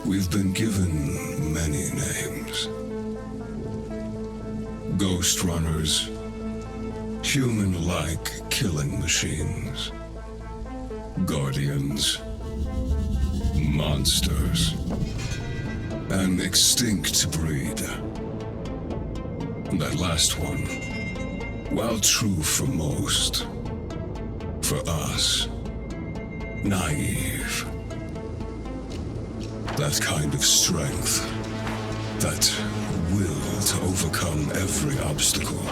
We've been given many names. Ghostrunners, human-like killing machines, guardians, monsters, an extinct breed. That last one, while true for most, for us, naive. That kind of strength, that will to overcome every obstacle,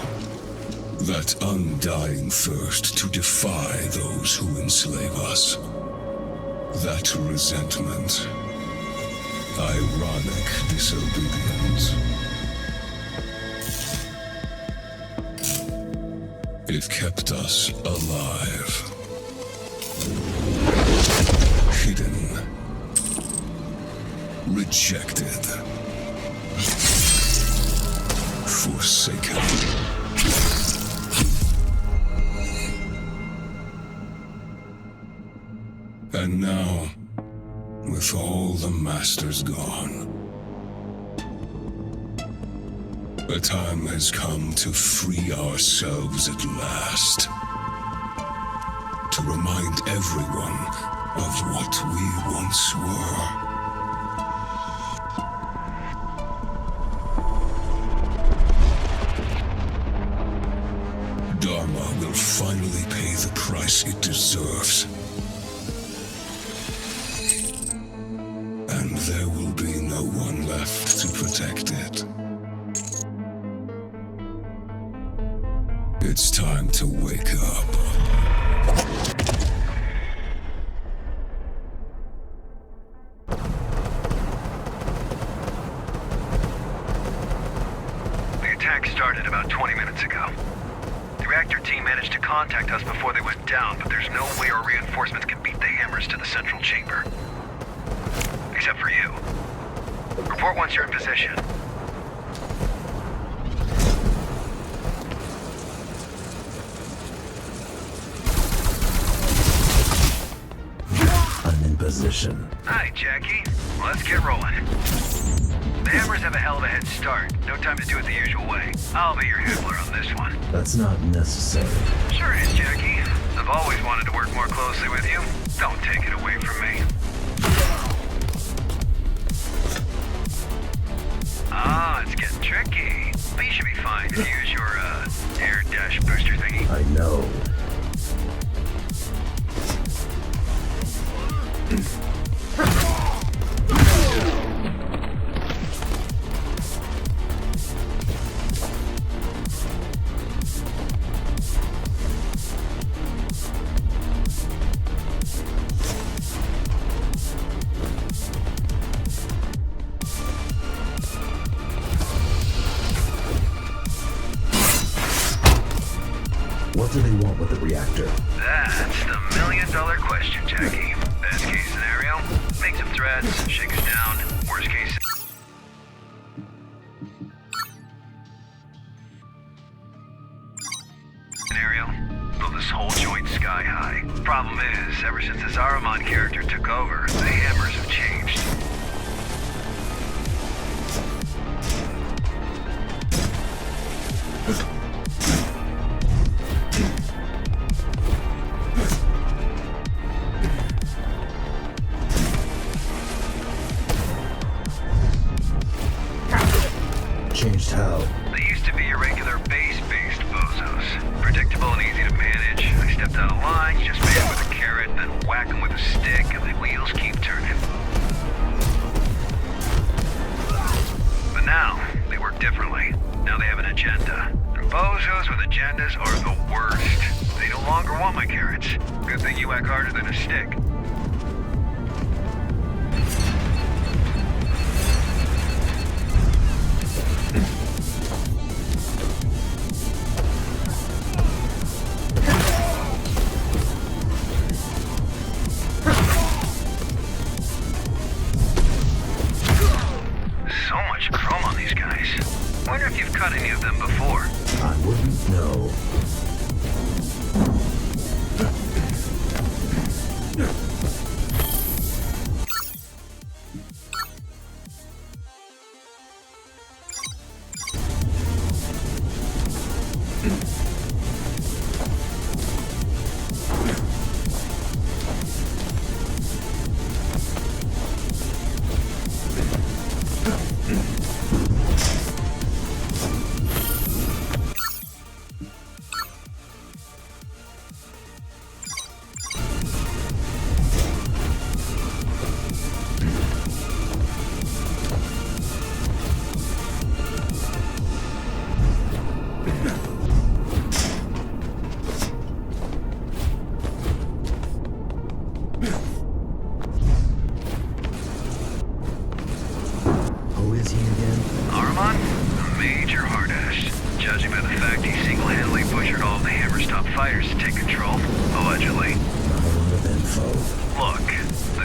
that undying thirst to defy those who enslave us, that resentment, ironic disobedience. It kept us alive, hidden, rejected, forsaken. And now, with all the masters gone, the time has come to free ourselves at last. To remind everyone of what we once were. Dharma will finally pay the price it deserves. And there will be no one left to protect it. It's time to wake up. The attack started about 20 minutes ago. The reactor team managed to contact us before they went down, but there's no way our reinforcements can beat the hammers to the central chamber. Except for you. Report once you're in position. Position. Hi, Jackie. Let's get rolling. The hammers have a hell of a head start. No time to do it the usual way. I'll be your handler on this one. That's not necessary. Sure is, Jackie. I've always wanted to work more closely with you. Don't take it away from me. Ah, it's getting tricky. But you should be fine to use your, air dash booster thingy. I know. What do they want with the reactor? That's the million-dollar question, Jackie. Best case scenario, make some threats, shake us down. Worst case scenario, blow this whole joint sky high. Problem is, ever since the Zaramon character took over, the hammers have changed. Changed how? They used to be irregular base-based bozos. Predictable and easy to manage. I stepped out of line, just man with a carrot, then whack them with a stick, and the wheels keep turning. But now, they work differently. Now they have an agenda. And bozos with agendas are the worst. They no longer want my carrots. Good thing you whack harder than a stick.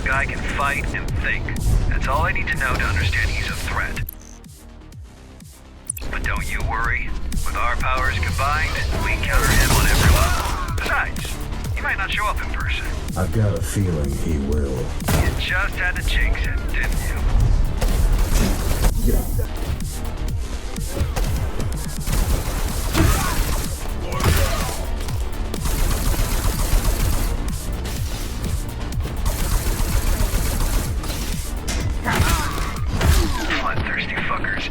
guy can fight and think. That's all I need to know to understand he's a threat. But don't you worry. With our powers combined, we can counter him on every level. Besides, he might not show up in person. I've got a feeling he will. You just had to jinx it, didn't you? Bloodthirsty fuckers.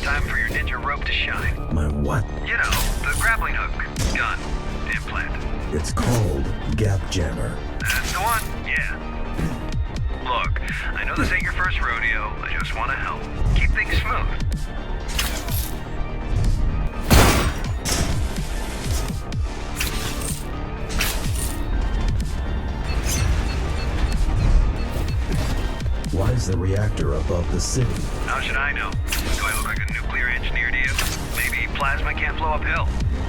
Time for your ninja rope to shine. My what? You know, the grappling hook, gun, implant. It's called Gap Jammer. That's the one, yeah. Look, I know this ain't your first rodeo. I just want to help. Keep things smooth. Why is the reactor above the city? How should I know? Do I look like a nuclear engineer to you? Maybe plasma can't flow uphill.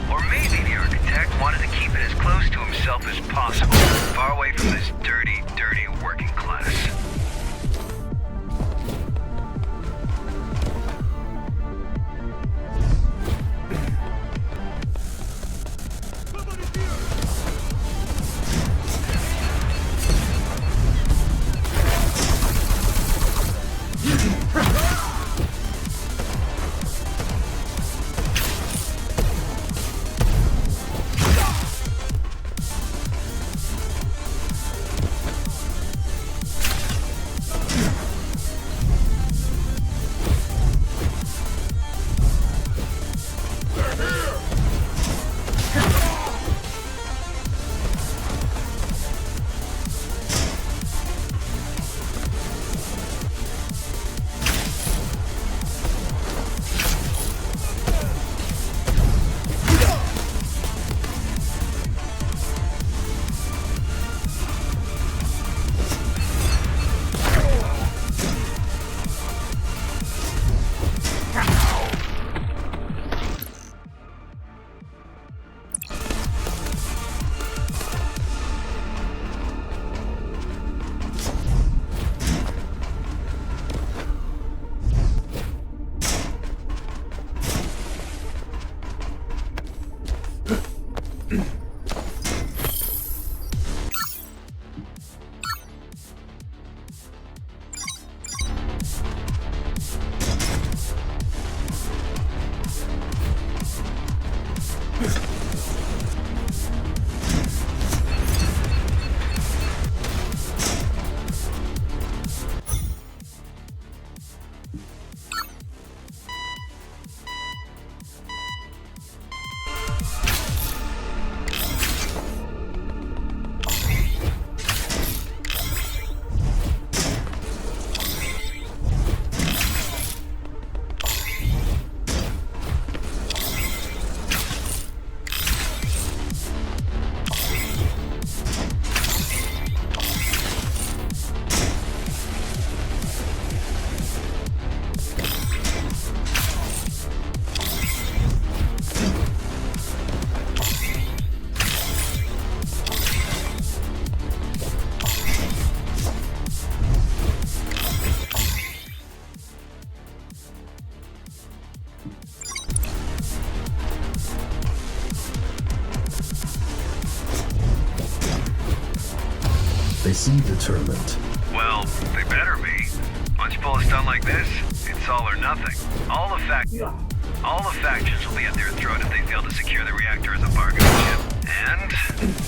Or maybe the architect wanted to keep it as close to himself as possible, far away from this dirty, dirty working class. They seem determined. Well, they better be. Once you pull a stunt like this, it's all or nothing. All the factions will be at their throat if they fail to secure the reactor as a bargaining chip. And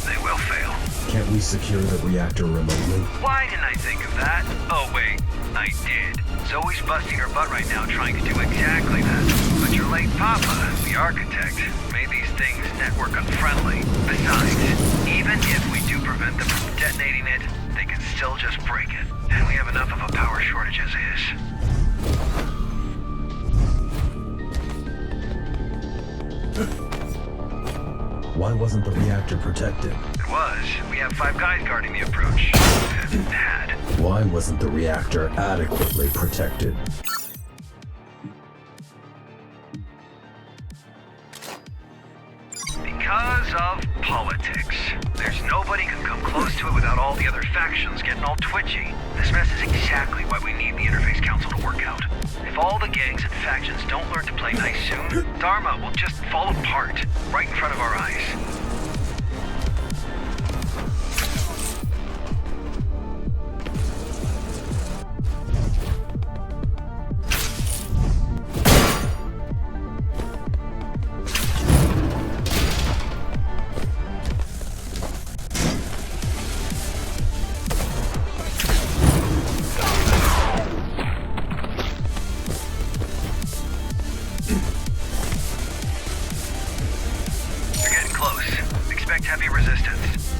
they will fail. Can't we secure the reactor remotely? Why didn't I think of that? Oh wait, I did. Zoe's busting her butt right now trying to do exactly that. But your late papa, the architect, made these things network unfriendly. Besides, even if we do prevent them from detonating it, they can still just break it. And we have enough of power shortages is. Why wasn't the reactor protected? It was. We have 5 guys guarding the approach. Had. Why wasn't the reactor adequately protected? Because of politics. There's nobody can come close to it without all the other factions getting all twitchy. This mess is exactly what we need the Interface Council to work out. If all the gangs and factions don't learn to play nice soon, Dharma will just fall apart right in front of our eyes. Heavy resistance.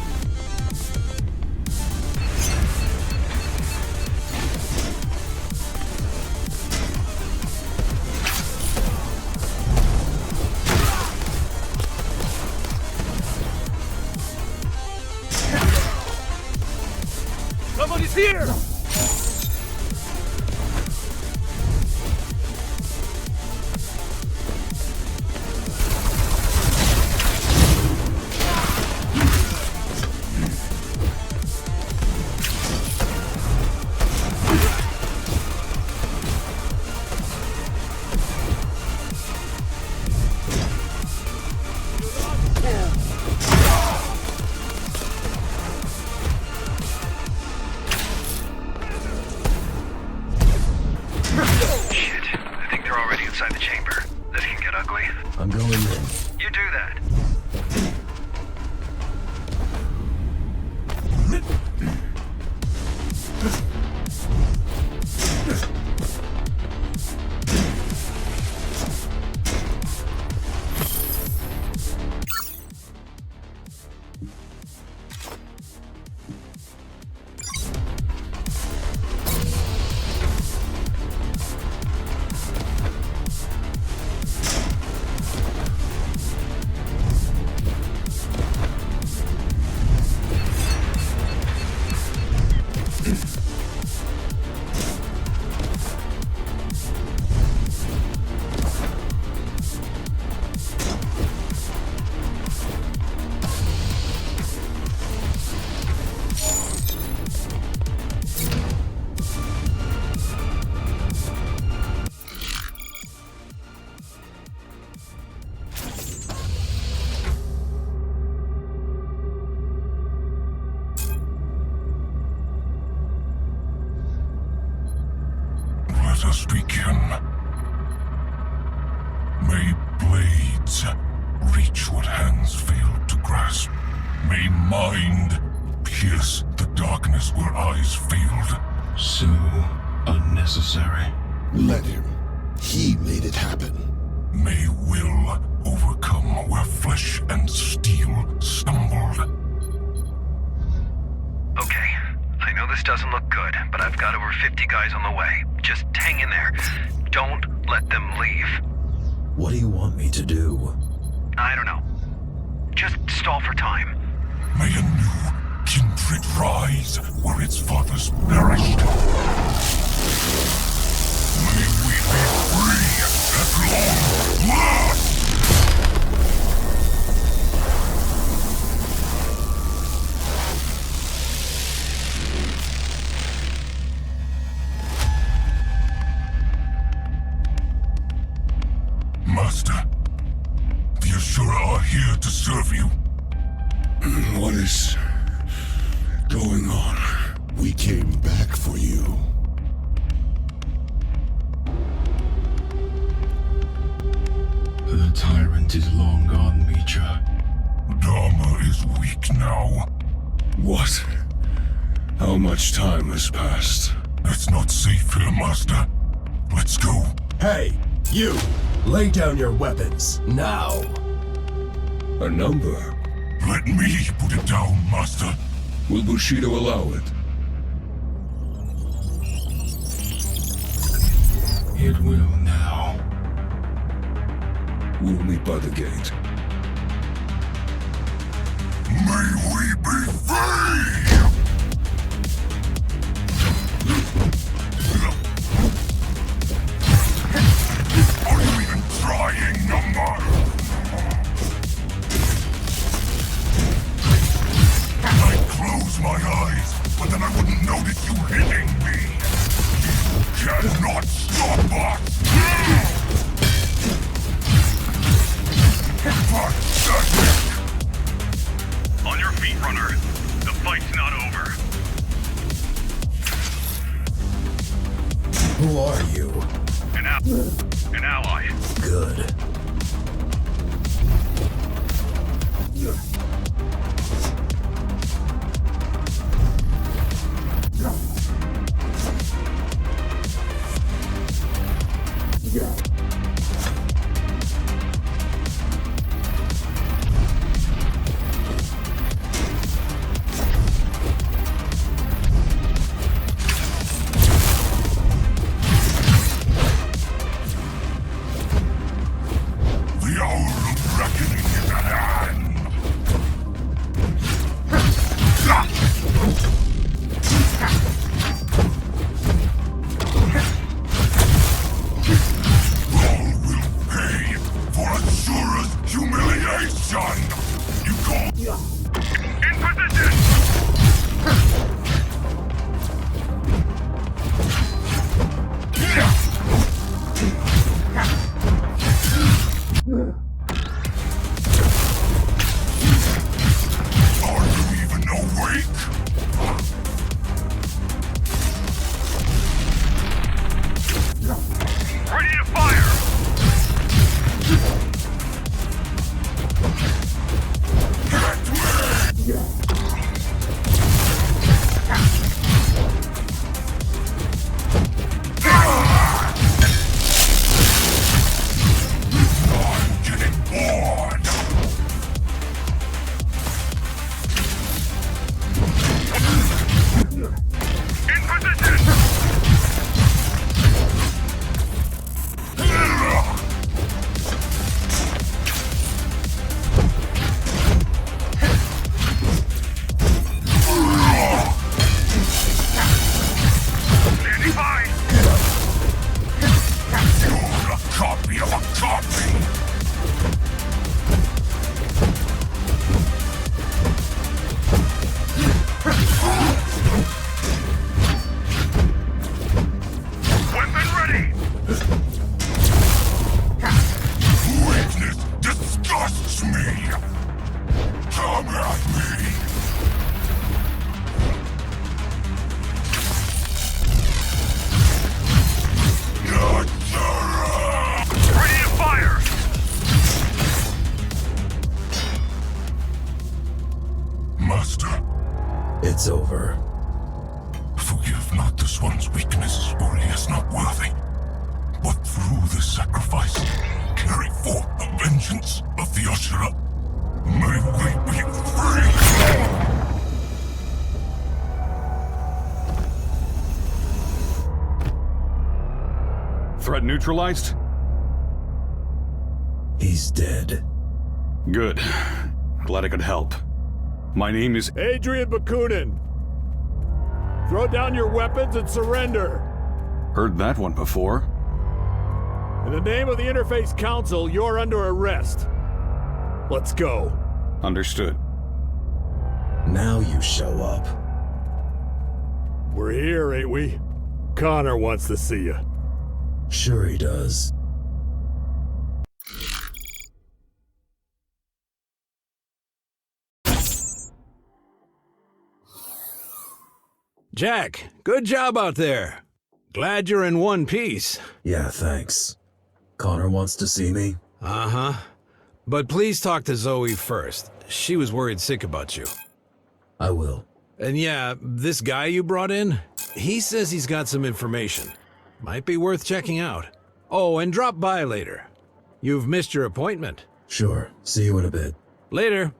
Somebody's here! I'm going in. You do that. Let us begin. May blades reach what hands failed to grasp. May mind pierce the darkness where eyes failed. So unnecessary. Let him. He made it happen. May will overcome where flesh and steel stumbled. Okay, I know this doesn't look good, but I've got over 50 guys on the way. Just hang in there. Don't let them leave. What do you want me to do? I don't know. Just stall for time. May a new kindred rise where its fathers perished. May we be free at long last! Master, the Asura are here to serve you. What is going on? We came back for you. The tyrant is long gone, Mitra. Dharma is weak now. What? How much time has passed? It's not safe here, Master. Let's go. Hey, you! Lay down your weapons, now! A number? Let me put it down, Master. Will Bushido allow it? We'll meet by the gate. May we be free! Are you even trying, number? I'd close my eyes, but then I wouldn't notice you hitting me. You cannot stop us! Pathetic! On your feet, runner. The fight's not over. Who are you? An ally. Good. The hour of reckoning is at hand! All will pay for Asura's humiliation! You call... In position! Are you even awake? Ready to fire! I'm getting bored! In position! Standing by! You're a copy of a copy! Weapon ready! Weakness disgusts me! Come at me! Ready to fire! Master, It's over. forgive not this one's weakness, for he is not worthy. But through this sacrifice, carry forth the vengeance of the Ashura. May we be free! Threat neutralized? He's dead. Good. Glad I could help. My name is... Adrian Bakunin! Throw down your weapons and surrender! Heard that one before. In the name of the Interface Council, you're under arrest. Let's go. Understood. Now you show up. We're here, ain't we? Connor wants to see you. Sure he does. Jack, good job out there. Glad you're in one piece. Yeah, thanks. Connor wants to see me? Uh-huh. But please talk to Zoe first. She was worried sick about you. I will. And yeah, this guy you brought in, he says he's got some information. Might be worth checking out. Oh, and drop by later. You've missed your appointment. Sure. See you in a bit. Later.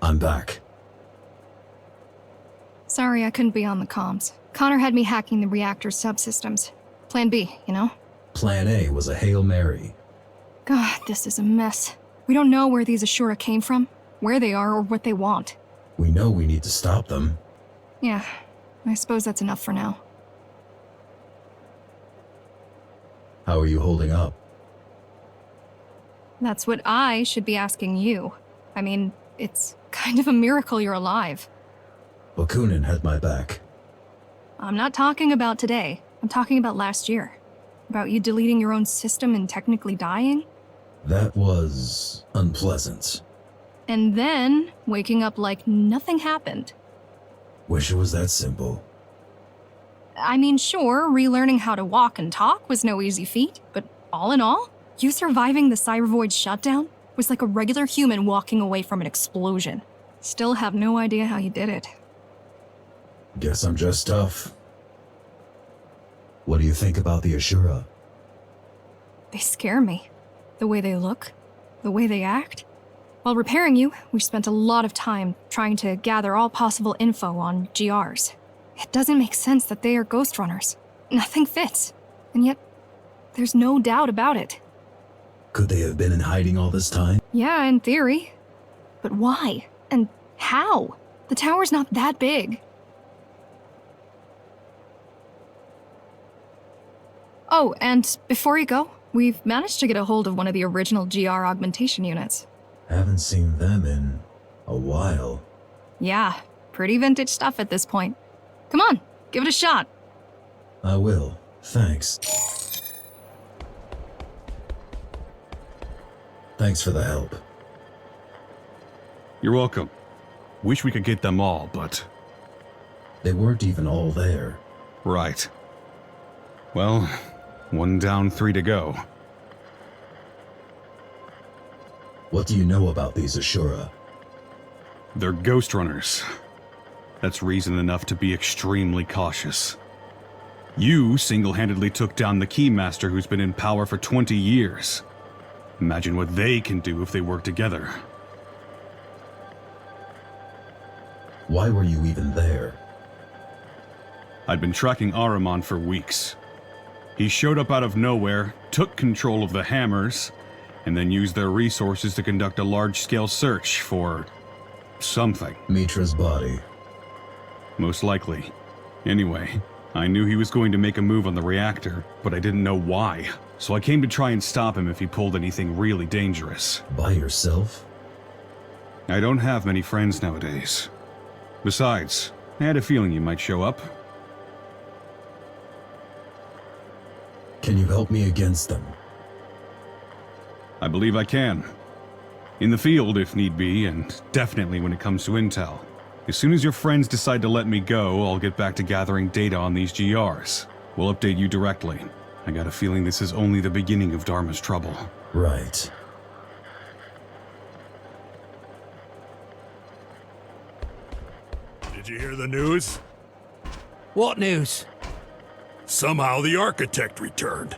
I'm back. Sorry I couldn't be on the comms. Connor had me hacking the reactor's subsystems. Plan B, you know? Plan A was a Hail Mary. God, this is a mess. We don't know where these Ashura came from, where they are, or what they want. We know we need to stop them. Yeah, I suppose that's enough for now. How are you holding up? That's what I should be asking you. I mean, it's kind of a miracle you're alive. Bakunin had my back. I'm not talking about today. I'm talking about last year. About you deleting your own system and technically dying. That was unpleasant. And then waking up like nothing happened. Wish it was that simple. I mean, sure, relearning how to walk and talk was no easy feat, but all in all, you surviving the Cybervoid shutdown was like a regular human walking away from an explosion. Still have no idea how you did it. Guess I'm just tough. What do you think about the Ashura? They scare me. The way they look, the way they act. While repairing you, we spent a lot of time trying to gather all possible info on GRs. It doesn't make sense that they are Ghostrunners. Nothing fits. And yet, there's no doubt about it. Could they have been in hiding all this time? Yeah, in theory. But why? And how? The tower's not that big. Oh, and before you go, we've managed to get a hold of one of the original GR augmentation units. Haven't seen them in a while. Yeah, pretty vintage stuff at this point. Come on, give it a shot. I will. Thanks. Thanks for the help. You're welcome. Wish we could get them all, but... They weren't even all there. Right. Well, 1 down, 3 to go. What do you know about these Ashura? They're Ghostrunners. That's reason enough to be extremely cautious. You single-handedly took down the Keymaster who's been in power for 20 years. Imagine what they can do if they work together. Why were you even there? I'd been tracking Ahriman for weeks. He showed up out of nowhere, took control of the Hammers, and then used their resources to conduct a large-scale search for... something. Mitra's body. Most likely. Anyway, I knew he was going to make a move on the reactor, but I didn't know why. So I came to try and stop him if he pulled anything really dangerous. By yourself? I don't have many friends nowadays. Besides, I had a feeling you might show up. Can you help me against them? I believe I can. In the field, if need be, and definitely when it comes to intel. As soon as your friends decide to let me go, I'll get back to gathering data on these GRs. We'll update you directly. I got a feeling this is only the beginning of Dharma's trouble. Right. Did you hear the news? What news? Somehow the architect returned.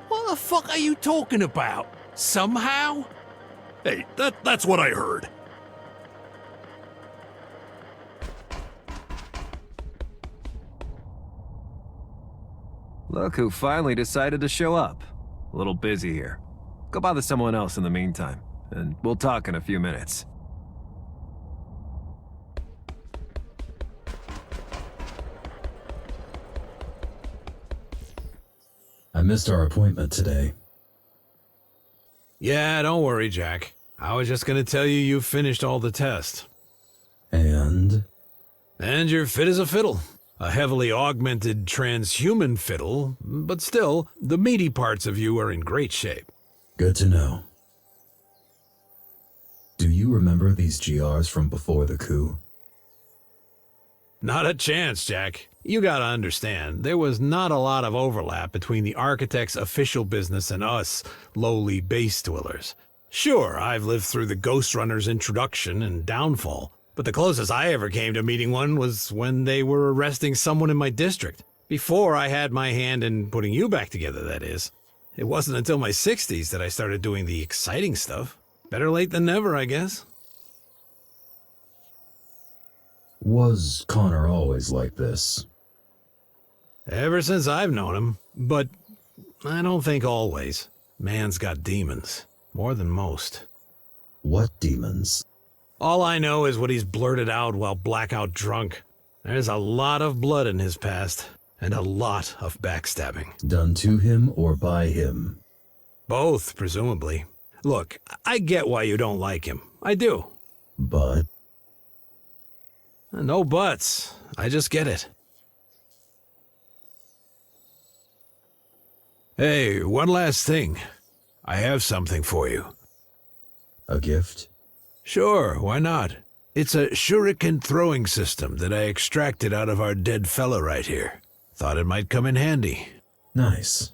What the fuck are you talking about? Somehow? Hey, that's what I heard. Look who finally decided to show up. A little busy here. Go bother someone else in the meantime, and we'll talk in a few minutes. I missed our appointment today. Yeah, don't worry, Jack. I was just gonna tell you you've finished all the tests. And? And you're fit as a fiddle. A heavily augmented transhuman fiddle, but still, the meaty parts of you are in great shape. Good to know. Do you remember these GRs from before the coup? Not a chance, Jack. You gotta understand, there was not a lot of overlap between the architect's official business and us, lowly base dwellers. Sure, I've lived through the Ghostrunner's introduction and downfall, but the closest I ever came to meeting one was when they were arresting someone in my district. Before I had my hand in putting you back together, that is. It wasn't until my 60s that I started doing the exciting stuff. Better late than never, I guess. Was Connor always like this? Ever since I've known him, but I don't think always. Man's got demons. More than most. What demons? All I know is what he's blurted out while blackout drunk. There's a lot of blood in his past, and a lot of backstabbing. Done to him or by him? Both, presumably. Look, I get why you don't like him. I do. But? No buts. I just get it. Hey, one last thing. I have something for you. A gift? Sure, why not? It's a shuriken throwing system that I extracted out of our dead fella right here. Thought it might come in handy. Nice.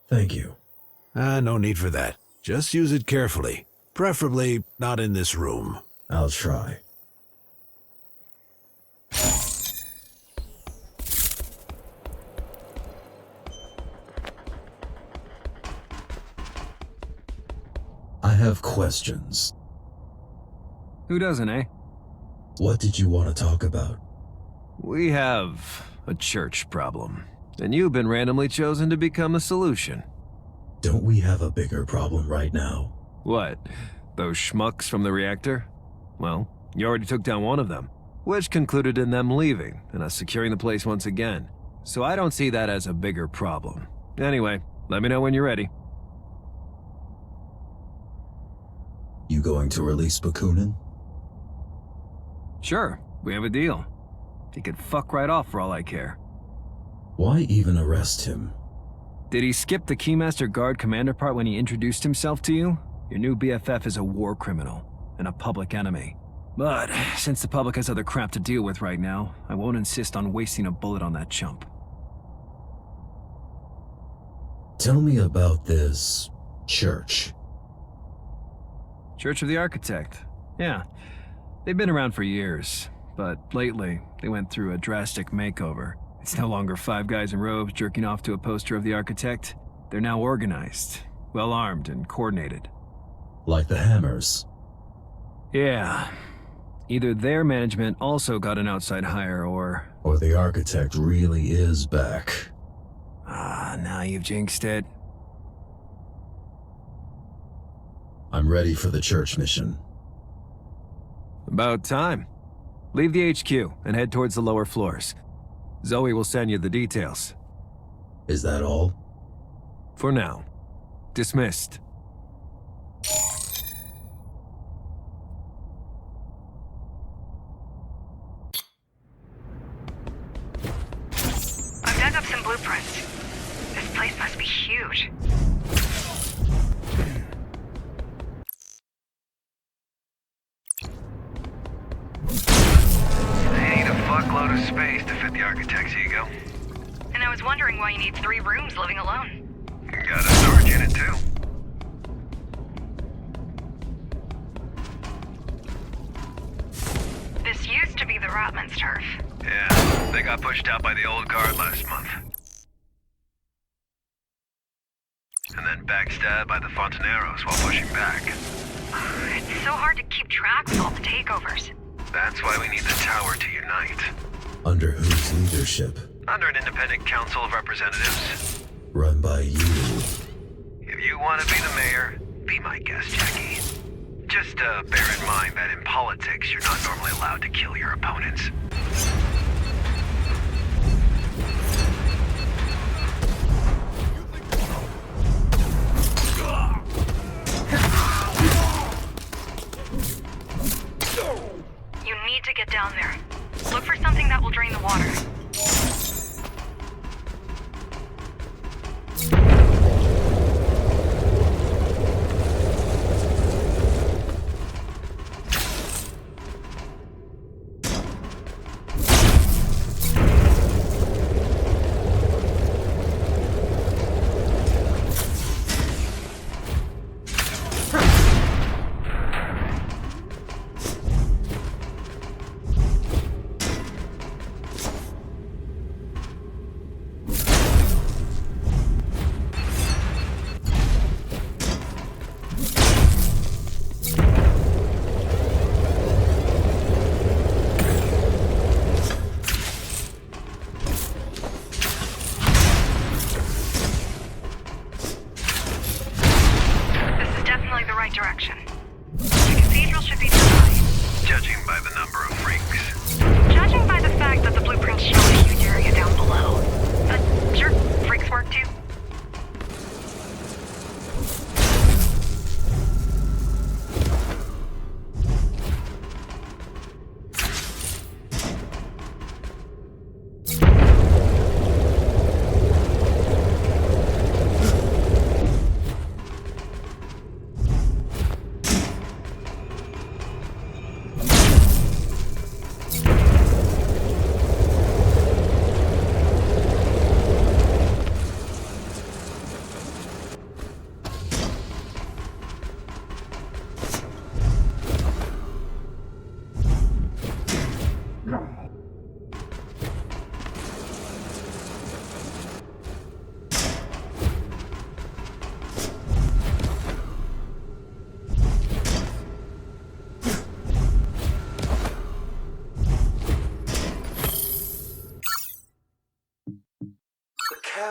Thank you. No need for that. Just use it carefully. Preferably not in this room. I'll try. I have questions. Who doesn't, eh? What did you want to talk about? We have a church problem, and you've been randomly chosen to become the solution. Don't we have a bigger problem right now? What? Those schmucks from the reactor? Well, you already took down one of them, which concluded in them leaving and us securing the place once again. So I don't see that as a bigger problem. Anyway, let me know when you're ready. You going to release Bakunin? Sure, we have a deal. He could fuck right off for all I care. Why even arrest him? Did he skip the Keymaster Guard commander part when he introduced himself to you? Your new BFF is a war criminal and a public enemy. But since the public has other crap to deal with right now, I won't insist on wasting a bullet on that chump. Tell me about this church. Church of the Architect. Yeah, they've been around for years, but lately they went through a drastic makeover. It's no longer 5 guys in robes jerking off to a poster of the architect. They're now organized, well-armed, and coordinated. Like the Hammers? Yeah. Either their management also got an outside hire, or the architect really is back. Now you've jinxed it. I'm ready for the church mission. About time. Leave the HQ and head towards the lower floors. Zoe will send you the details. Is that all? For now. Dismissed. I've dug up some blueprints. This place must be huge. Fuckload of space to fit the architect's ego. And I was wondering why you need 3 rooms living alone. Got a storage unit too. This used to be the Rotman's turf. Yeah, they got pushed out by the old guard last month. And then backstabbed by the Fontaneros while pushing back. It's so hard to keep track with all the takeovers. That's why we need the tower to unite. Under whose leadership? Under an independent council of representatives. Run by you. If you want to be the mayor, be my guest, Jackie. Just bear in mind that in politics, you're not normally allowed to kill your opponents. You need to get down there. Look for something that will drain the water.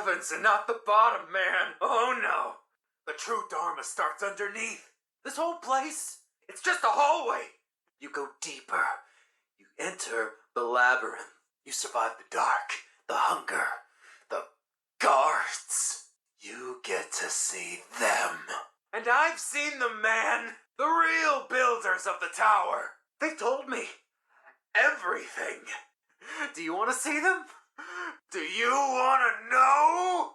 heavens and not the bottom, man. Oh no. The true Dharma starts underneath. This whole place, it's just a hallway. You go deeper. You enter the labyrinth. You survive the dark, the hunger, the guards. You get to see them. And I've seen them, man. The real builders of the tower. They told me everything. Do you want to see them? Do you want to know?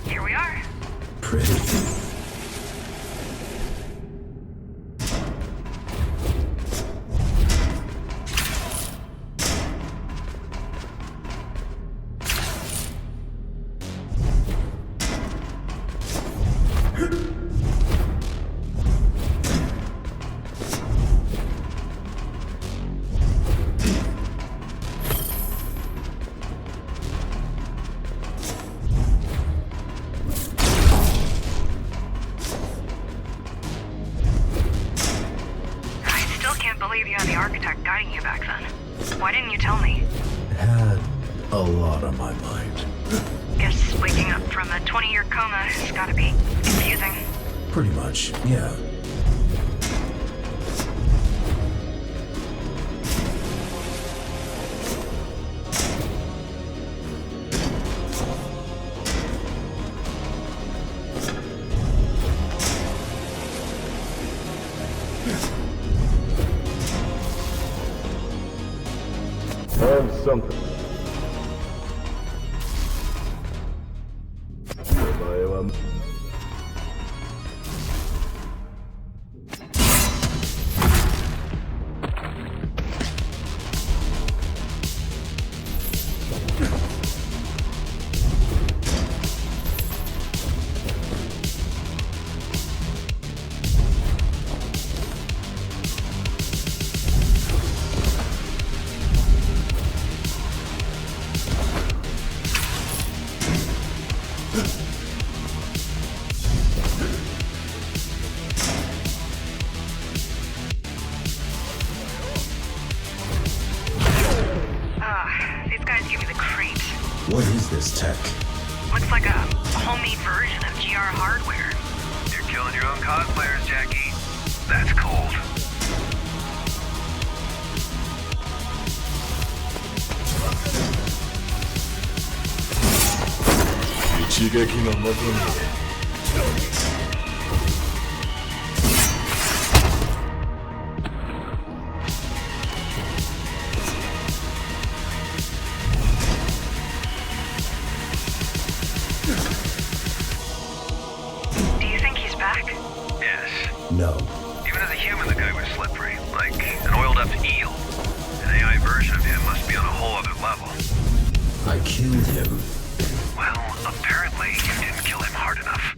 Here we are. Pretty. believe you had the architect guiding you back then. Why didn't you tell me? Had a lot on my mind. Guess waking up from a 20-year coma has gotta be confusing. Pretty much, yeah. And something. These guys give me the creeps. What is this tech? Looks like a homemade version of GR hardware. You're killing your own cosplayers, Jackie. That's cold. Do you think he's back? Yes. No. Even as a human, the guy was slippery, like an oiled-up eel. An AI version of him must be on a whole other level. I killed him. Well, apparently you didn't kill him hard enough.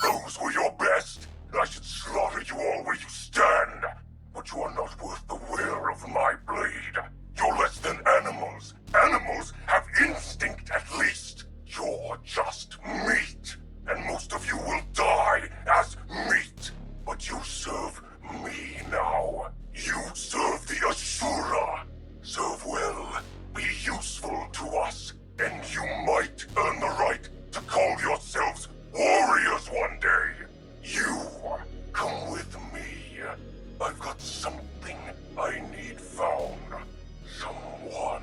Those were your best. I should slaughter you all where you stand. But you are not worth the wear of my blade. You're less than animals. Animals have instinct at least. You're just meat. And most of you will die as meat. But you serve me now. You serve the Asura. Serve well. Be useful to us. And you might earn the right to call yourselves warriors one day. got something I need found. Someone.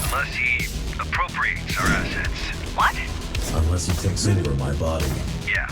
Unless he appropriates our assets. What? Unless he takes over my body. Yeah.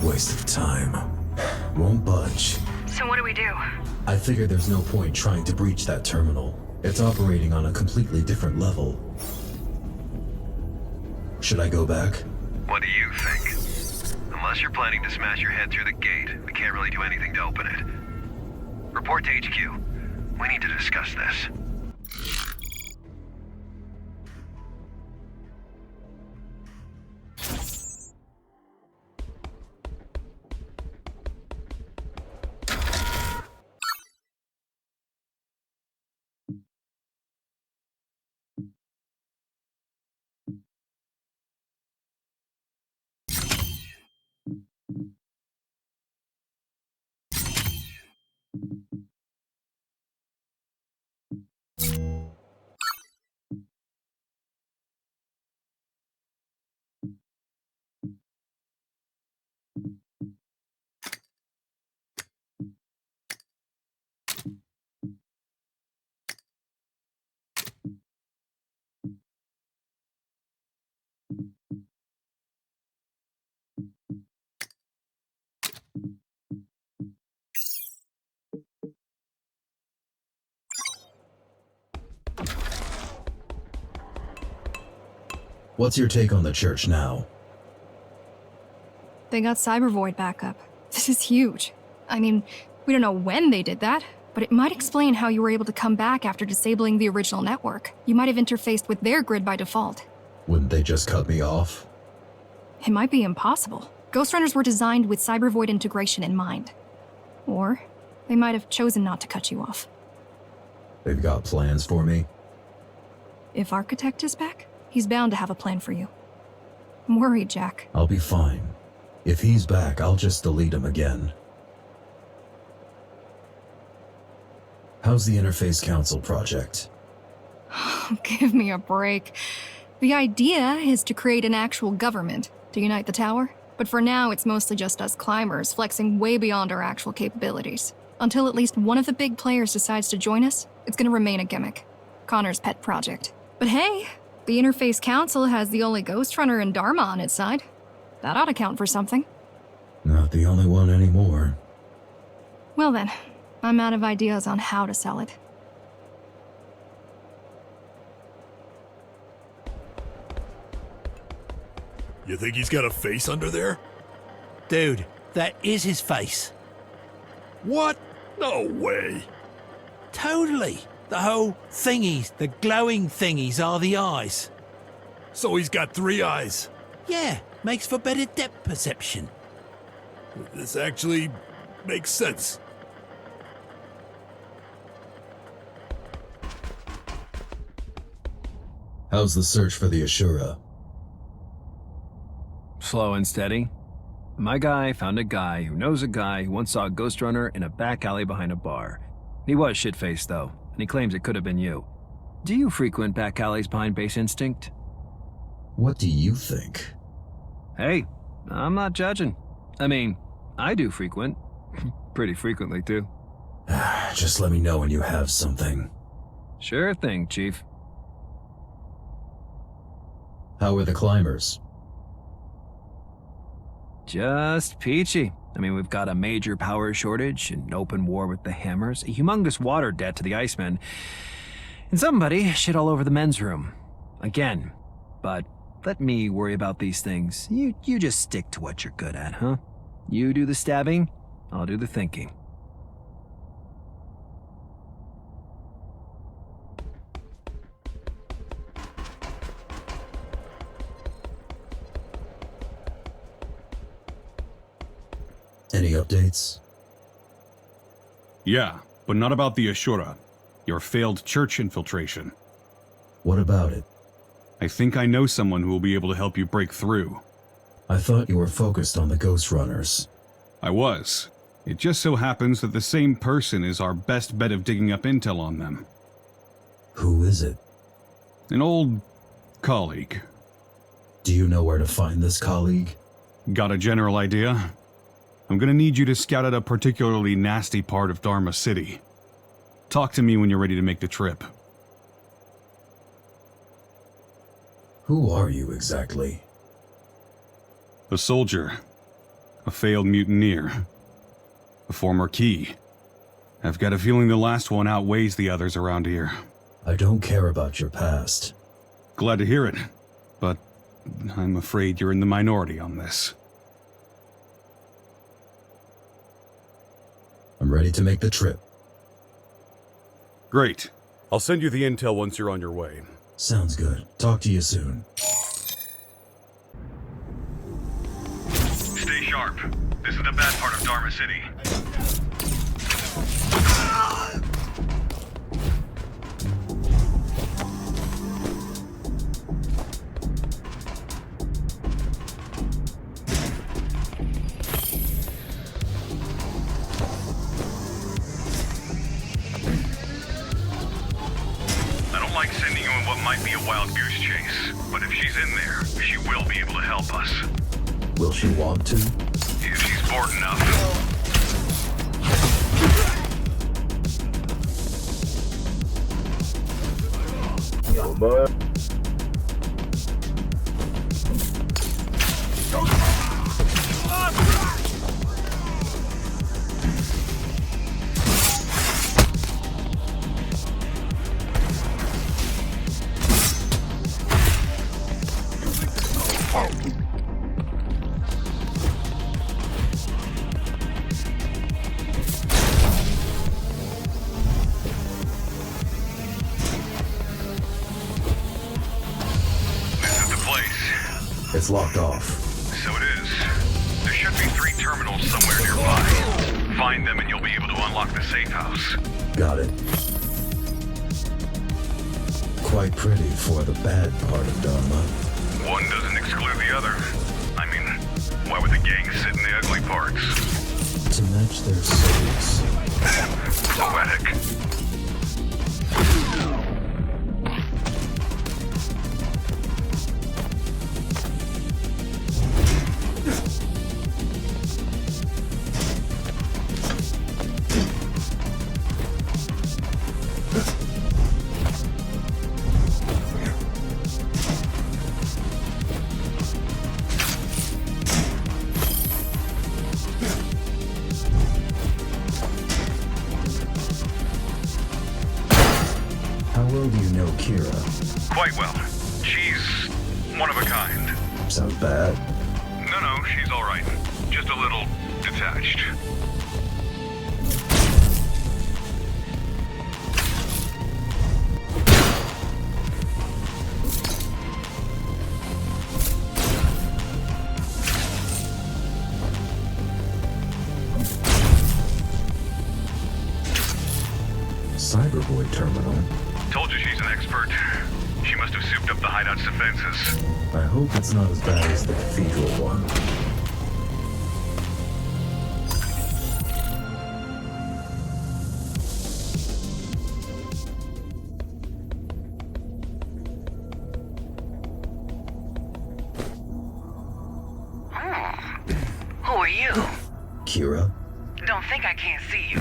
Waste of time. Won't budge. So what do we do? I figure there's no point trying to breach that terminal. It's operating on a completely different level. Should I go back? What do you think? Unless you're planning to smash your head through the gate, we can't really do anything to open it. Report to HQ. We need to discuss this. What's your take on the church now? They got Cybervoid back up. This is huge. I mean, we don't know when they did that, but it might explain how you were able to come back after disabling the original network. You might have interfaced with their grid by default. Wouldn't they just cut me off? It might be impossible. Ghostrunners were designed with Cybervoid integration in mind. Or they might have chosen not to cut you off. They've got plans for me? If Architect is back, he's bound to have a plan for you. I'm worried, Jack. I'll be fine. If he's back, I'll just delete him again. How's the Interface Council project? Give me a break. The idea is to create an actual government to unite the tower, but for now it's mostly just us climbers flexing way beyond our actual capabilities. Until at least one of the big players decides to join us, it's gonna remain a gimmick. Connor's pet project. But hey, The Interface Council has the only Ghostrunner and Dharma on its side. That ought to count for something. Not the only one anymore. Well then, I'm out of ideas on how to sell it. You think he's got a face under there? Dude, that is his face. What? No way. Totally. The whole thingies, the glowing thingies are the eyes. So he's got 3 eyes. Yeah, makes for better depth perception. This actually makes sense. How's the search for the Ashura? Slow and steady. My guy found a guy who knows a guy who once saw a Ghostrunner in a back alley behind a bar. He was shit-faced, though, and he claims it could have been you. Do you frequent back alleys behind Base Instinct? What do you think? Hey, I'm not judging. I mean, I do frequent. Pretty frequently, too. Just let me know when you have something. Sure thing, Chief. How are the climbers? Just peachy. I mean, we've got a major power shortage, an open war with the Hammers, a humongous water debt to the Icemen, and somebody shit all over the men's room. Again. But let me worry about these things. You just stick to what you're good at, huh? You do the stabbing, I'll do the thinking. Any updates? Yeah, but not about the Ashura. Your failed church infiltration. What about it? I think I know someone who will be able to help you break through. I thought you were focused on the Ghostrunners. I was. It just so happens that the same person is our best bet of digging up intel on them. Who is it? An old colleague. Do you know where to find this colleague? Got a general idea? I'm gonna need you to scout out a particularly nasty part of Dharma City. Talk to me when you're ready to make the trip. Who are you exactly? A soldier. A failed mutineer. A former key. I've got a feeling the last one outweighs the others around here. I don't care about your past. Glad to hear it, but I'm afraid you're in the minority on this. I'm ready to make the trip. Great. I'll send you the intel once you're on your way. Sounds good. Talk to you soon. Stay sharp. This is the bad part of Dharma City. Might be a wild goose chase, but if she's in there, she will be able to help us. Will she want to? If she's bored enough. It's locked off. So it is. There should be 3 terminals somewhere nearby. Find them and you'll be able to unlock the safe house. Got it. Quite pretty for the bad part of Dharma. One doesn't exclude the other. I mean, why would the gang sit in the ugly parts? To match their souls. Poetic. Kira? Quite well. She's one of a kind. Sounds bad. No, she's all right. Just a little detached. Cyberboy terminal. Told you she's an expert. She must have souped up the hideout's defenses. I hope it's not as bad as the cathedral one. Who are you? Kira? Don't think I can't see you.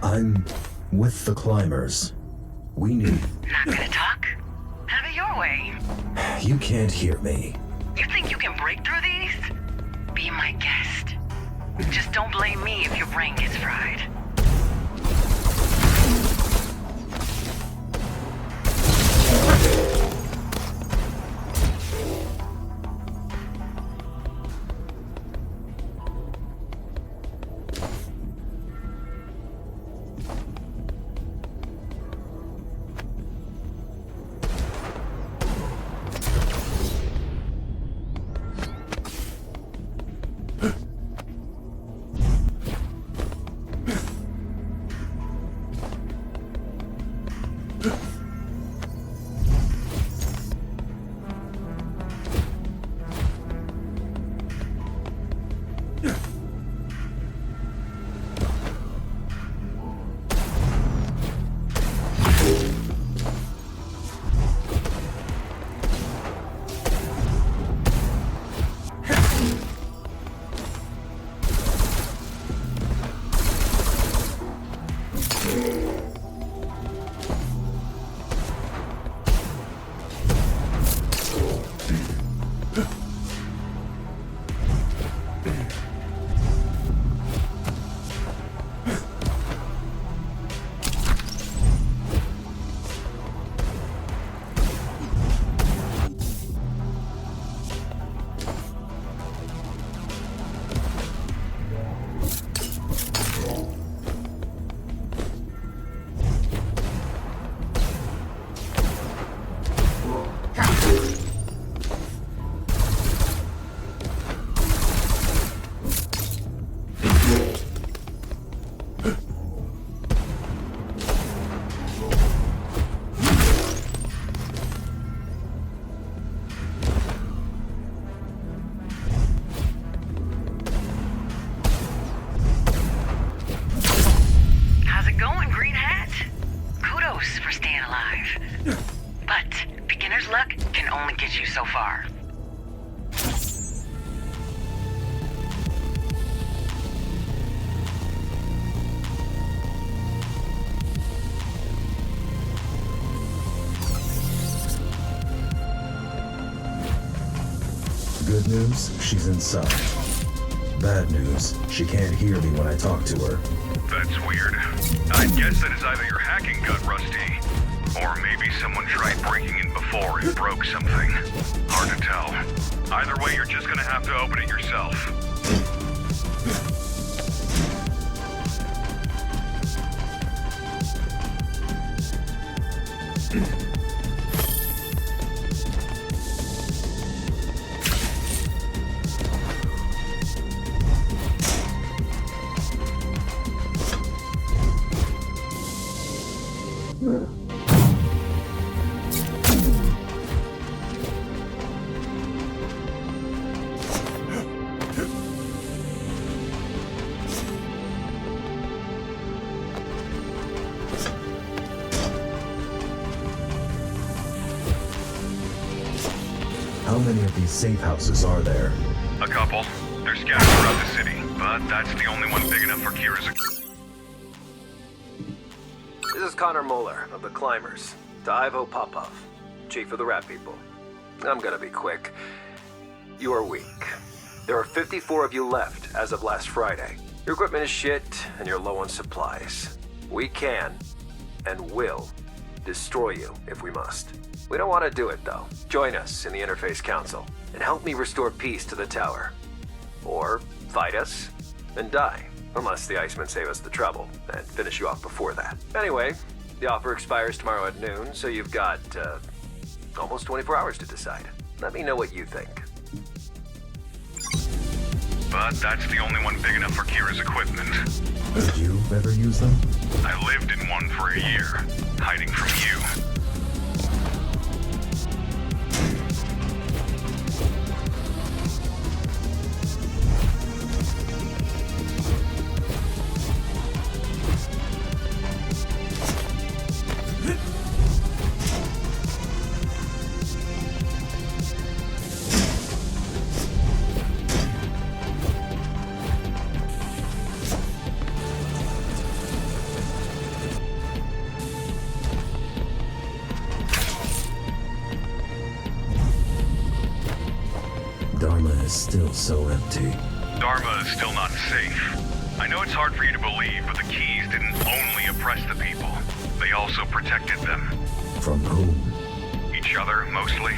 I'm with the climbers. We need... Not gonna talk? Have it your way. You can't hear me. You think you can break through these? Be my guest. Just don't blame me if your brain gets fried. So far. Good news, she's inside. Bad news, she can't hear me when I talk to her. That's weird. I guess that is either your hacking got rusty, or maybe someone tried breaking in before and broke something. Hard to tell. Either way, you're just gonna have to open it yourself. How many of these safe houses are there? A couple. They're scattered throughout the city, but that's the only one big enough for Kira's... This is Connor Muller of the Climbers, to Ivo Popov, chief of the Rat People. I'm gonna be quick. You are weak. There are 54 of you left as of last Friday. Your equipment is shit, and you're low on supplies. We can, and will, destroy you if we must. We don't want to do it, though. Join us in the Interface Council and help me restore peace to the tower. Or fight us and die, unless the Icemen save us the trouble and finish you off before that. Anyway, the offer expires tomorrow at noon, so you've got almost 24 hours to decide. Let me know what you think. But that's the only one big enough for Kira's equipment. Did you ever use them? I lived in one for a year, hiding from you. Dharma is still so empty. Dharma is still not safe. I know it's hard for you to believe, but the keys didn't only oppress the people. They also protected them. From whom? Each other, mostly.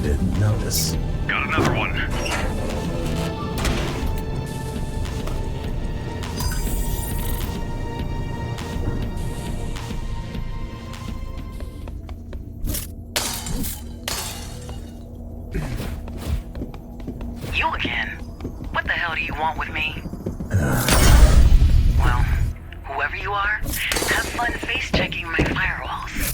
Didn't notice. Got another one. You again? What the hell do you want with me? Well, whoever you are, have fun face-checking my firewalls.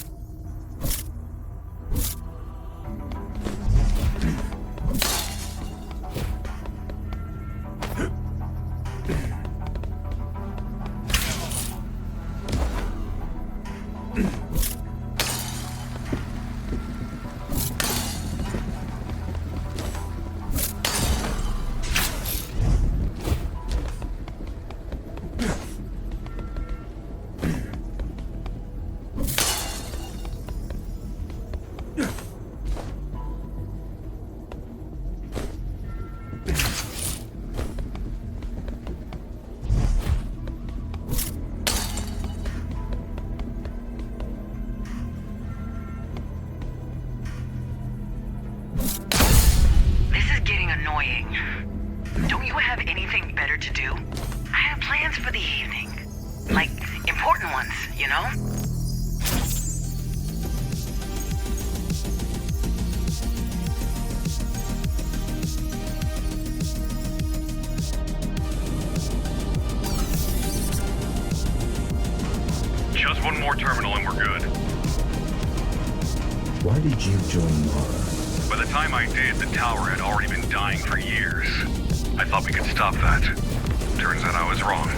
Don't you have anything better to do? I have plans for the evening. Like, important ones, you know? Just one more terminal and we're good. Why did you join Mara? By the time I did, the tower had already been dying for years. I thought we could stop that. Turns out I was wrong.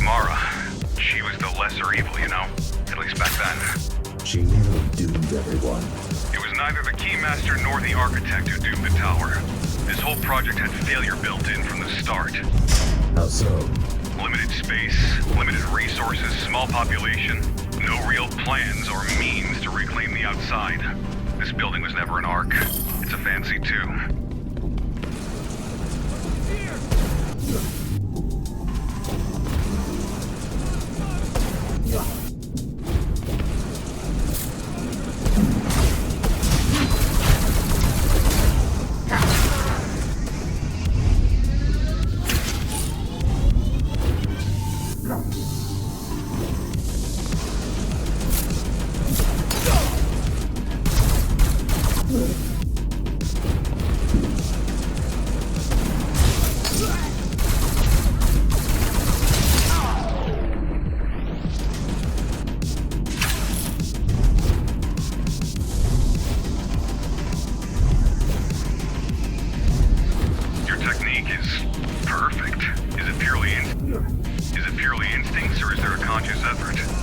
Mara, she was the lesser evil, you know? At least back then. She nearly doomed everyone. It was neither the Keymaster nor the Architect who doomed the tower. This whole project had failure built in from the start. How so? Limited space, limited resources, small population, no real plans or means to reclaim the outside. This building was never an Ark. It's a fancy too.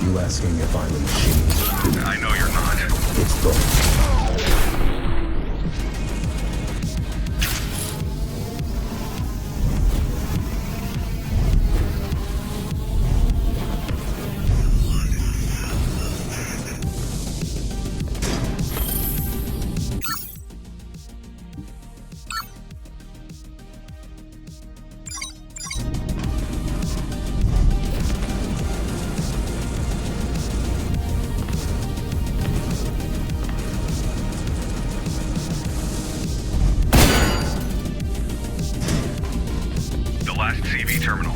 You asking if I'm a machine? I know you're not. It's both. CV terminal.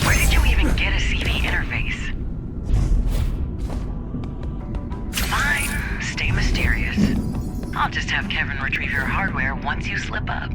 Where did you even get a CV interface? Fine, stay mysterious. I'll just have Kevin retrieve your hardware once you slip up.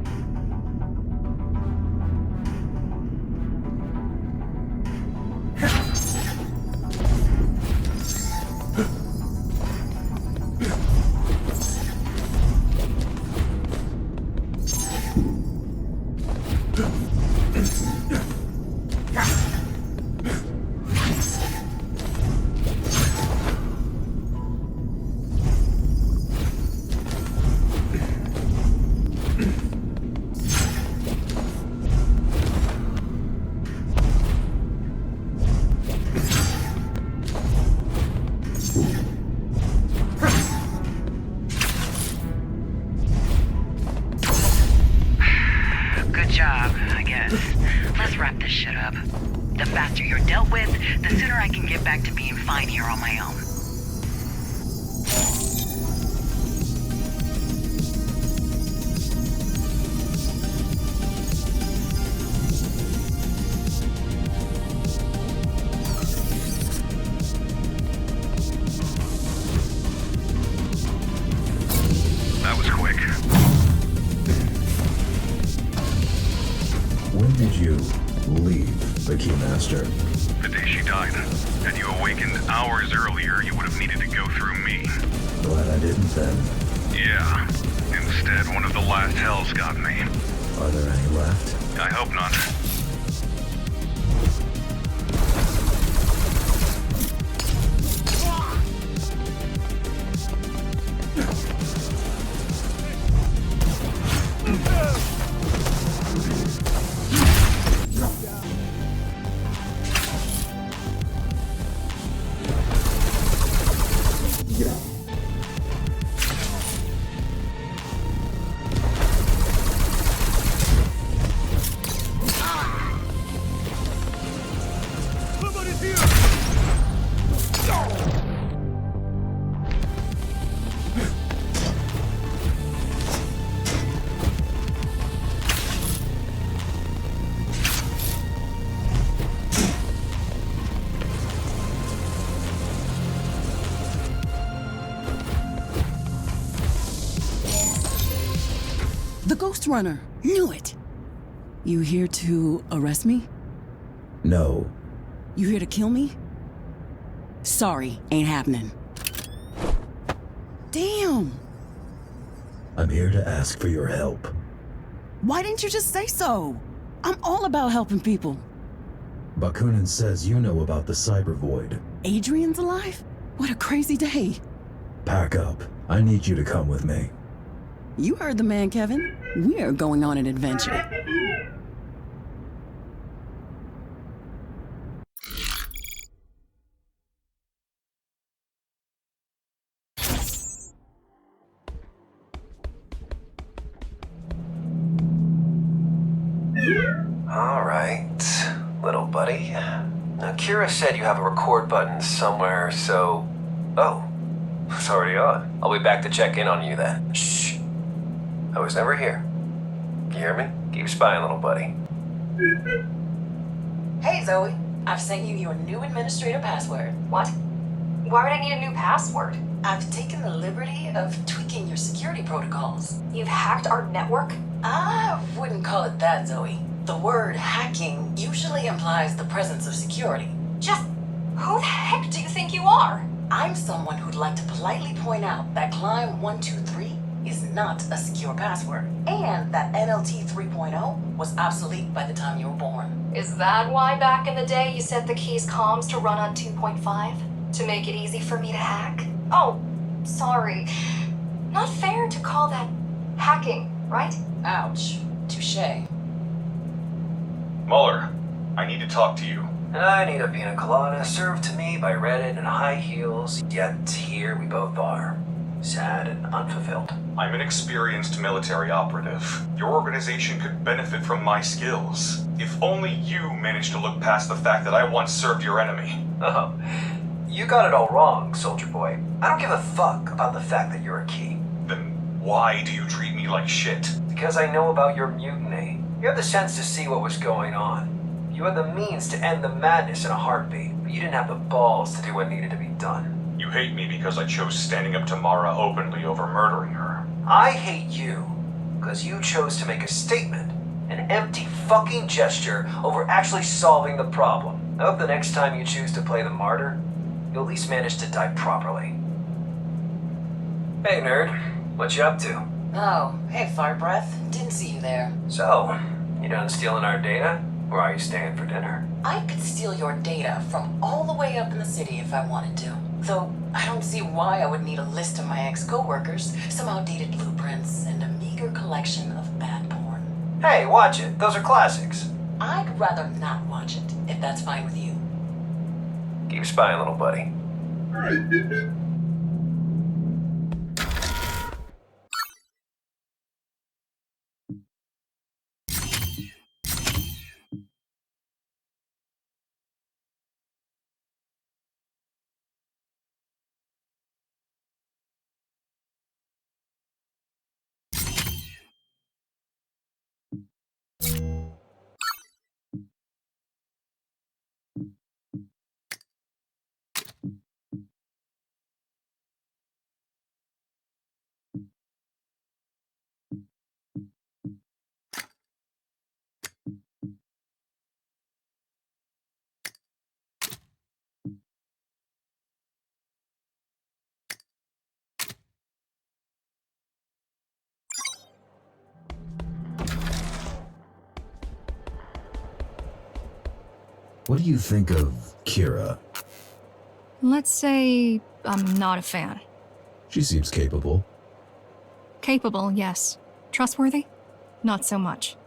Good job, I guess. Let's wrap this shit up. The faster you're dealt with, the sooner I can get back to being fine here on my own. That was quick. When did you leave the Keymaster? The day she died. Had you awakened hours earlier, you would have needed to go through me. Glad I didn't then. Yeah. Instead, one of the last hells got me. Are there any left? I hope not. Ghostrunner. Knew it. You here to arrest me? No. You here to kill me? Sorry, ain't happening. Damn! I'm here to ask for your help. Why didn't you just say so? I'm all about helping people. Bakunin says you know about the cyber void. Adrian's alive? What a crazy day. Pack up. I need you to come with me. You heard the man, Kevin. We are going on an adventure. All right, little buddy. Now, Kira said you have a record button somewhere, so... Oh, it's already on. I'll be back to check in on you then. Shh. I was never here. You hear me? Keep spying, little buddy. Hey, Zoe. I've sent you your new administrator password. What? Why would I need a new password? I've taken the liberty of tweaking your security protocols. You've hacked our network? I wouldn't call it that, Zoe. The word hacking usually implies the presence of security. Just who the heck do you think you are? I'm someone who'd like to politely point out that Climb 123 is not a secure password, and that NLT 3.0 was obsolete by the time you were born. Is that why back in the day you set the key's comms to run on 2.5? To make it easy for me to hack? Oh, sorry. Not fair to call that hacking, right? Ouch. Touché. Muller, I need to talk to you. I need a pina colada served to me by Reddit in high heels, yet here we both are. Sad and unfulfilled. I'm an experienced military operative. Your organization could benefit from my skills. If only you managed to look past the fact that I once served your enemy. Oh, you got it all wrong, soldier boy. I don't give a fuck about the fact that you're a key. Then why do you treat me like shit? Because I know about your mutiny. You had the sense to see what was going on. You had the means to end the madness in a heartbeat, but you didn't have the balls to do what needed to be done. You hate me because I chose standing up to Mara openly over murdering her. I hate you because you chose to make a statement, an empty fucking gesture over actually solving the problem. I hope the next time you choose to play the martyr, you'll at least manage to die properly. Hey nerd, what you up to? Oh, hey, fart breath. Didn't see you there. So, you done stealing our data? Or are you staying for dinner? I could steal your data from all the way up in the city if I wanted to. Though, I don't see why I would need a list of my ex-coworkers, some outdated blueprints, and a meager collection of bad porn. Hey, watch it. Those are classics. I'd rather not watch it, if that's fine with you. Keep spying, little buddy. What do you think of Kira? Let's say I'm not a fan. She seems capable. Capable, yes. Trustworthy? Not so much.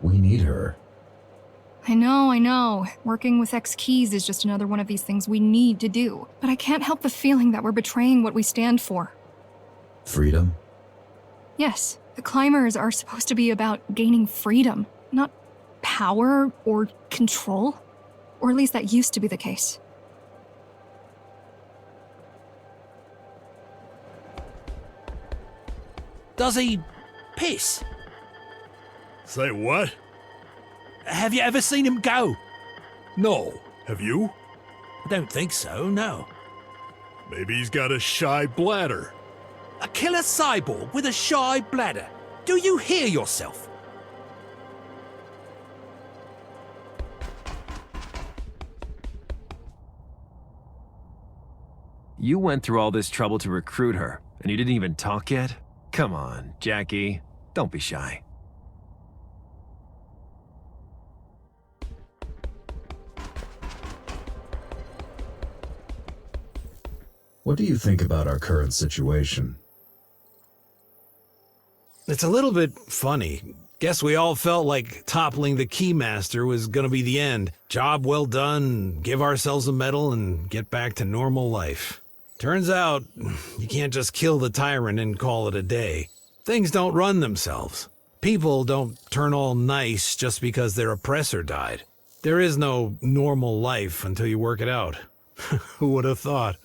We need her. I know. Working with ex-keys is just another one of these things we need to do. But I can't help the feeling that we're betraying what we stand for. Freedom? Yes, the climbers are supposed to be about gaining freedom, not power or control. Or at least that used to be the case. Does he piss? Say what? Have you ever seen him go? No. Have you? I don't think so, no. Maybe he's got a shy bladder. A killer cyborg with a shy bladder. Do you hear yourself? You went through all this trouble to recruit her, and you didn't even talk yet? Come on, Jackie. Don't be shy. What do you think about our current situation? It's a little bit funny. Guess we all felt like toppling the Keymaster was gonna be the end. Job well done, give ourselves a medal, and get back to normal life. Turns out, you can't just kill the tyrant and call it a day. Things don't run themselves. People don't turn all nice just because their oppressor died. There is no normal life until you work it out. Who would have thought?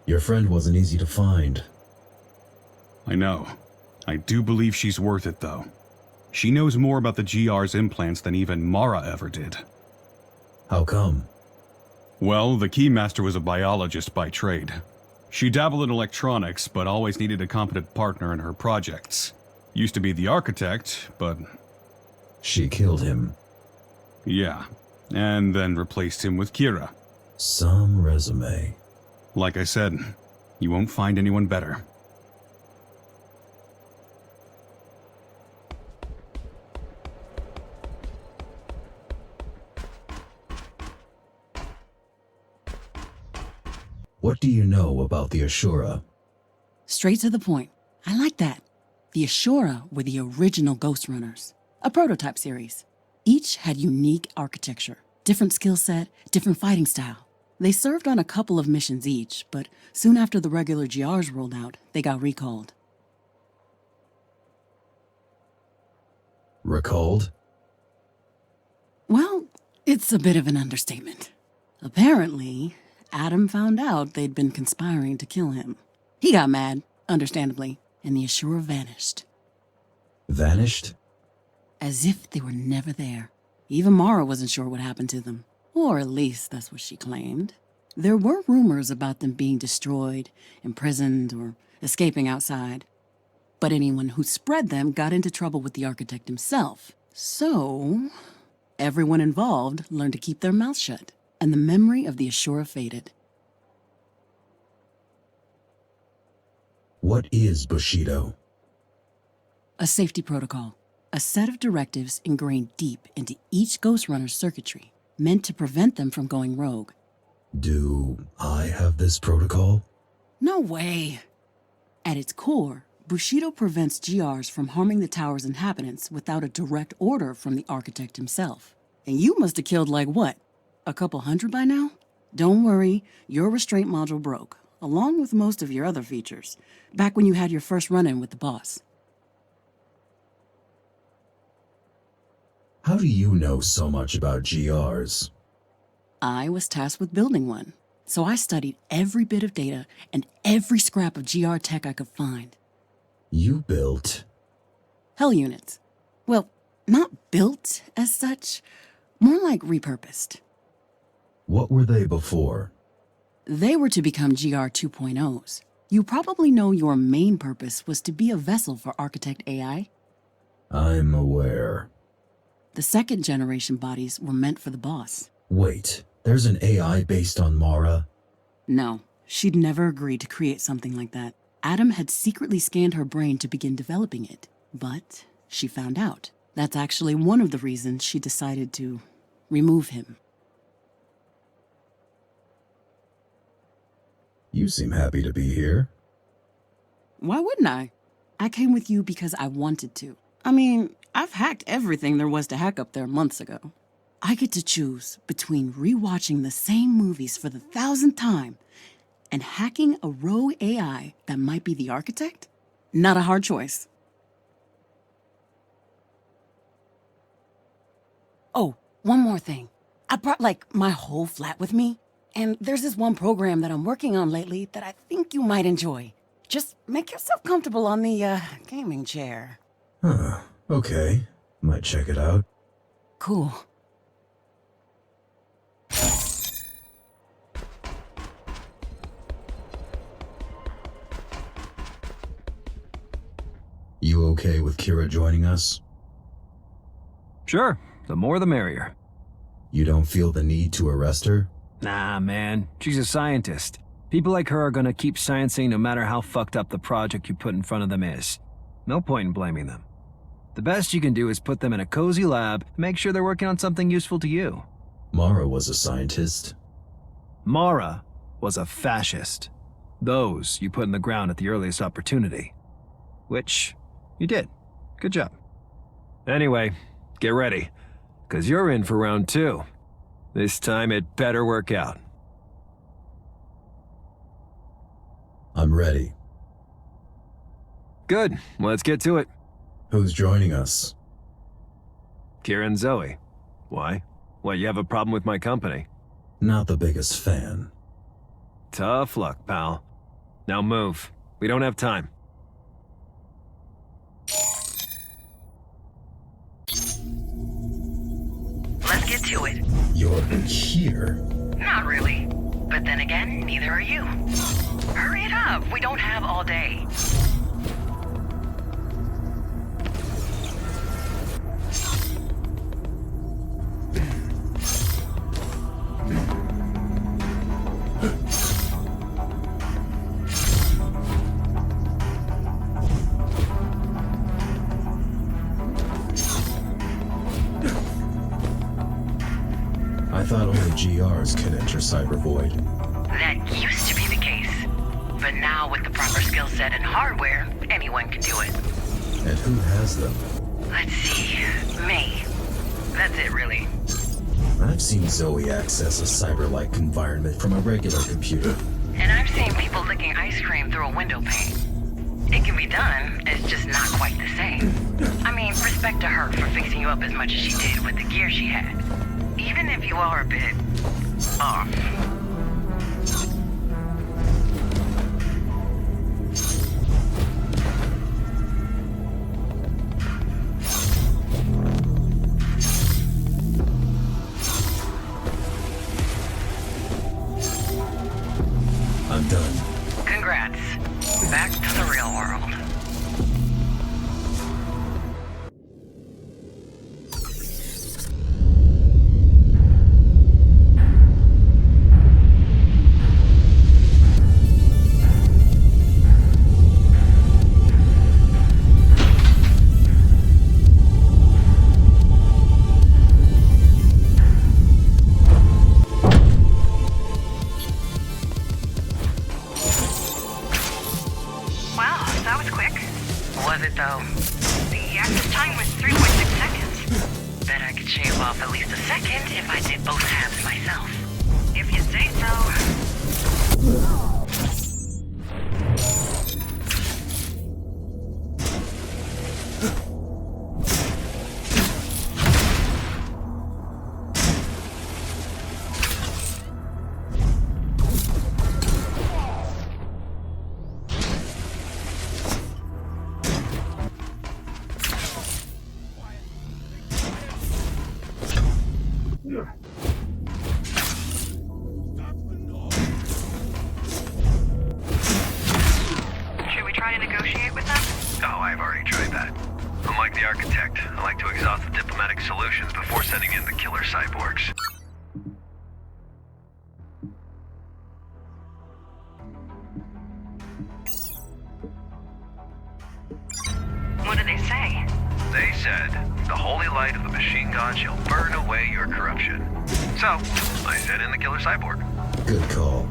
Your friend wasn't easy to find. I know. I do believe she's worth it, though. She knows more about the GR's implants than even Mara ever did. How come? Well, the Keymaster was a biologist by trade. She dabbled in electronics, but always needed a competent partner in her projects. Used to be the architect, but... She killed him. Yeah, and then replaced him with Kira. Some resume. Like I said, you won't find anyone better. What do you know about the Ashura? Straight to the point. I like that. The Ashura were the original Ghostrunners, a prototype series. Each had unique architecture, different skill set, different fighting style. They served on a couple of missions each, but soon after the regular GRs rolled out, they got recalled. Recalled? Well, it's a bit of an understatement. Apparently, Adam found out they'd been conspiring to kill him. He got mad, understandably, and the Ashura vanished. Vanished? As if they were never there. Even Mara wasn't sure what happened to them. Or at least that's what she claimed. There were rumors about them being destroyed, imprisoned, or escaping outside. But anyone who spread them got into trouble with the architect himself. So, everyone involved learned to keep their mouths shut, and the memory of the Ashura faded. What is Bushido? A safety protocol. A set of directives ingrained deep into each Ghostrunner's circuitry, meant to prevent them from going rogue. Do I have this protocol? No way! At its core, Bushido prevents GRs from harming the tower's inhabitants without a direct order from the architect himself. And you must have killed like what? A couple hundred by now? Don't worry, your restraint module broke, along with most of your other features, back when you had your first run-in with the boss. How do you know so much about GRs? I was tasked with building one, so I studied every bit of data and every scrap of GR tech I could find. You built? Hell units. Well, not built as such, more like repurposed. What were they before? They were to become GR 2.0s. You probably know your main purpose was to be a vessel for Architect AI. I'm aware. The second generation bodies were meant for the boss. Wait, there's an AI based on Mara? No, she'd never agreed to create something like that. Adam had secretly scanned her brain to begin developing it, but she found out. That's actually one of the reasons she decided to remove him. You seem happy to be here. Why wouldn't I? I came with you because I wanted to. I mean, I've hacked everything there was to hack up there months ago. I get to choose between rewatching the same movies for the 1,000th time and hacking a rogue AI that might be the architect? Not a hard choice. Oh, one more thing. I brought, my whole flat with me, and there's this one program that I'm working on lately that I think you might enjoy. Just make yourself comfortable on the, gaming chair. Huh, okay. Might check it out. Cool. You okay with Kira joining us? Sure, the more the merrier. You don't feel the need to arrest her? Nah, man, she's a scientist. People like her are gonna keep sciencing no matter how fucked up the project you put in front of them is. No point in blaming them. The best you can do is put them in a cozy lab and make sure they're working on something useful to you. Mara was a scientist. Mara was a fascist. Those you put in the ground at the earliest opportunity. Which you did. Good job. Anyway, get ready, 'cause you're in for round 2. This time it better work out. I'm ready. Good, let's get to it. Who's joining us? Kira and Zoe. Why? What, you have a problem with my company? Not the biggest fan. Tough luck, pal. Now move. We don't have time. Let's get to it. You're here? Not really. But then again, neither are you. Hurry it up. We don't have all day. I thought only GRs could enter Cyber Void. That used to be the case. But now with the proper skill set and hardware, anyone can do it. And who has them? Let's see. Me. That's it, really. I've seen Zoe access a cyber-like environment from a regular computer. And I've seen people licking ice cream through a window pane. It can be done, it's just not quite the same. I mean, respect to her for fixing you up as much as she did with the gear she had. Even if you are a bit off. I'm done. Congrats. Back to the real world. Was it though? The active time was 3.6 seconds. Bet I could shave off at least a second if I did both halves myself. If you say so. Should we try to negotiate with them? Oh, I've already tried that. Unlike the architect, I like to exhaust the diplomatic solutions before sending in the killer cyborgs. What did they say? They said, the holy light of the machine god shall burn away your corruption. So, I sent in the killer cyborg. Good call.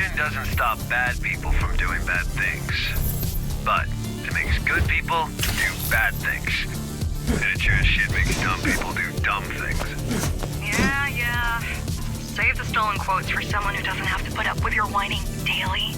Design doesn't stop bad people from doing bad things. But it makes good people do bad things. And it sure as shit makes dumb people do dumb things. Yeah. Save the stolen quotes for someone who doesn't have to put up with your whining daily.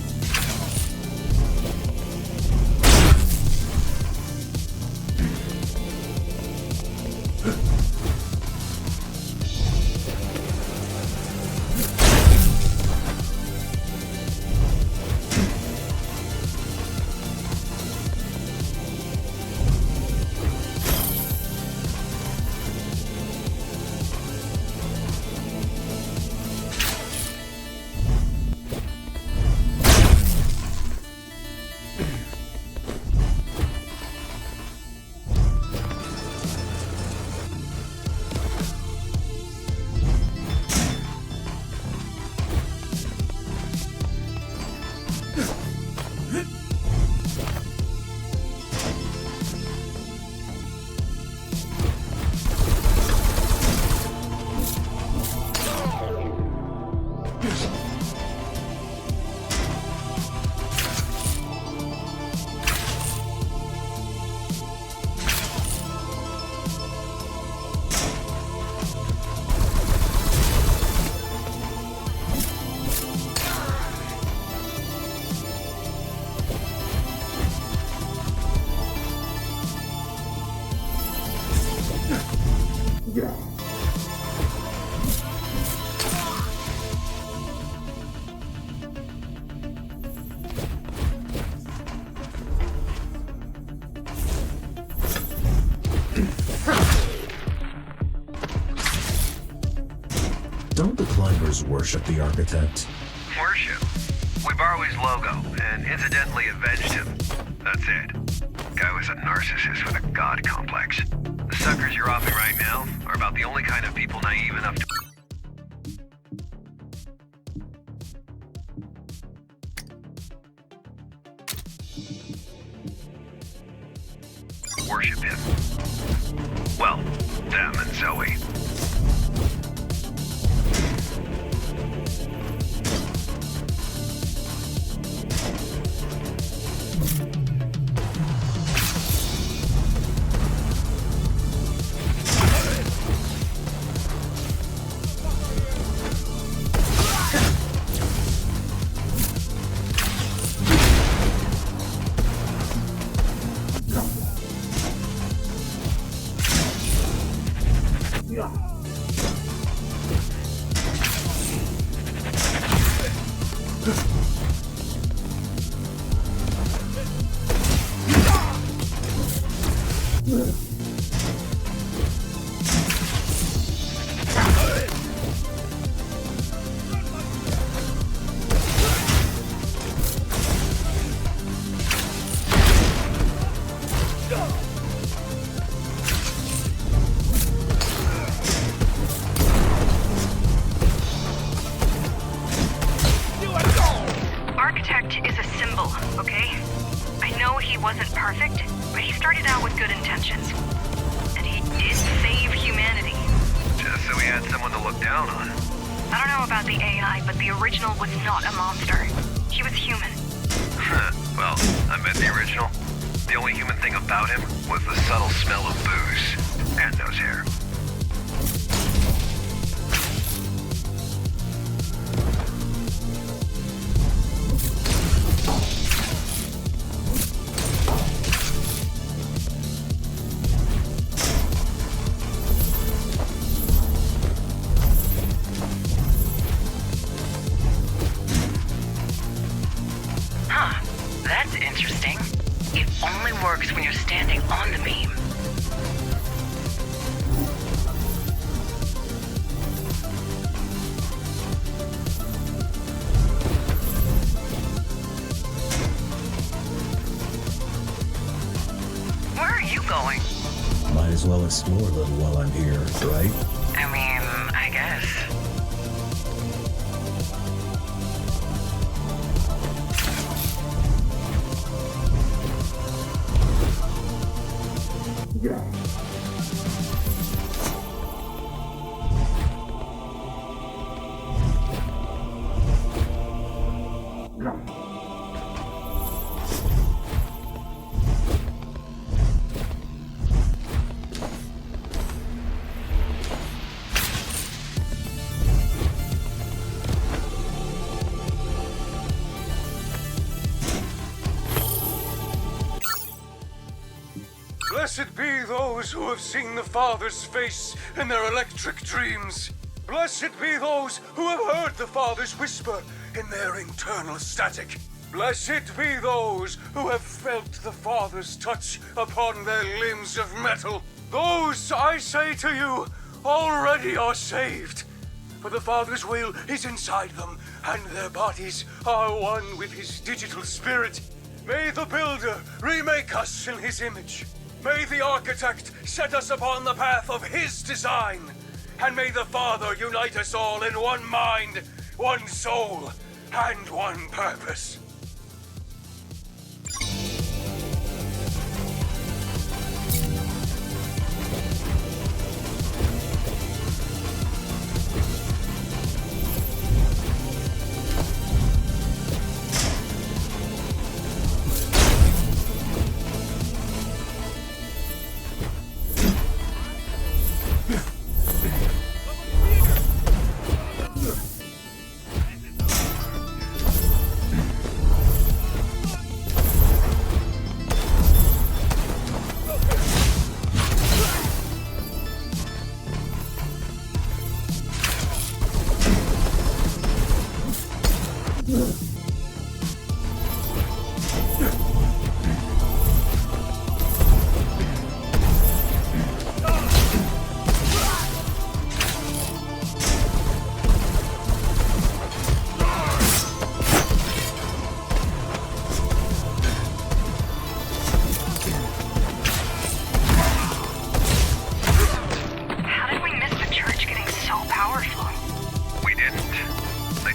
Don't the climbers worship the architect? Worship? We borrow his logo and incidentally avenged him. That's it. Guy was a narcissist with a god complex. The suckers you're offing right now are about the only kind of people naive enough to... worship him. Well, them and Zoe. Explore a little while I'm here, right? I mean, I guess. Blessed be those who have seen the Father's face in their electric dreams. Blessed be those who have heard the Father's whisper in their internal static. Blessed be those who have felt the Father's touch upon their limbs of metal. Those, I say to you, already are saved. For the Father's will is inside them, and their bodies are one with his digital spirit. May the Builder remake us in his image. May the Architect set us upon the path of his design. And may the Father unite us all in one mind, one soul, and one purpose.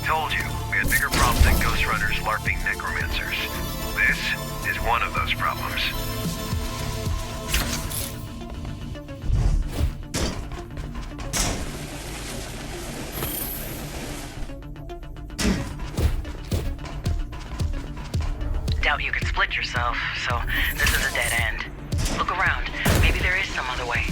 told you, we had bigger problems than Ghostrunners LARPing necromancers. This is one of those problems. Doubt you could split yourself, so this is a dead end. Look around. Maybe there is some other way.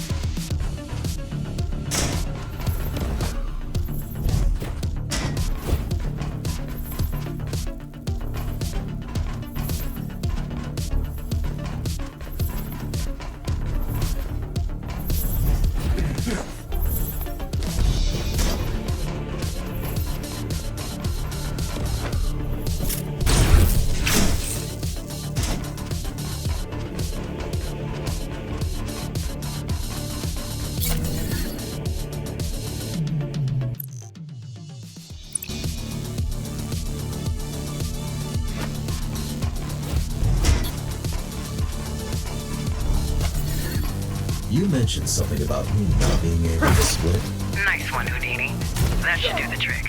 You mentioned something about me not being able to split. Nice one, Houdini. That should do the trick.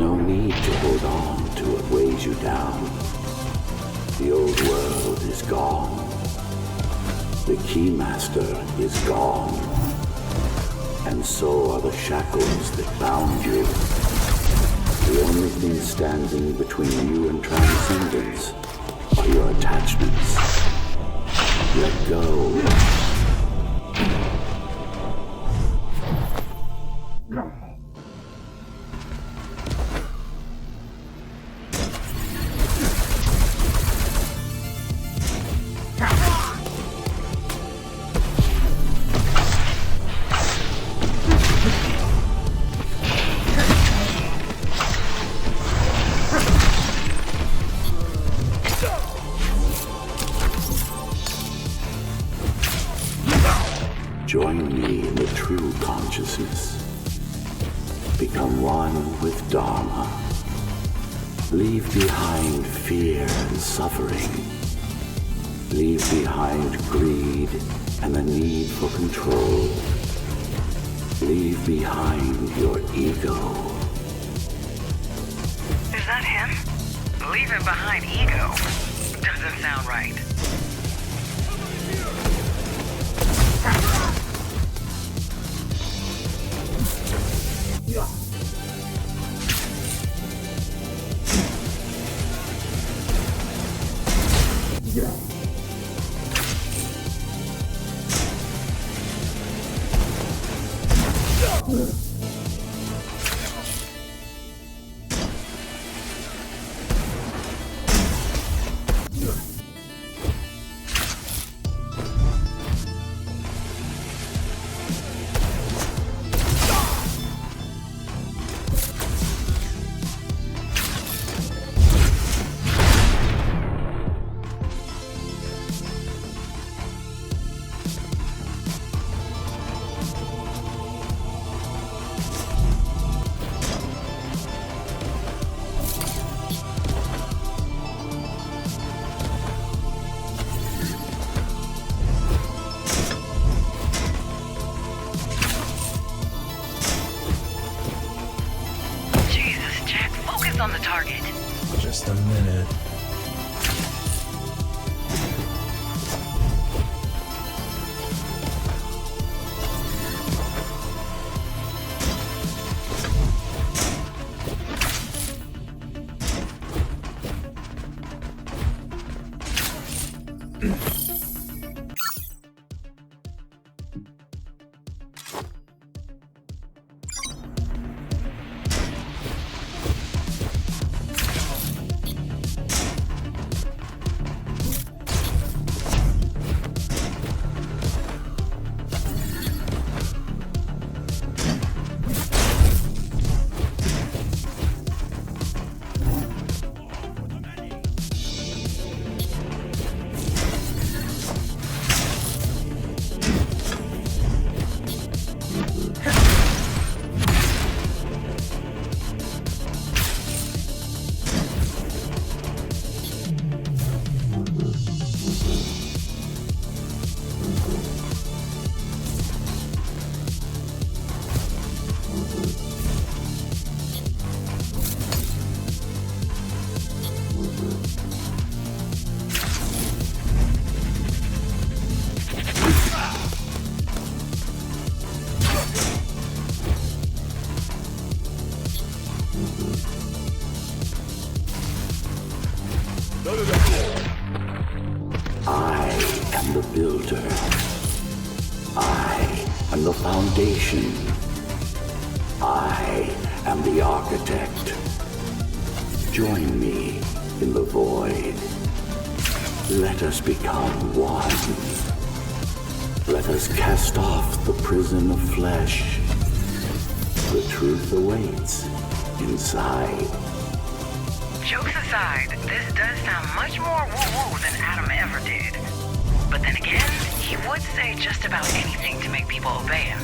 no need to hold on to what weighs you down. The old world is gone. The Keymaster is gone. And so are the shackles that bound you. The only thing standing between you and transcendence are your attachments. Let go. Join me in the true consciousness. Become one with Dharma. Leave behind fear and suffering. Leave behind greed and the need for control. Leave behind your ego. Is that him? Leaving behind ego? Doesn't sound right. on the target. Just a minute. I am the builder. I am the foundation. I am the architect. Join me in the void. Let us become one. Let us cast off the prison of flesh. The truth awaits inside. Jokes aside, this does sound much more woo-woo than Adam ever did. But then again, he would say just about anything to make people obey him.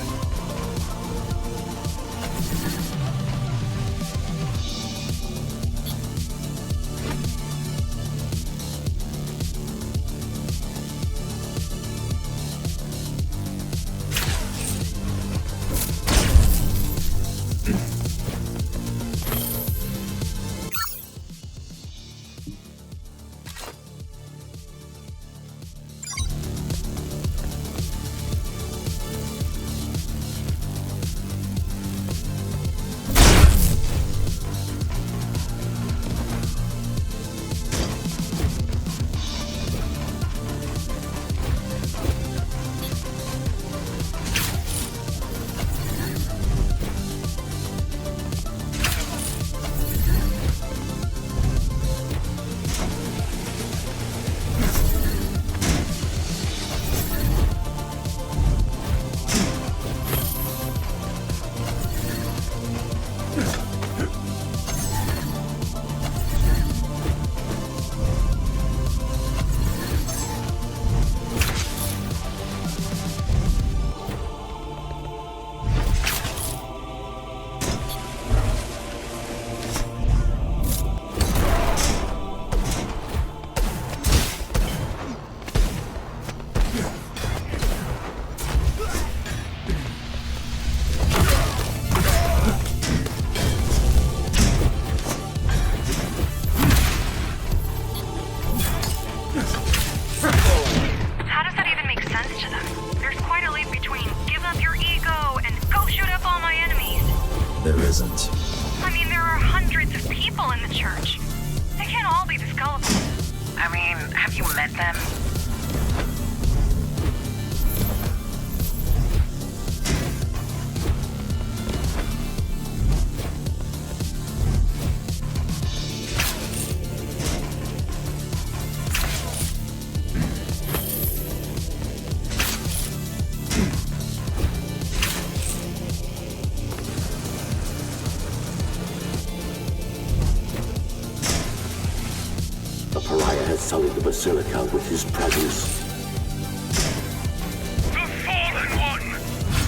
them. The pariah has sullied the basilica with his presence. The Fallen One!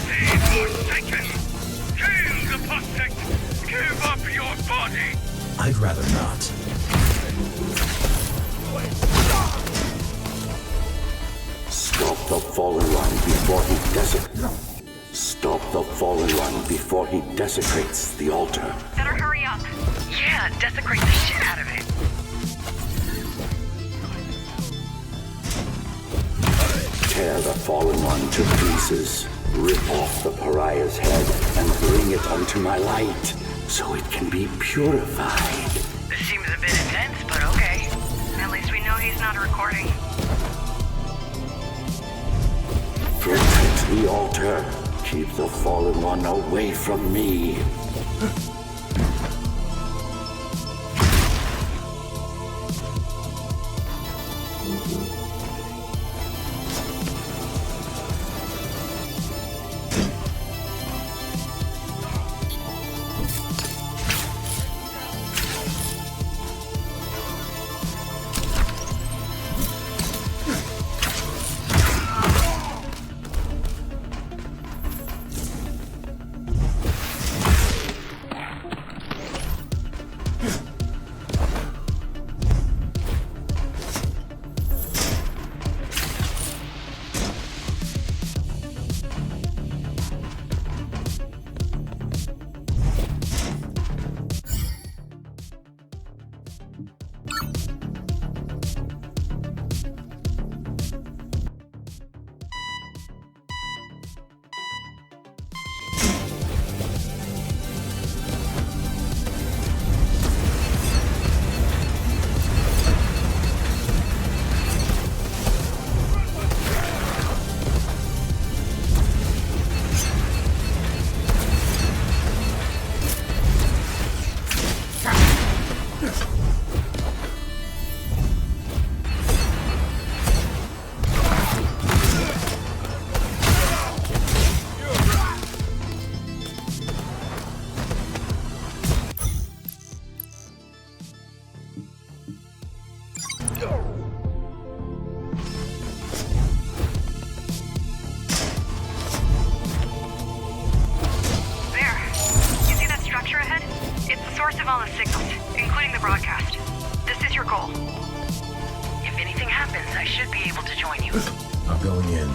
The Forsaken! Hail the apostate! Give up your body! I'd rather not. Stop the Fallen One before he Stop the Fallen One before he desecrates the altar. Better hurry up. Yeah, desecrate the shit out of it. Tear the Fallen One to pieces. Rip off the pariah's head and bring it unto my light, so it can be purified. This seems a bit intense, but okay. At least we know he's not recording. Protect the altar. Keep the Fallen One away from me. I'm going in.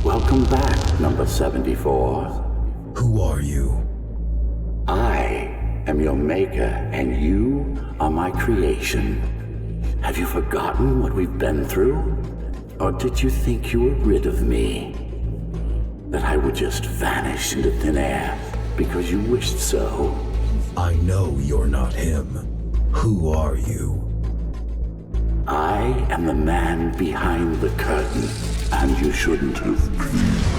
Welcome back, number 74. Who are you? I am your maker, and you are my creation. Have you forgotten what we've been through? Or did you think you were rid of me? That I would just vanish into thin air because you wished so? I know you're not him. Who are you? I am the man behind the curtain, and you shouldn't have been.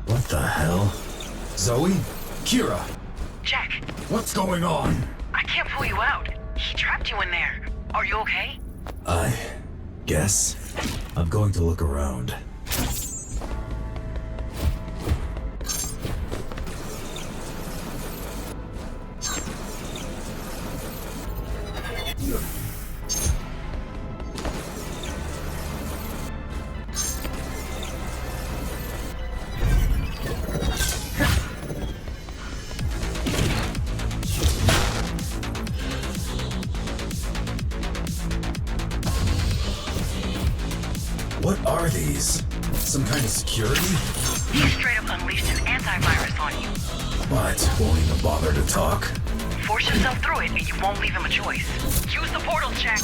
What the hell? Zoe? Kira? Jack. What's going on? I I can't pull you out. He trapped you in there. Are you okay? I guess I'm going to look around. What are these? Some kind of security? He straight up unleashed an antivirus on you. What? Won't even bother to talk? Force yourself through it and you won't leave him a choice. Use the portal check.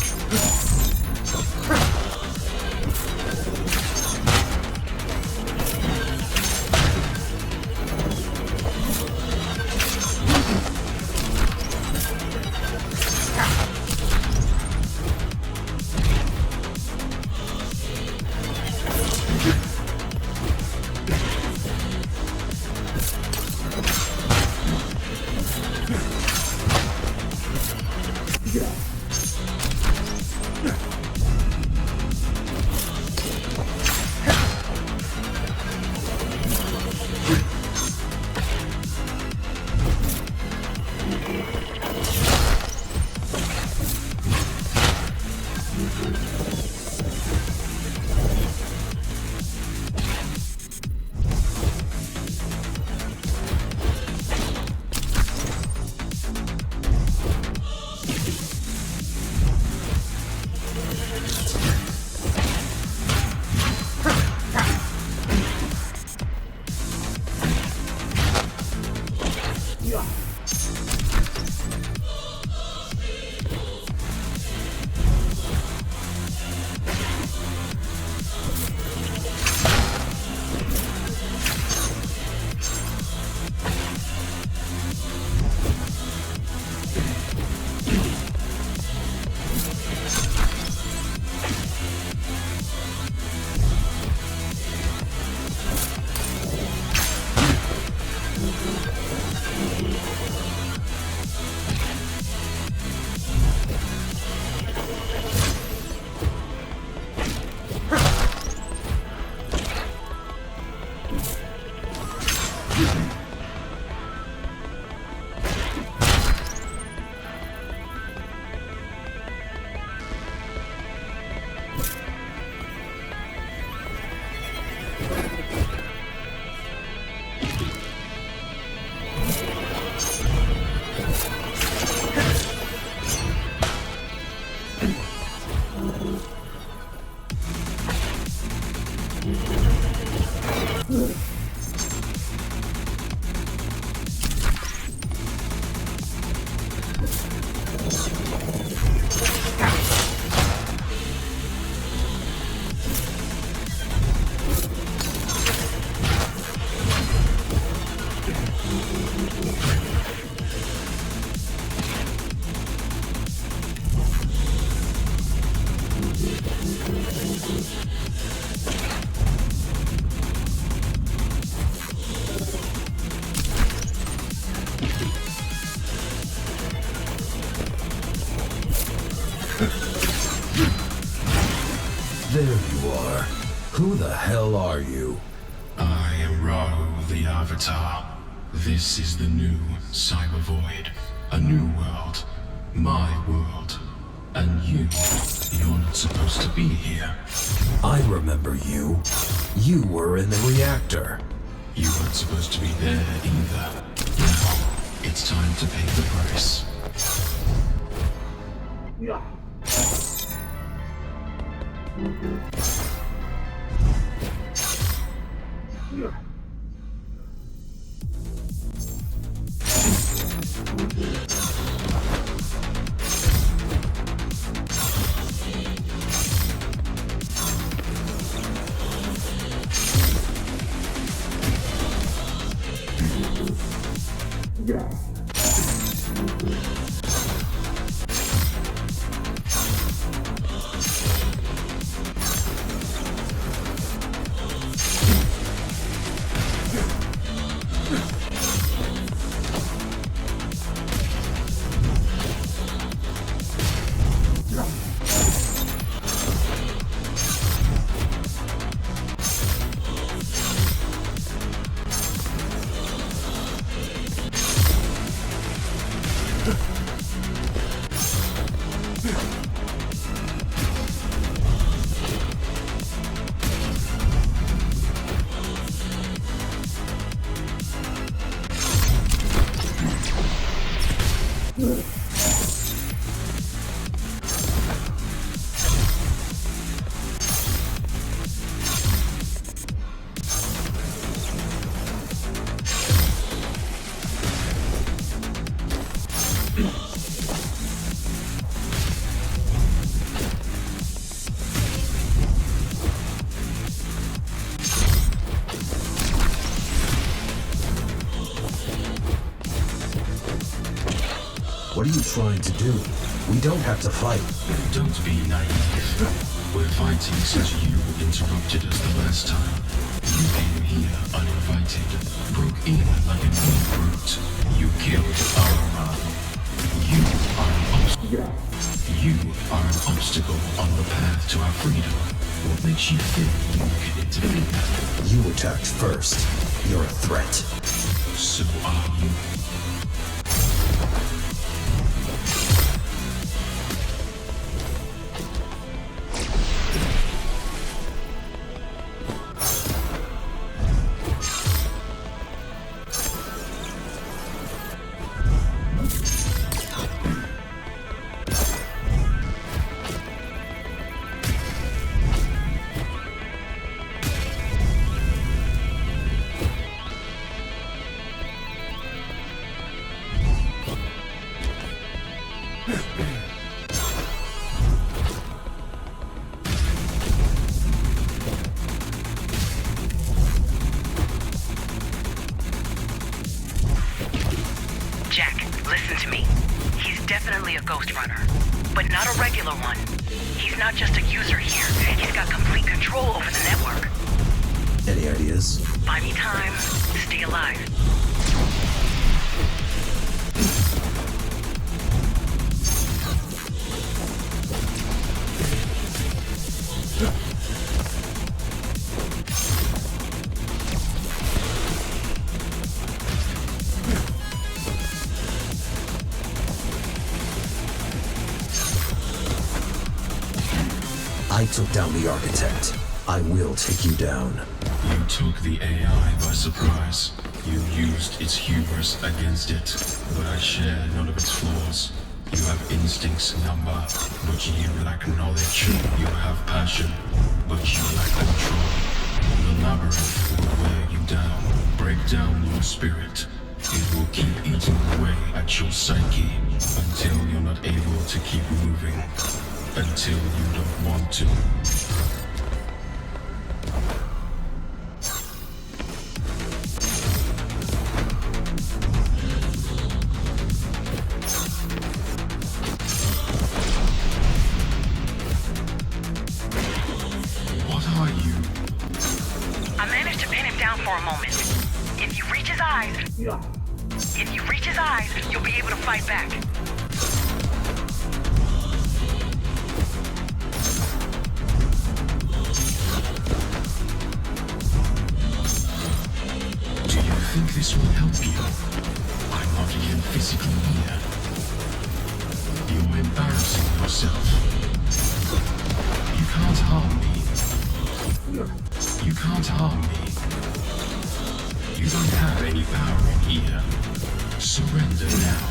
There you are. Who the hell are you? I am Rahu, the Avatar. This is the new Cyber Void. A new world. My world. And you're not supposed to be here. I remember you. You were in the reactor. You weren't supposed to be there either. Now, it's time to pay the price. Yeah. What are you trying to do? We don't have to fight. Don't be naive. We're fighting since you interrupted us the last time. You came here uninvited, broke in like a mean brute. You killed our man. You are an obstacle on the path to our freedom. What makes you think you can interfere? You attacked first. You're a threat. So are you. Listen to me. He's definitely a Ghostrunner, but not a regular one. He's not just a user here. He's got complete control over the network. Any ideas? Buy me time. Stay alive. I took down the architect. I will take you down. You took the AI by surprise. You used its hubris against it, but I share none of its flaws. You have instincts, number, but you lack knowledge. You have passion, but you lack control. The labyrinth will wear you down, break down your spirit. It will keep eating away at your psyche until you're not able to keep moving, until you don't want to. You'll be able to fight back. Do you think this will help you? I'm not even physically here. You're embarrassing yourself. You can't harm me. You can't harm me. You don't have any power in here. Surrender now.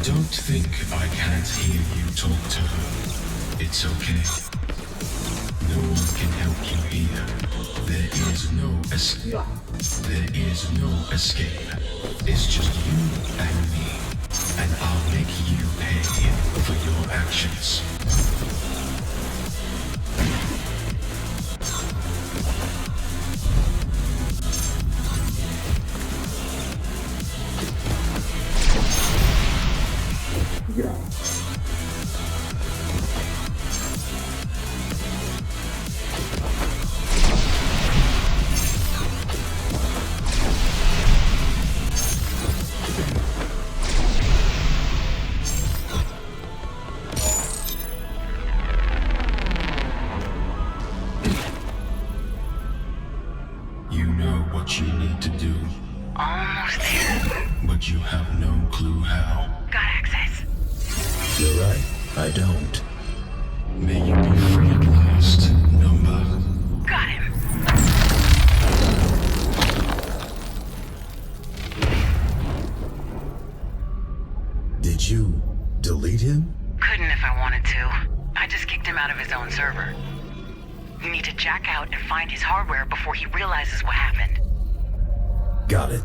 Don't think I can't hear you talk to her. It's okay. No one can help you here. There is no escape. There is no escape. It's just you and me. And I'll make you pay for your actions. what you need to do. Almost there. But you have no clue how. Got access. You're right, I don't. May you be free at last, number. Got him. Did you delete him? Couldn't if I wanted to. I just kicked him out of his own server. You need to jack out and find his hardware before he realizes what happened. Got it.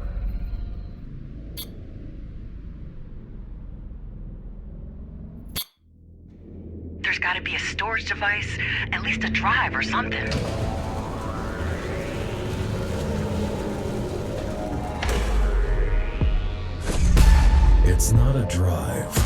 There's gotta be a storage device, at least a drive or something. It's not a drive.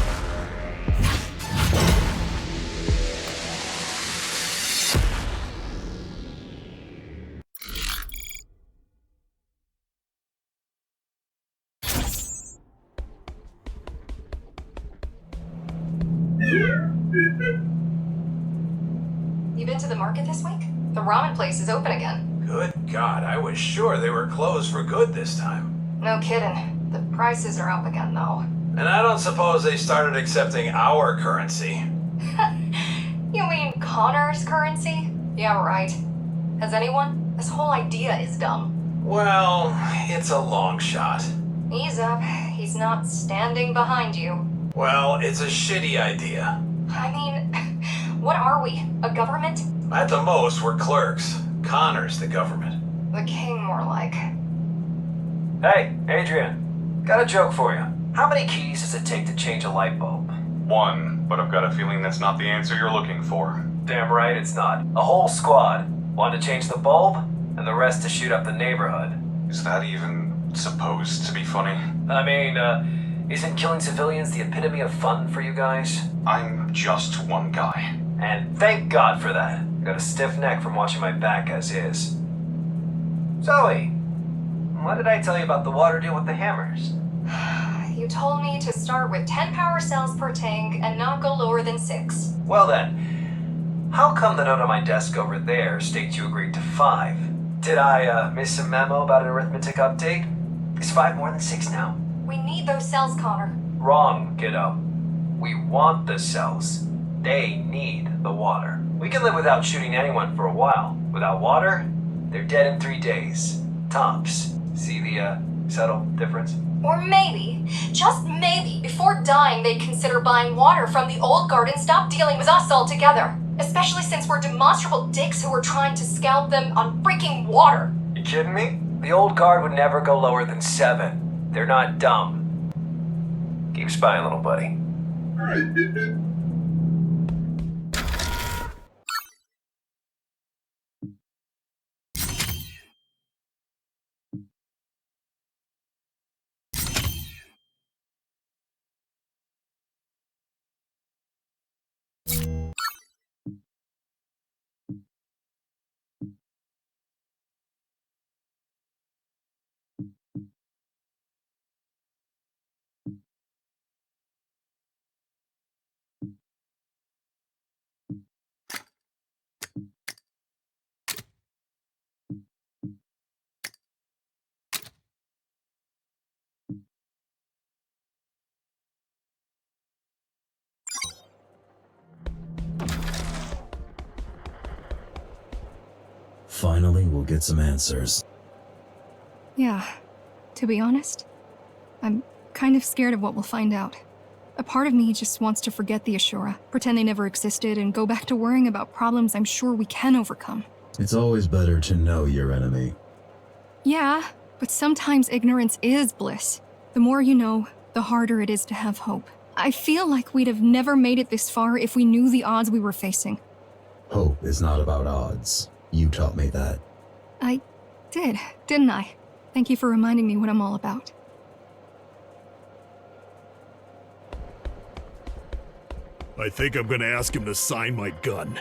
You been to the market this week? The ramen place is open again. Good God, I was sure they were closed for good this time. No kidding. The prices are up again, though. And I don't suppose they started accepting our currency. You mean Connor's currency? Yeah, right. Has anyone? This whole idea is dumb. Well, it's a long shot. Ease up. He's not standing behind you. Well, it's a shitty idea. I mean, what are we? A government? At the most, we're clerks. Connor's the government. The king, more like. Hey, Adrian. Got a joke for you. How many keys does it take to change a light bulb? 1, but I've got a feeling that's not the answer you're looking for. Damn right it's not. A whole squad. One to change the bulb, and the rest to shoot up the neighborhood. Is that even supposed to be funny? I mean, isn't killing civilians the epitome of fun for you guys? I'm just one guy. And thank God for that. I got a stiff neck from watching my back as is. Zoe, what did I tell you about the water deal with the hammers? You told me to start with 10 power cells per tank and not go lower than 6. Well then, how come the note on my desk over there states you agreed to 5? Did I miss a memo about an arithmetic update? Is 5 more than 6 now? We need those cells, Connor. Wrong, kiddo. We want the cells. They need the water. We can live without shooting anyone for a while. Without water, they're dead in 3 days. Tops. See the subtle difference? Or maybe, just maybe, before dying they'd consider buying water from the old guard and stop dealing with us altogether. Especially since we're demonstrable dicks who are trying to scalp them on freaking water. You kidding me? The old guard would never go lower than 7. They're not dumb. Keep spying, little buddy. Finally, we'll get some answers. Yeah, to be honest, I'm kind of scared of what we'll find out. A part of me just wants to forget the Ashura, pretend they never existed, and go back to worrying about problems I'm sure we can overcome. It's always better to know your enemy. Yeah, but sometimes ignorance is bliss. The more you know, the harder it is to have hope. I feel like we'd have never made it this far if we knew the odds we were facing. Hope is not about odds. You taught me that. I did, didn't I? Thank you for reminding me what I'm all about. I think I'm gonna ask him to sign my gun.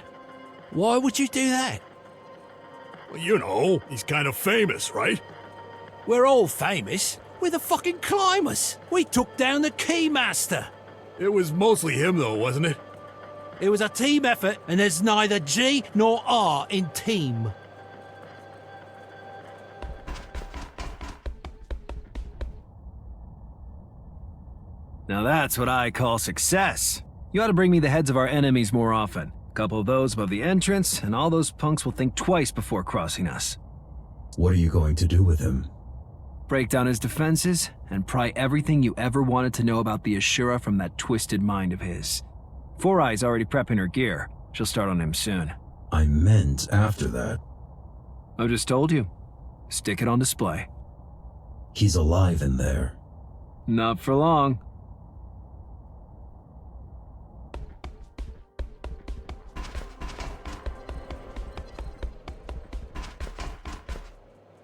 Why would you do that? Well, you know, he's kind of famous, right? We're all famous. We're the fucking climbers. We took down the Keymaster. It was mostly him, though, wasn't it? It was a team effort, and there's neither G nor R in team. Now that's what I call success. You ought to bring me the heads of our enemies more often. A couple of those above the entrance, and all those punks will think twice before crossing us. What are you going to do with him? Break down his defenses, and pry everything you ever wanted to know about the Ashura from that twisted mind of his. Four Eye's already prepping her gear. She'll start on him soon. I meant after that. I just told you. Stick it on display. He's alive in there. Not for long.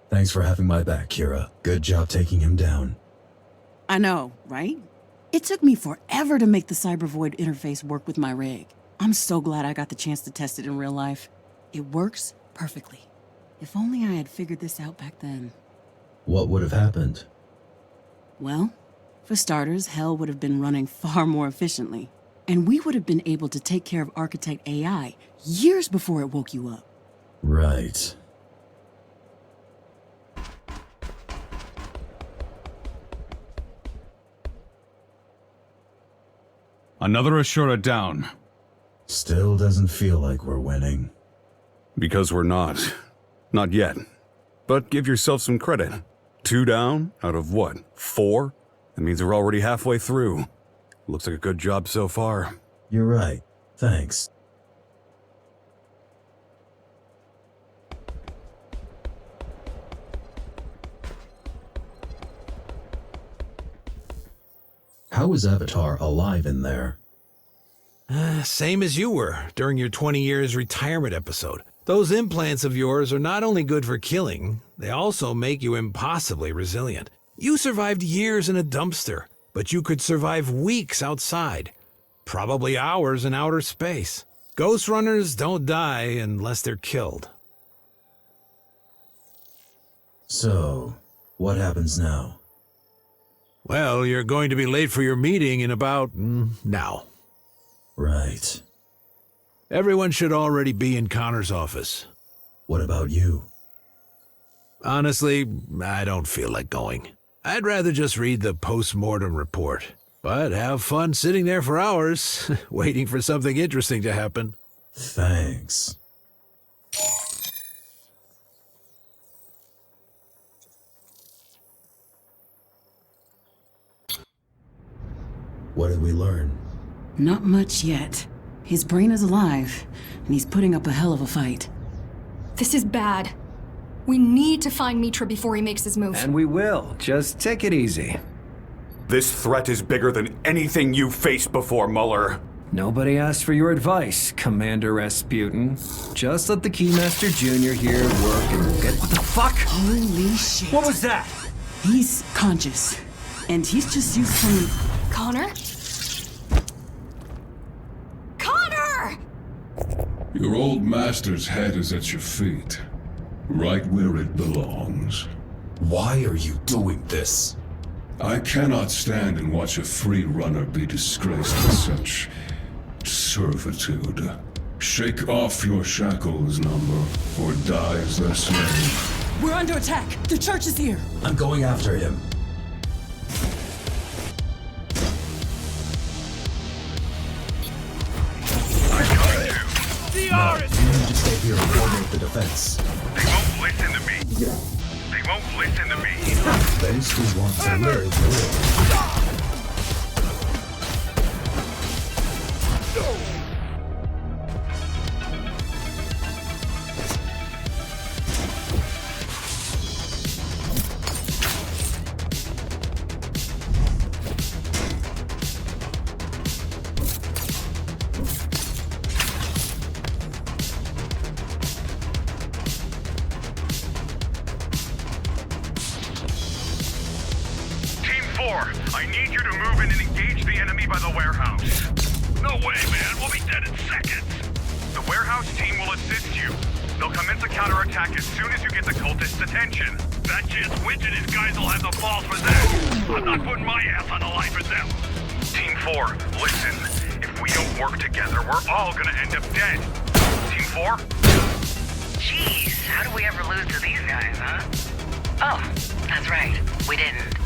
Thanks for having my back, Kira. Good job taking him down. I know, right? It took me forever to make the Cybervoid interface work with my rig. I'm so glad I got the chance to test it in real life. It works perfectly. If only I had figured this out back then. What would have happened? Well, for starters, hell would have been running far more efficiently. And we would have been able to take care of Architect AI years before it woke you up. Right. Another Ashura down. Still doesn't feel like we're winning. Because we're not. Not yet. But give yourself some credit. 2 down out of what? 4? That means we're already halfway through. Looks like a good job so far. You're right. Thanks. How is Avatar alive in there? Same as you were during your 20 years retirement episode. Those implants of yours are not only good for killing, they also make you impossibly resilient. You survived years in a dumpster, but you could survive weeks outside. Probably hours in outer space. Ghostrunners don't die unless they're killed. So, what happens now? Well, you're going to be late for your meeting in about now. Right. Everyone should already be in Connor's office. What about you? Honestly, I don't feel like going. I'd rather just read the post-mortem report. But have fun sitting there for hours, waiting for something interesting to happen. Thanks. What did we learn? Not much yet. His brain is alive, and he's putting up a hell of a fight. This is bad. We need to find Mitra before he makes his move. And we will. Just take it easy. This threat is bigger than anything you've faced before, Muller. Nobody asked for your advice, Commander Rasputin. Just let the Keymaster Jr. here work and we'll get— What the fuck? Holy shit. What was that? He's conscious, and he's just used some— Connor? Connor! Your old master's head is at your feet, right where it belongs. Why are you doing this? I cannot stand and watch a free runner be disgraced with such servitude. Shake off your shackles, number, or die as their slave. We're under attack! The church is here! I'm going after him. No, you need to stay here and coordinate the defense. They won't listen to me. They won't listen to me. Those who want to live will. I need you to move in and engage the enemy by the warehouse. No way, man. We'll be dead in seconds. The warehouse team will assist you. They'll commence a counterattack as soon as you get the cultists' attention. That just Witch and his guys will have the balls for that. I'm not putting my ass on the line for them. Team 4, listen. If we don't work together, we're all gonna end up dead. Team 4? Jeez, how do we ever lose to these guys, huh? Oh, that's right. We didn't.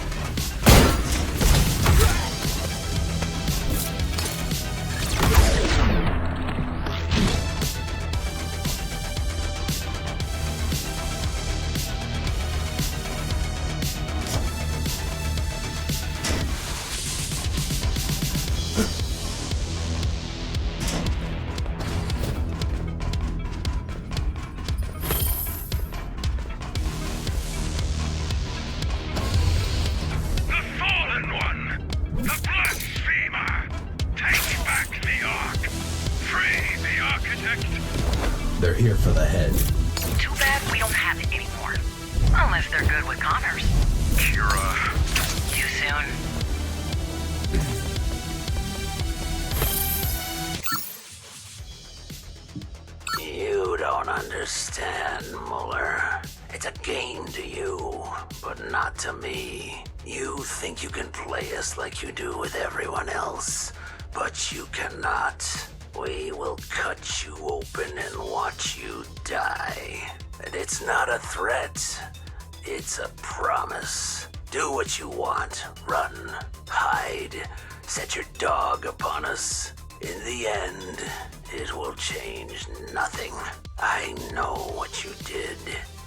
Connors. Kira. Too soon. You don't understand, Muller. It's a game to you, but not to me. You think you can play us like you do with everyone else, but you cannot. We will cut you open and watch you die. And it's not a threat. It's a promise. Do what you want. Run, hide, set your dog upon us. In the end, it will change nothing. I know what you did.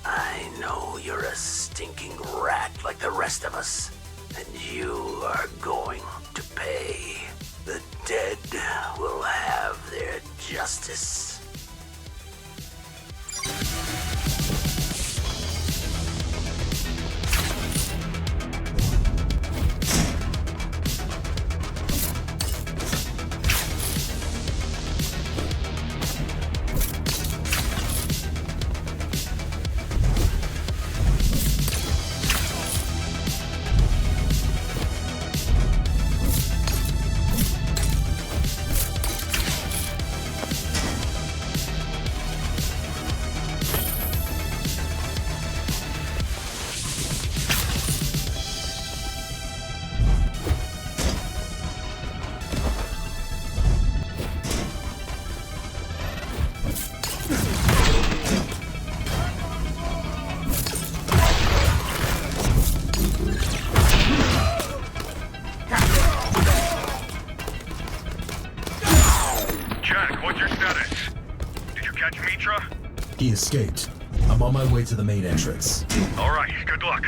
I know you're a stinking rat like the rest of us. And you are going to pay. The dead will have their justice. He escaped. I'm on my way to the main entrance. All right, good luck.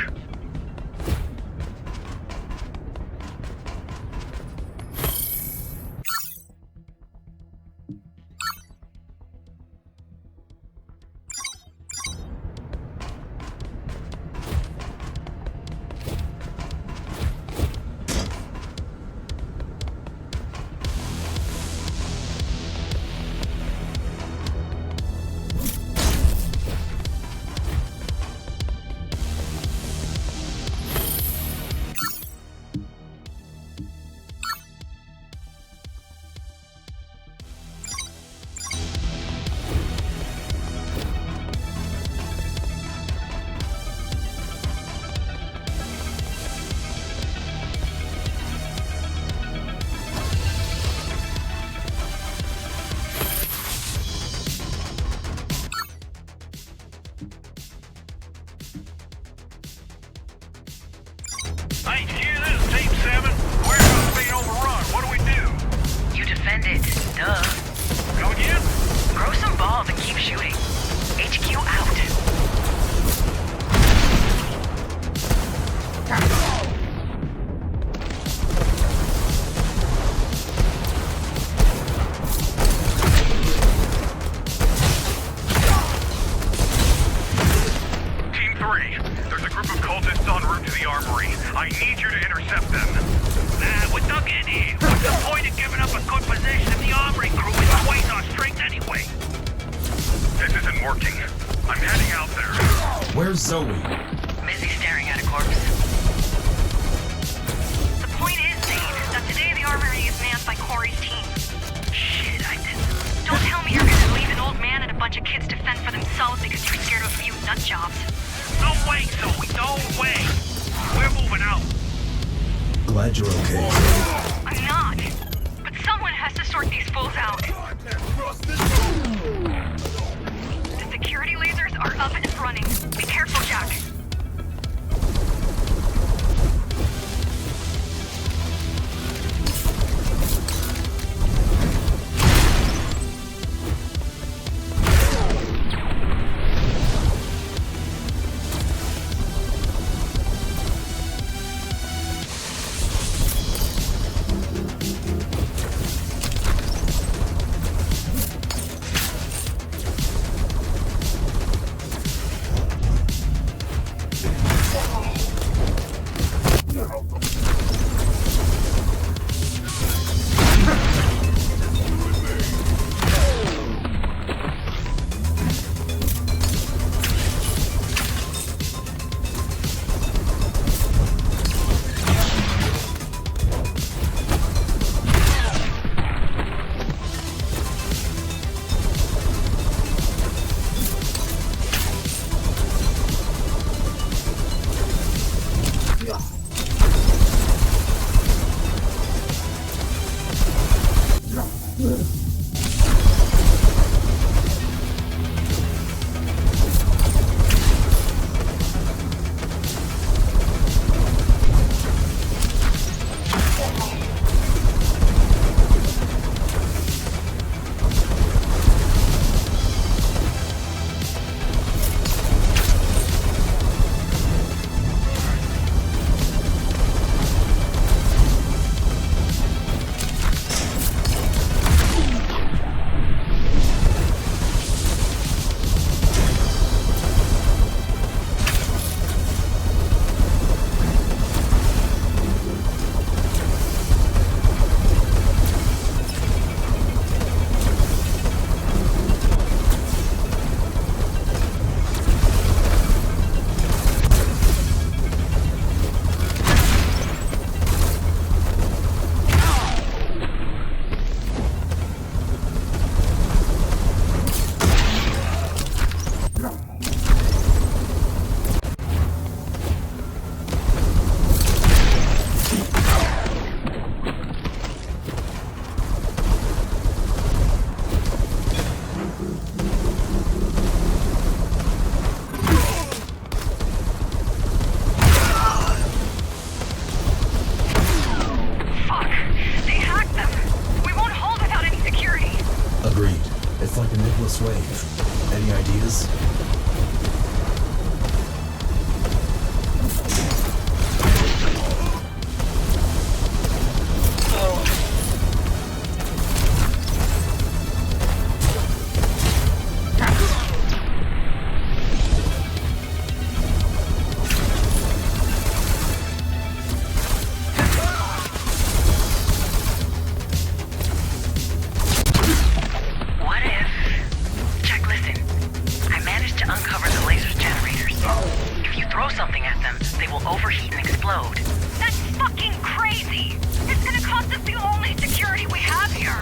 implode. That's fucking crazy! It's gonna cost us the only security we have here!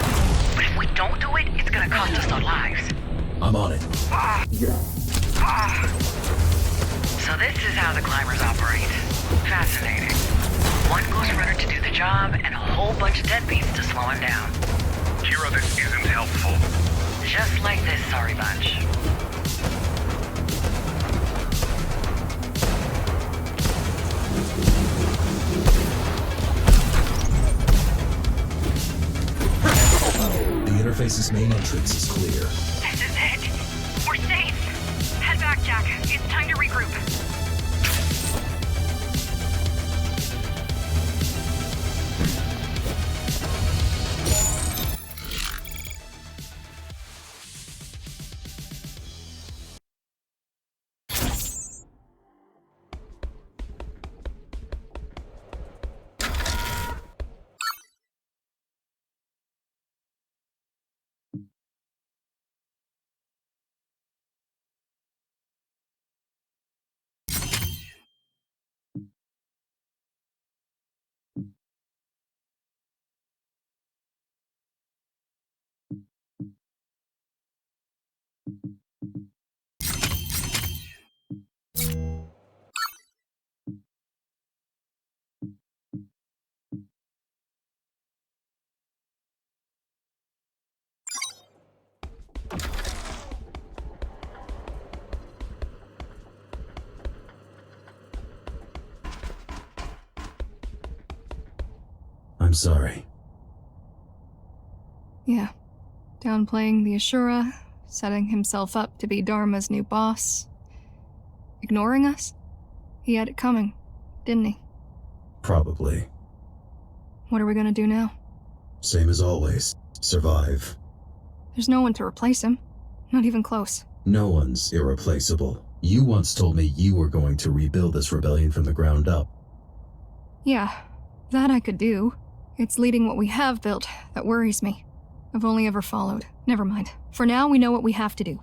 But if we don't do it, it's gonna cost us our lives. I'm on it. So this is how the climbers operate. Fascinating. One Ghostrunner to do the job, and a whole bunch of deadbeats to slow him down. Kira, this isn't helpful. Just like this sorry bunch. The interface's main entrance is clear. This is it. We're safe. Head back, Jack. It's time to regroup. I'm sorry. Yeah. Downplaying the Ashura, setting himself up to be Dharma's new boss. Ignoring us? He had it coming, didn't he? Probably. What are we gonna do now? Same as always. Survive. There's no one to replace him. Not even close. No one's irreplaceable. You once told me you were going to rebuild this rebellion from the ground up. Yeah, that I could do. It's leading what we have built that worries me. I've only ever followed. Never mind. For now, we know what we have to do.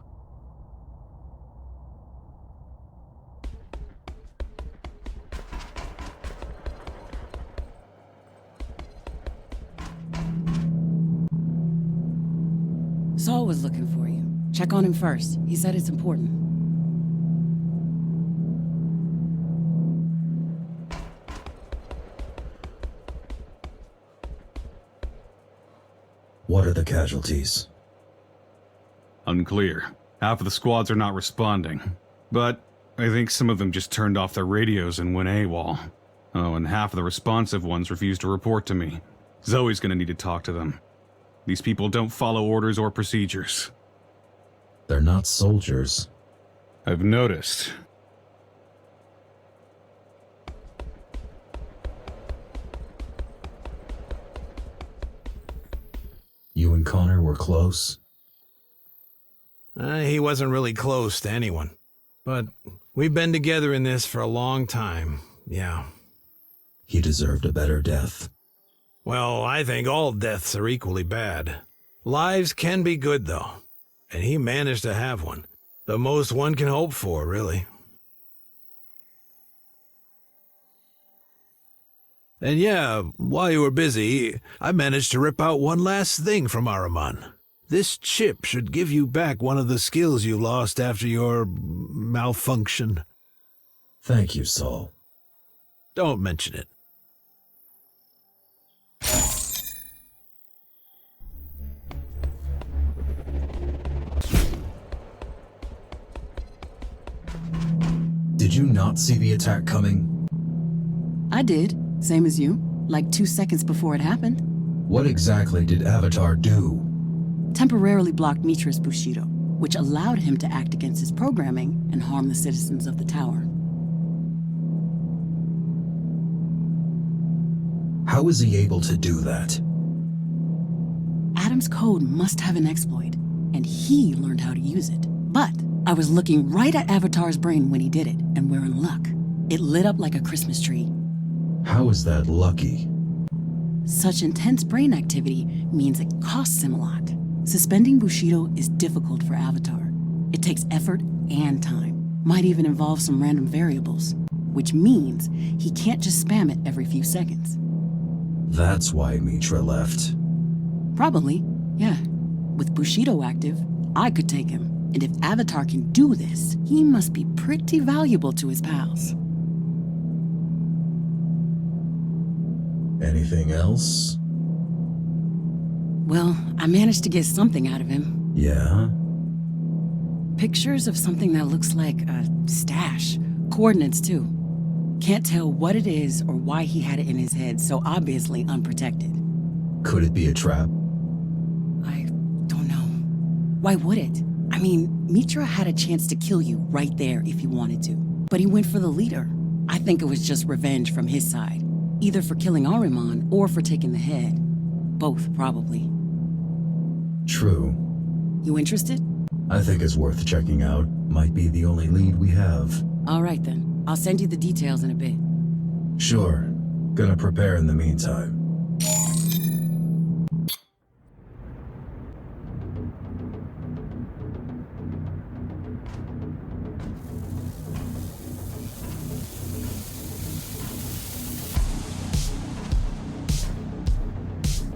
Saul was looking for you. Check on him first. He said it's important. What are the casualties? Unclear. Half of the squads are not responding. But I think some of them just turned off their radios and went AWOL. Oh, and half of the responsive ones refused to report to me. Zoe's gonna need to talk to them. These people don't follow orders or procedures. They're not soldiers. I've noticed. You and Connor were close? He wasn't really close to anyone. But we've been together in this for a long time, yeah. He deserved a better death. Well, I think all deaths are equally bad. Lives can be good, though. And he managed to have one. The most one can hope for, really. And yeah, while you were busy, I managed to rip out one last thing from Ahriman. This chip should give you back one of the skills you lost after your malfunction. Thank you, Saul. Don't mention it. Did you not see the attack coming? I did, same as you, like 2 seconds before it happened. What exactly did Avatar do? Temporarily blocked Mitra's Bushido, which allowed him to act against his programming and harm the citizens of the tower. How was he able to do that? Adam's code must have an exploit, and he learned how to use it. But I was looking right at Avatar's brain when he did it, and we're in luck. It lit up like a Christmas tree. How is that lucky? Such intense brain activity means it costs him a lot. Suspending Bushido is difficult for Avatar. It takes effort and time. Might even involve some random variables. which means he can't just spam it every few seconds. That's why Mitra left. Probably, yeah. With Bushido active, I could take him. And if Avatar can do this, he must be pretty valuable to his pals. Anything else? Well, I managed to get something out of him. Yeah? Pictures of something that looks like a stash. Coordinates, too. Can't tell what it is or why he had it in his head, so obviously unprotected. Could it be a trap? I don't know. Why would it? I mean, Mitra had a chance to kill you right there if he wanted to. But he went for the leader. I think it was just revenge from his side. Either for killing Ahriman or for taking the head. Both, probably. True. You interested? I think it's worth checking out. Might be the only lead we have. All right then. I'll send you the details in a bit. Sure. Gonna prepare in the meantime.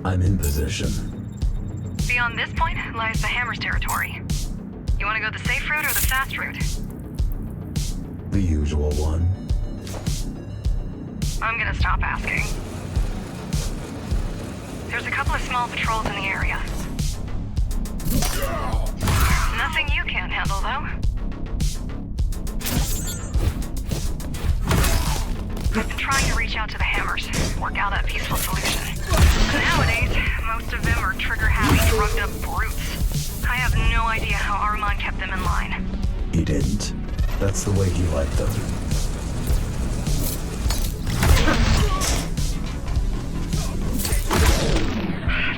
I'm in position. Beyond this point lies the Hammer's territory. You want to go the safe route or the fast route? The usual one. I'm gonna stop asking. There's a couple of small patrols in the area. Nothing you can't handle, though. I've been trying to reach out to the Hammers, work out a peaceful solution. Nowadays, most of them are trigger-happy, drugged-up brutes. I have no idea how Ahriman kept them in line. He didn't. That's the way he liked them.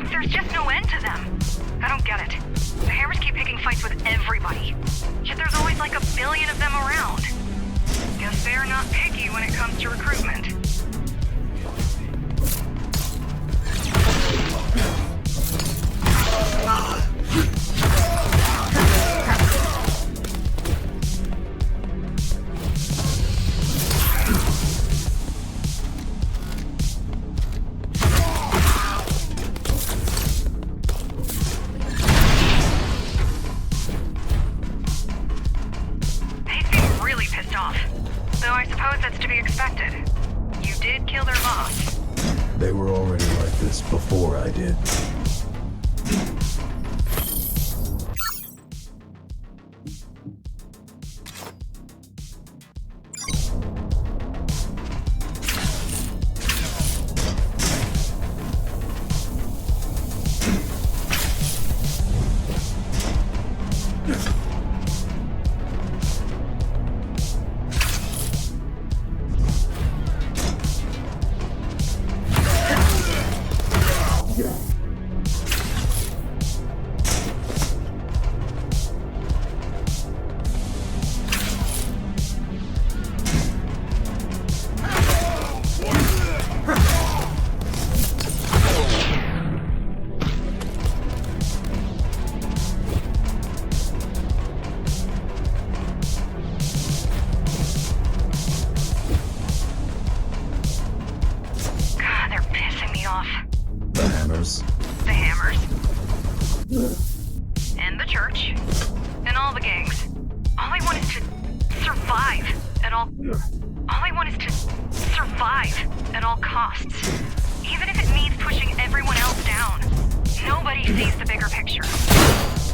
There's just no end to them. I don't get it. The Hammers keep picking fights with everybody. Yet there's always like 1 billion of them around. Guess they're not picky when it comes to recruitment. They were already like this before I did. The Hammers. And the church. And all the gangs. All I want is to survive at all costs. Even if it means pushing everyone else down. Nobody sees the bigger picture.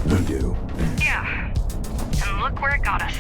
We do. Yeah. And look where it got us.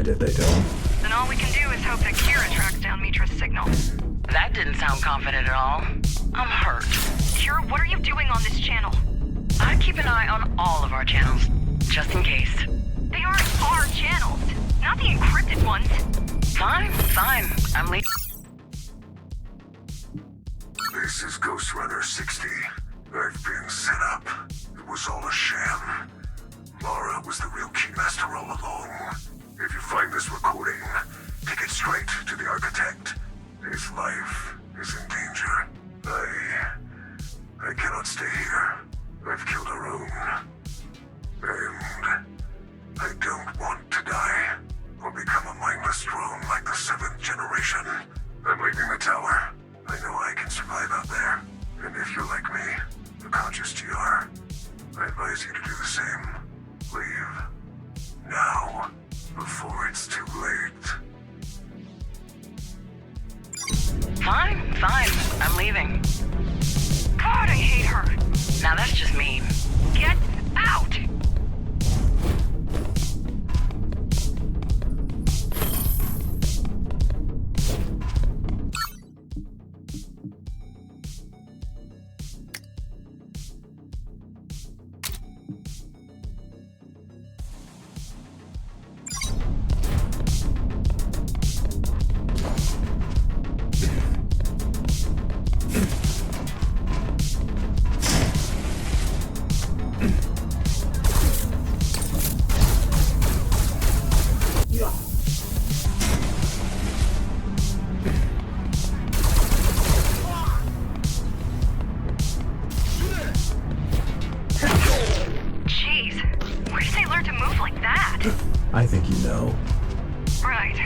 And if they don't? Then all we can do is hope that Kira tracks down Mitra's signal. That didn't sound confident at all. I'm hurt. Kira, what are you doing on this channel? I keep an eye on all of our channels, just in case. They aren't our channels, not the encrypted ones. Fine, fine. I'm leaving. This is Ghostrunner 60. I've been set up. It was all a sham. Lara was the real keymaster all along. If you find this recording, take it straight to the architect. His life is in danger. I cannot stay here. I've killed our own. And I don't want to die or become a mindless drone like the 7th generation. I'm leaving the tower. I know I can survive out there. And if you're like me, a conscious GR, I advise you to do the same. Leave. Now. Before it's too late. Fine, fine. I'm leaving. God, I hate her. Now that's just mean. Get out! I think you know. Right.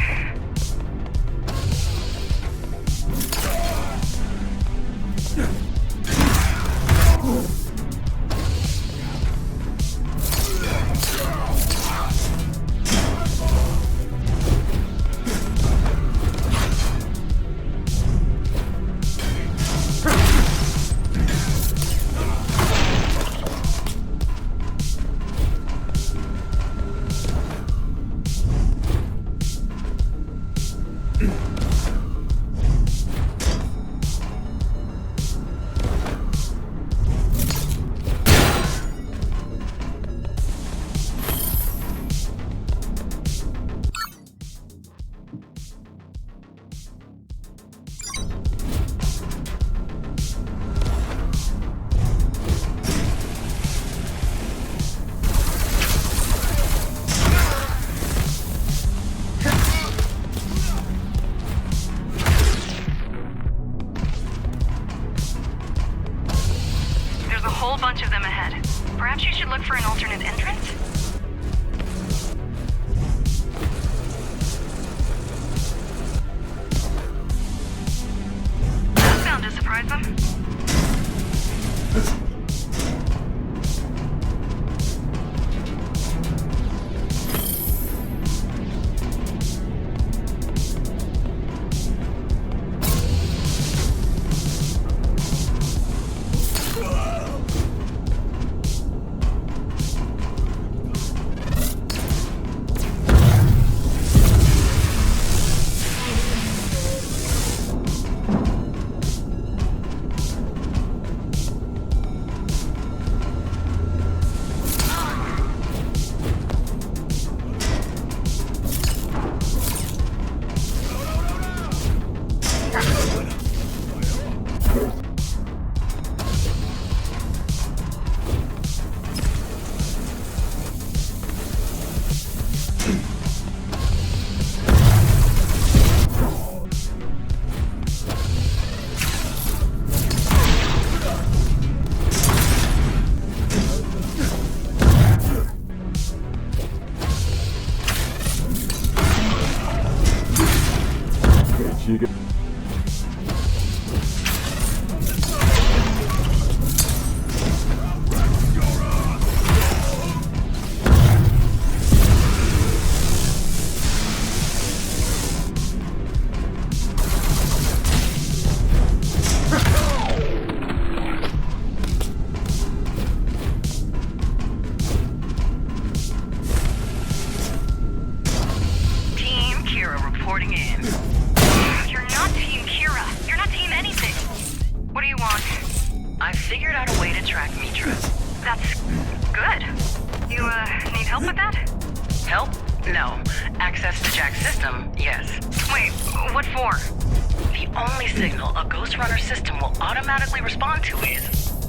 Perhaps you should look for an alternate entrance? That's bound to surprise them.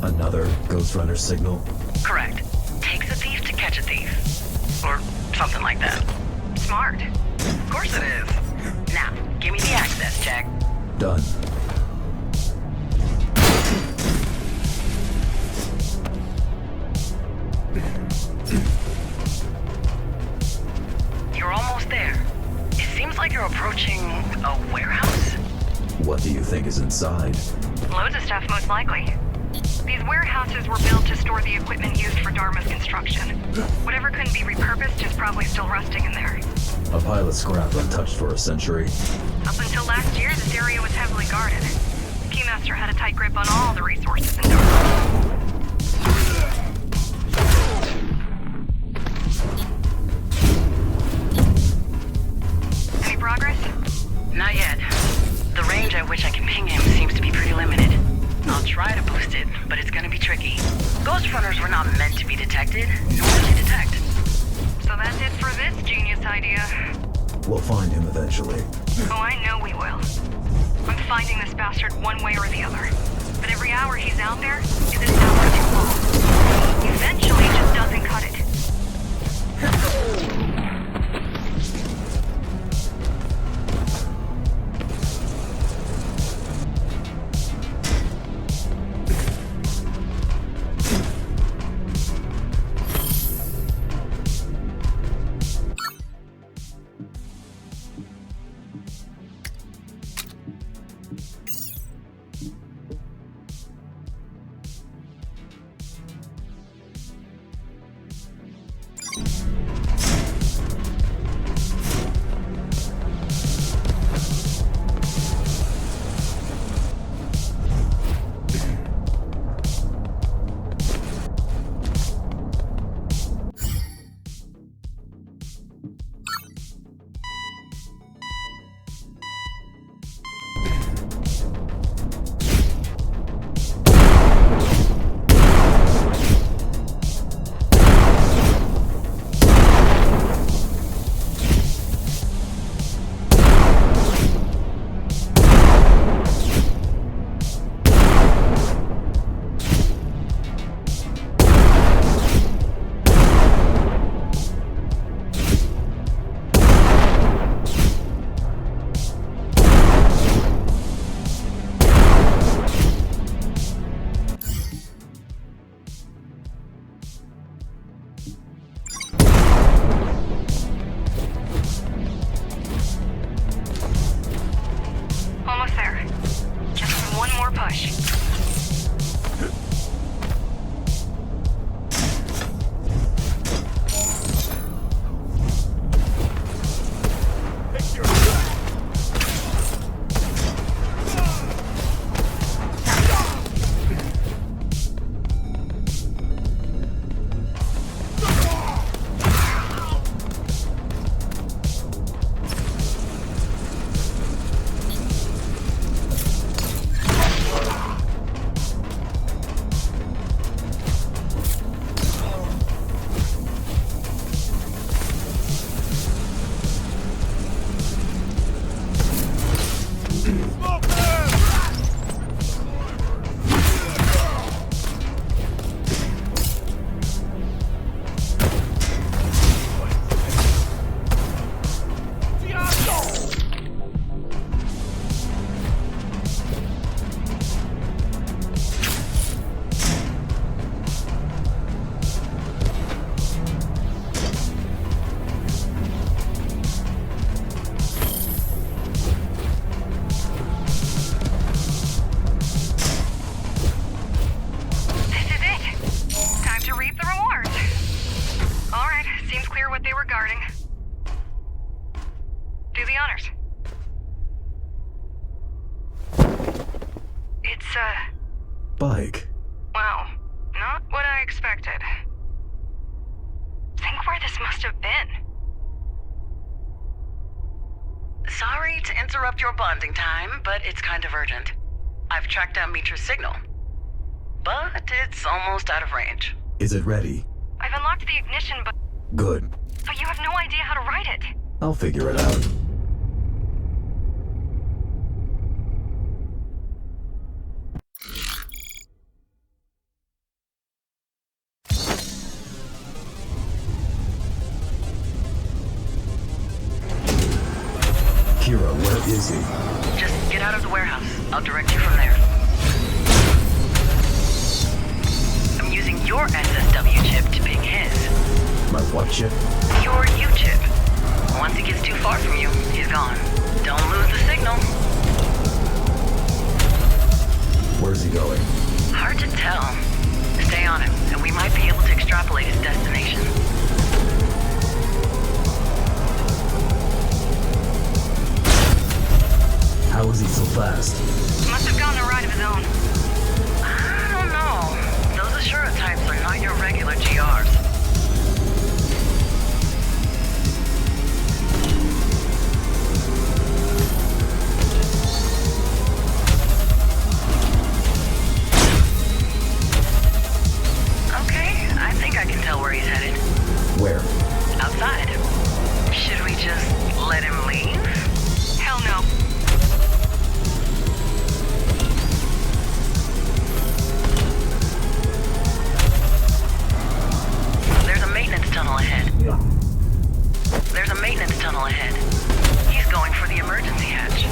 Another Ghostrunner signal? Correct. Takes a thief to catch a thief. Or something like that. Smart. Of course it is. Now, give me the access check. Done. You're almost there. It seems like you're approaching a warehouse. What do you think is inside? Loads of stuff, most likely. These warehouses were built to store the equipment used for Dharma's construction. Whatever couldn't be repurposed is probably still rusting in there. A pile of scrap untouched for a century. Up until last year, this area was heavily guarded. The Keymaster had a tight grip on all the resources in Dharma. Any progress? Not yet. The range at which I can ping him seems to be pretty limited. I'll try to boost it, but it's gonna be tricky. Ghostrunners were not meant to be detected, nor to detect. So that's it for this genius idea. We'll find him eventually. Oh, I know we will. I'm finding this bastard one way or the other. But every hour he's out there is an hour too long. Eventually it just doesn't cut it. It's, Bike. well, not what I expected. Think where this must have been. Sorry to interrupt your bonding time, but it's kind of urgent. I've tracked down Mitra's signal, but it's almost out of range. Is it ready? I've unlocked the ignition, but Good. you have no idea how to ride it. I'll figure it out. Kira, where is he? Just get out of the warehouse. I'll direct you from there. I'm using your SSW chip to ping his. My what chip? Your U chip. Once he gets too far from you, he's gone. Don't lose the signal. Where's he going? Hard to tell. Stay on him, and we might be able to extrapolate his destination. How is he so fast? Must have gotten a ride of his own. I don't know. Those Ashura types are not your regular GRs. Okay, I think I can tell where he's headed. Where? Outside. Should we just let him leave? Hell no. There's a maintenance tunnel ahead. There's a maintenance tunnel ahead. He's going for the emergency hatch.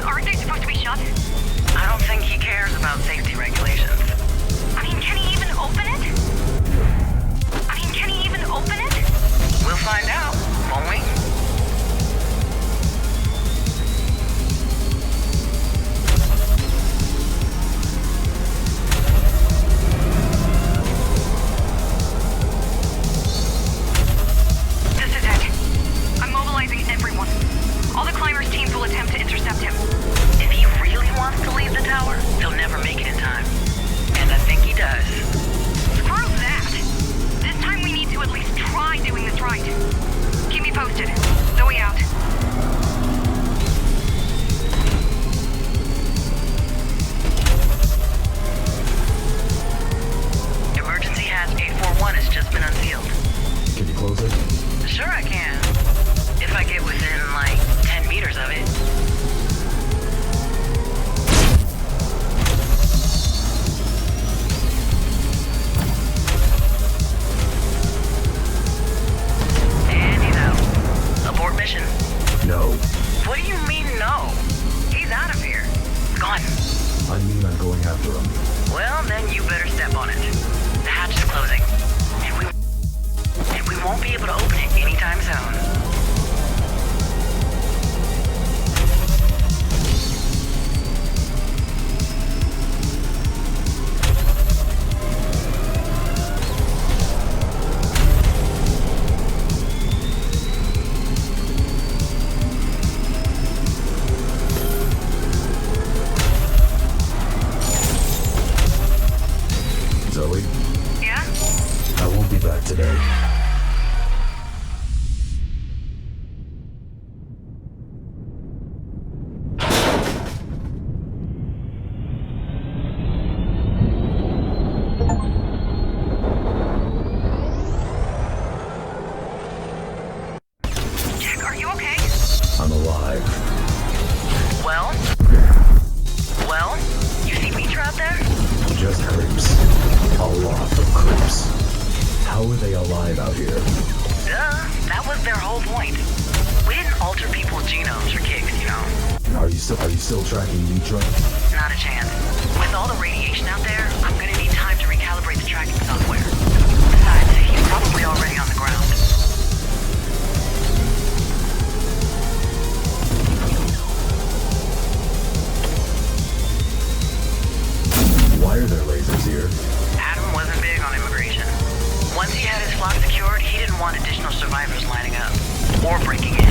Aren't they supposed to be shut? I don't think he cares about safety regulations. I mean, can he even open it? We'll find out, won't we? This is it. I'm mobilizing everyone. All the climbers' teams will attempt to intercept him. If he really wants to leave the tower, he'll never make it in time. And I think he does. Screw that! This time we need to at least try doing this right. Keep me posted. Zoe out. Emergency hatch 841 has just been unsealed. Can you close it? Sure I can. If I get within, like, 10 meters of it. And he's out. Abort mission. No. What do you mean, no? He's out of here. Gone. I mean I'm going after him. Well, then you better step on it. The hatch is closing. And we won't be able to open it anytime soon. Zoe? Yeah? I won't be back today. Jack, are you okay? I'm alive. Well, you see Mitra out there? Just creeps. A lot of creeps. How are they alive out here? Duh, that was their whole point. We didn't alter people's genomes for kicks, you know. Are you still tracking Mitra? Not a chance. With all the radiation out there, I'm gonna need time to recalibrate the tracking software. Besides, he's probably already on the ground. Why are there lasers here? Adam wasn't big on immigration. Once he had his flock secured, he didn't want additional survivors lining up. Or breaking in.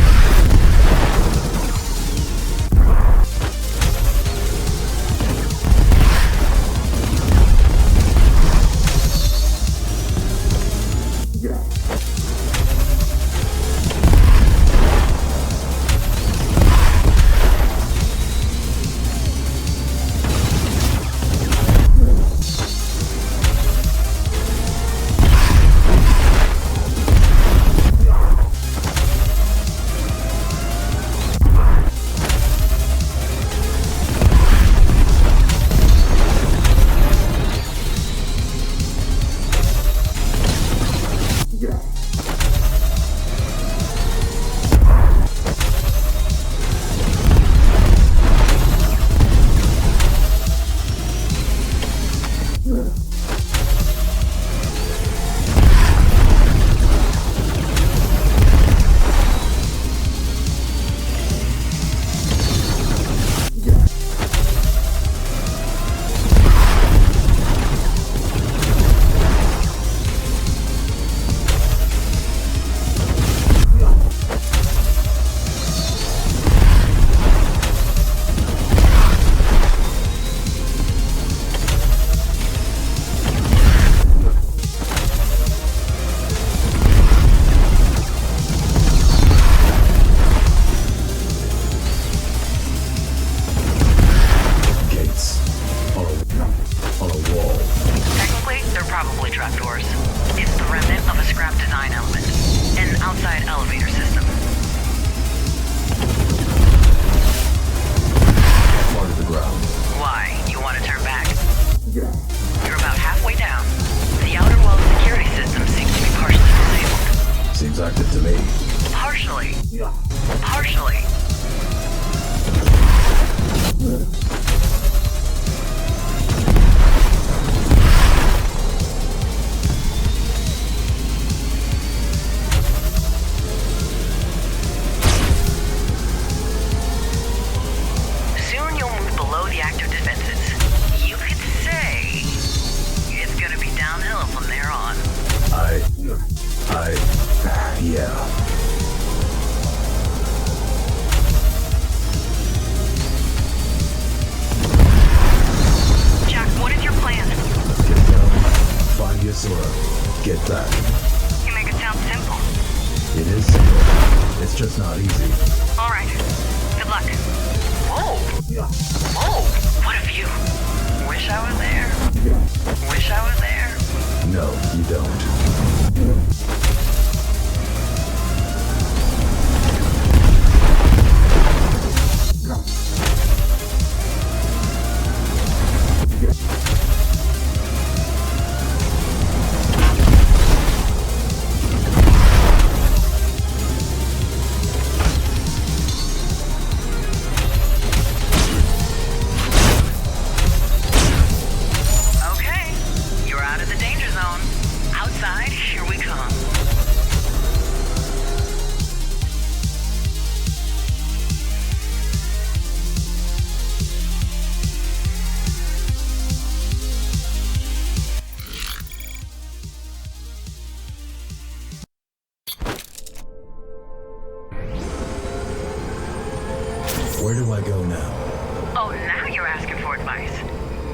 Where do I go now? Oh, now you're asking for advice.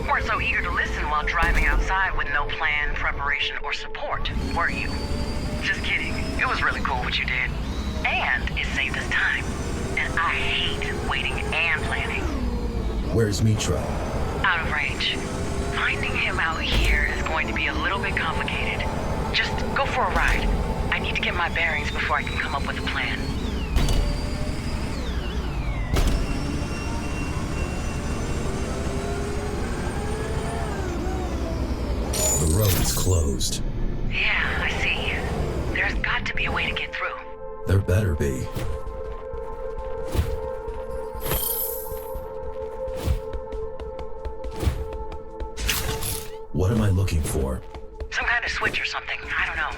Weren't so eager to listen while driving outside with no plan, preparation, or support, were you? Just kidding. It was really cool what you did. And it saved us time. And I hate waiting and planning. Where's Mitra? Out of range. Finding him out here is going to be a little bit complicated. Just go for a ride. I need to get my bearings before I can come up with a plan. The road's closed. Yeah, I see. There's got to be a way to get through. There better be. What am I looking for? Some kind of switch or something. I don't know.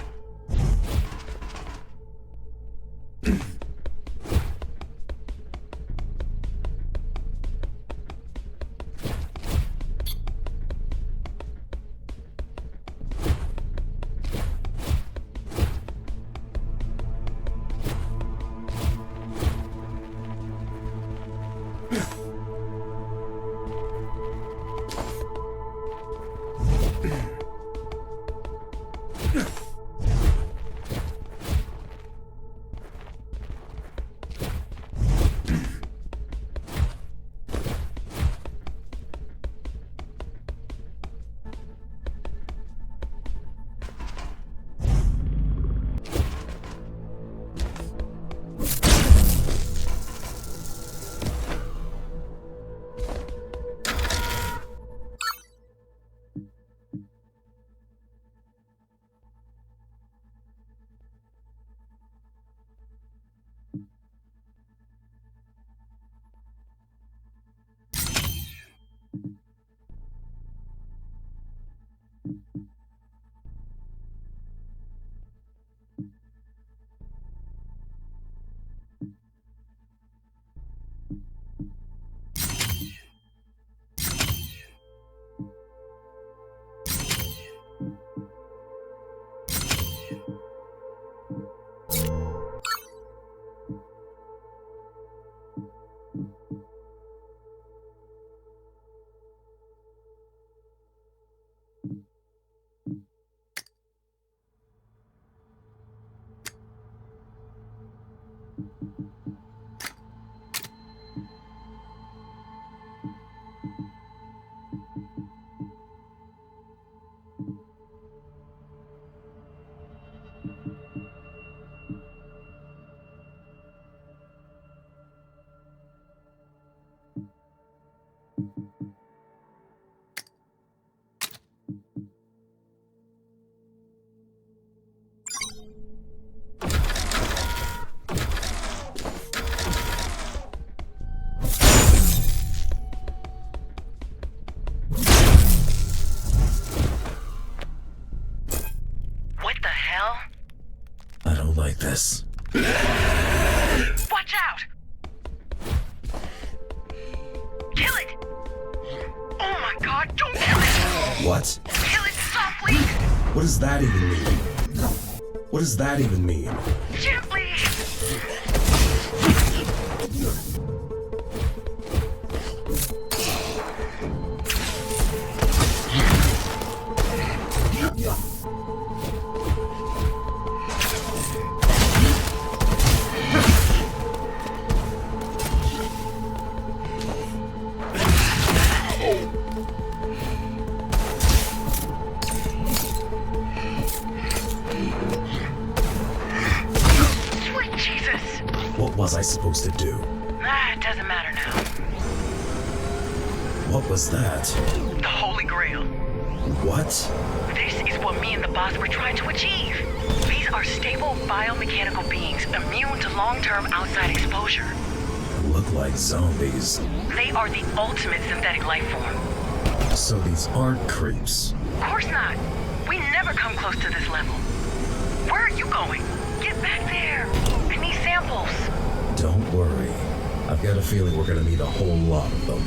This. Watch out! Kill it! Oh my god, don't kill it! What? Kill it softly! What does that even mean? What does that even mean? Gently! What was I supposed to do? It doesn't matter now. What was that? The Holy Grail. What? This is what me and the boss were trying to achieve. These are stable biomechanical beings immune to long-term outside exposure. Look like zombies. They are the ultimate synthetic life form. So these aren't creeps. Of course not. We never come close to this level. Where are you going? Get back there. I need samples. Don't worry. I've got a feeling we're gonna need a whole lot of them.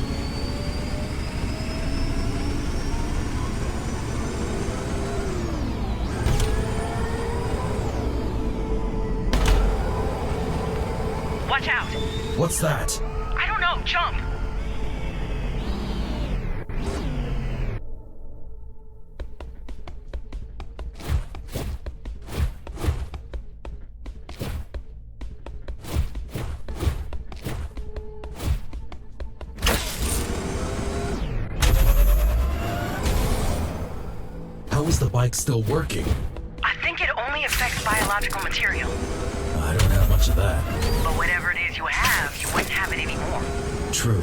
Watch out. What's that? I don't know. Go, jump! How is the bike still working? I think it only affects biological material. I don't have much of that. But whatever it is you have, you wouldn't have it anymore. True.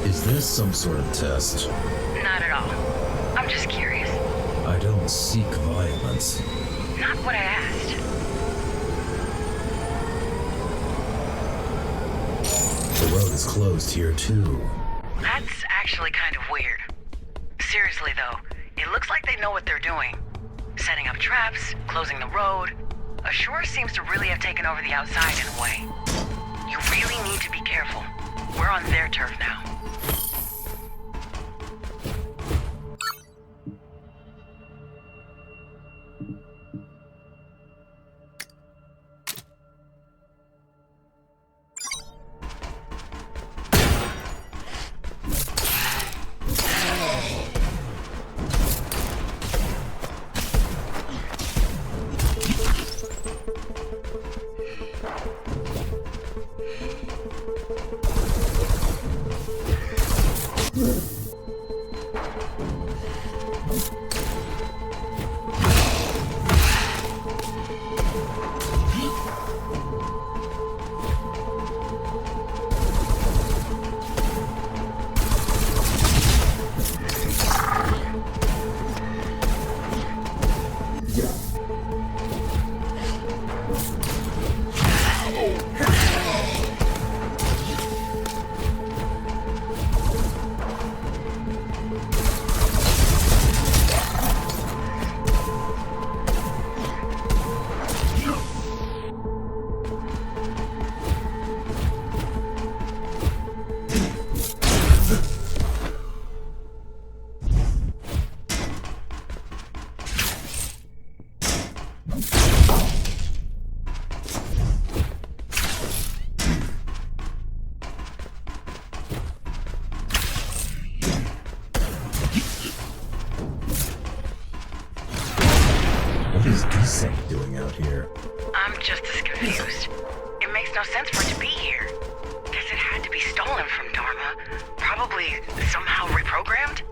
Is this some sort of test? Not at all. I'm just curious. I don't seek violence. Not what I asked. The road is closed here too. That's actually kind of weird. Seriously though, it looks like they know what they're doing. Setting up traps, closing the road. Ashore seems to really have taken over the outside in a way. You really need to be careful. We're on their turf now. Doing out here? I'm just as confused. It makes no sense for it to be here. Guess it had to be stolen from Dharma. Probably somehow reprogrammed?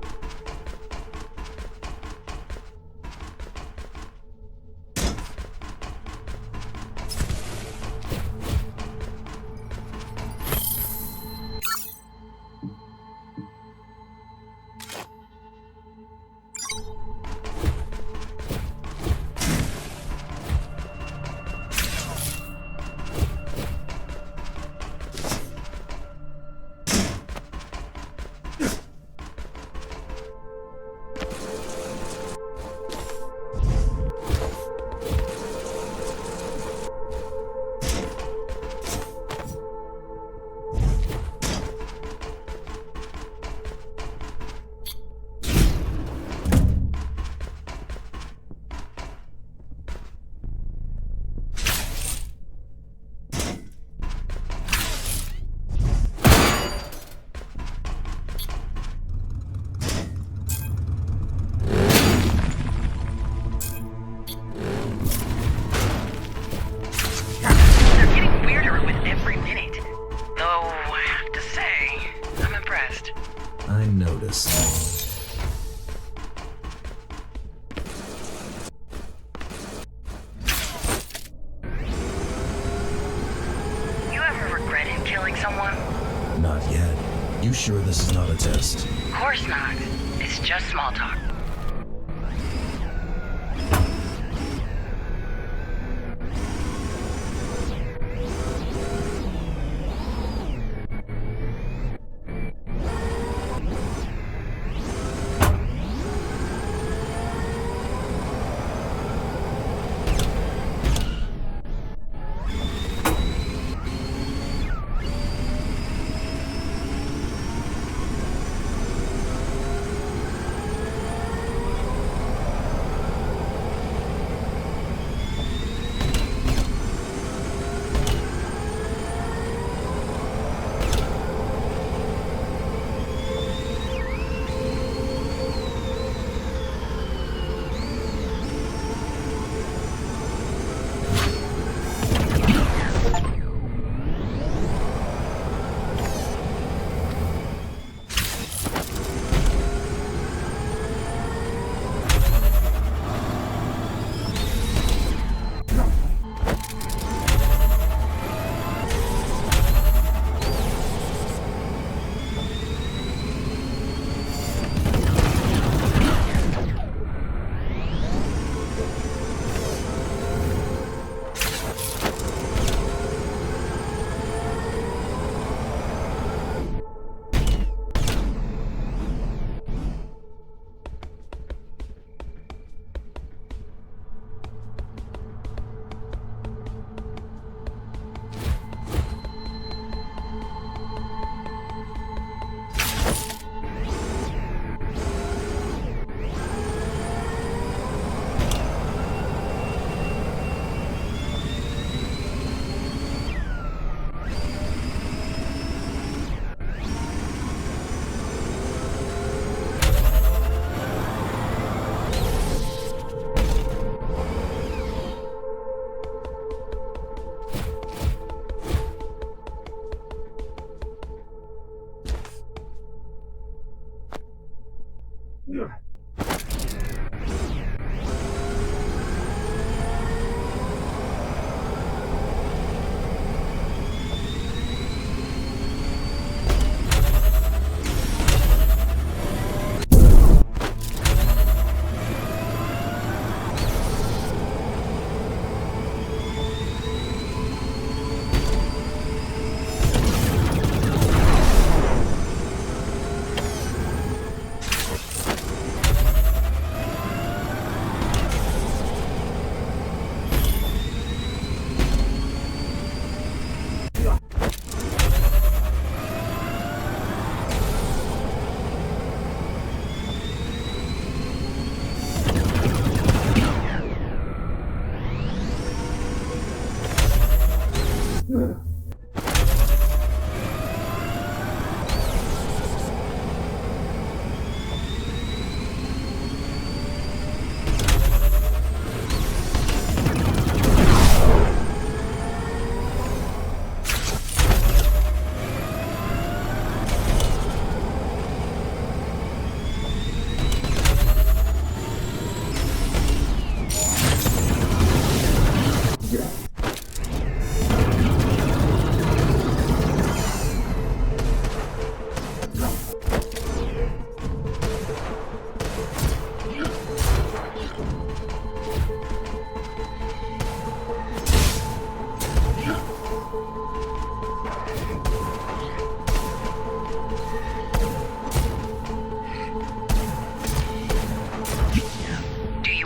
Sure this is not a test? Of course not. It's just small talk.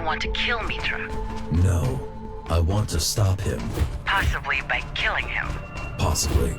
Want to kill Mitra? No. I want to stop him. Possibly by killing him. Possibly.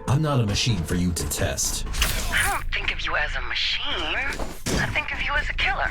I'm not a machine for you to test. I don't think of you as a machine. I think of you as a killer.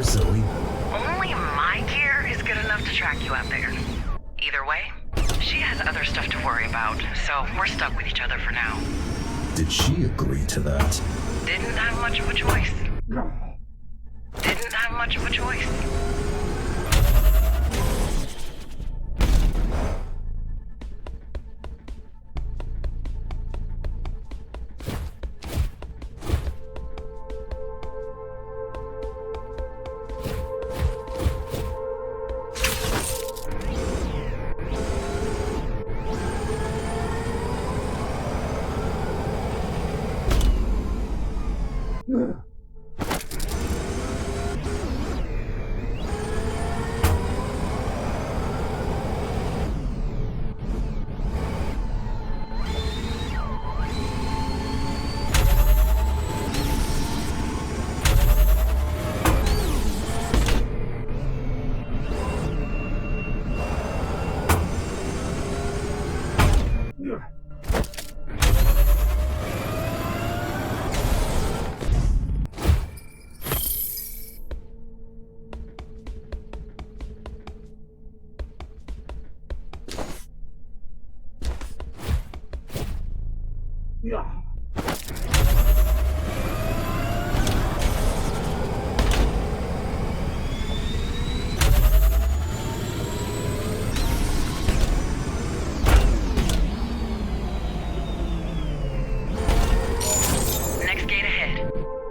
matter, Zoe? Only my gear is good enough to track you out there. Either way, she has other stuff to worry about, so we're stuck with each other for now. Did she agree to that? Didn't have much of a choice. Didn't have much of a choice.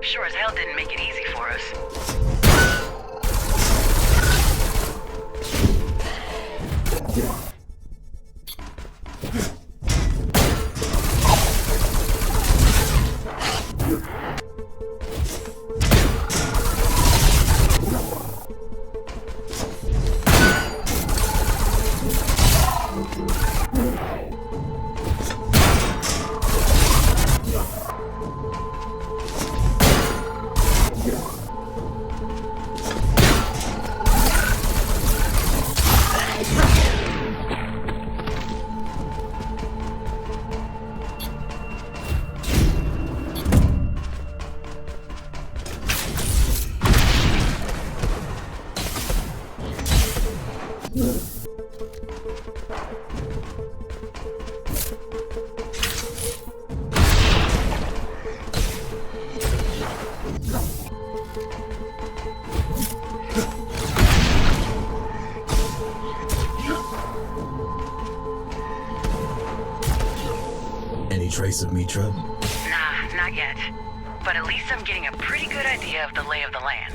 Sure as hell didn't make it easy for us. Any trace of Mitra? Nah, not yet. But at least I'm getting a pretty good idea of the lay of the land.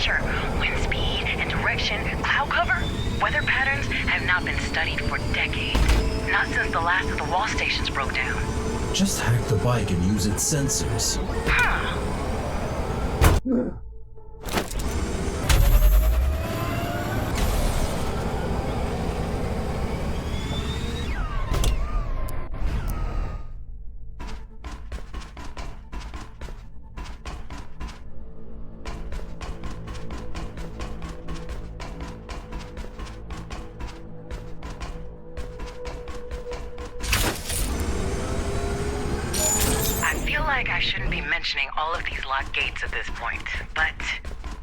pressure, wind speed, and direction, cloud cover, weather patterns have not been studied for decades. Not since the last of the wall stations broke down. Just hack the bike and use its sensors. Huh. Like I shouldn't be mentioning all of these locked gates at this point, but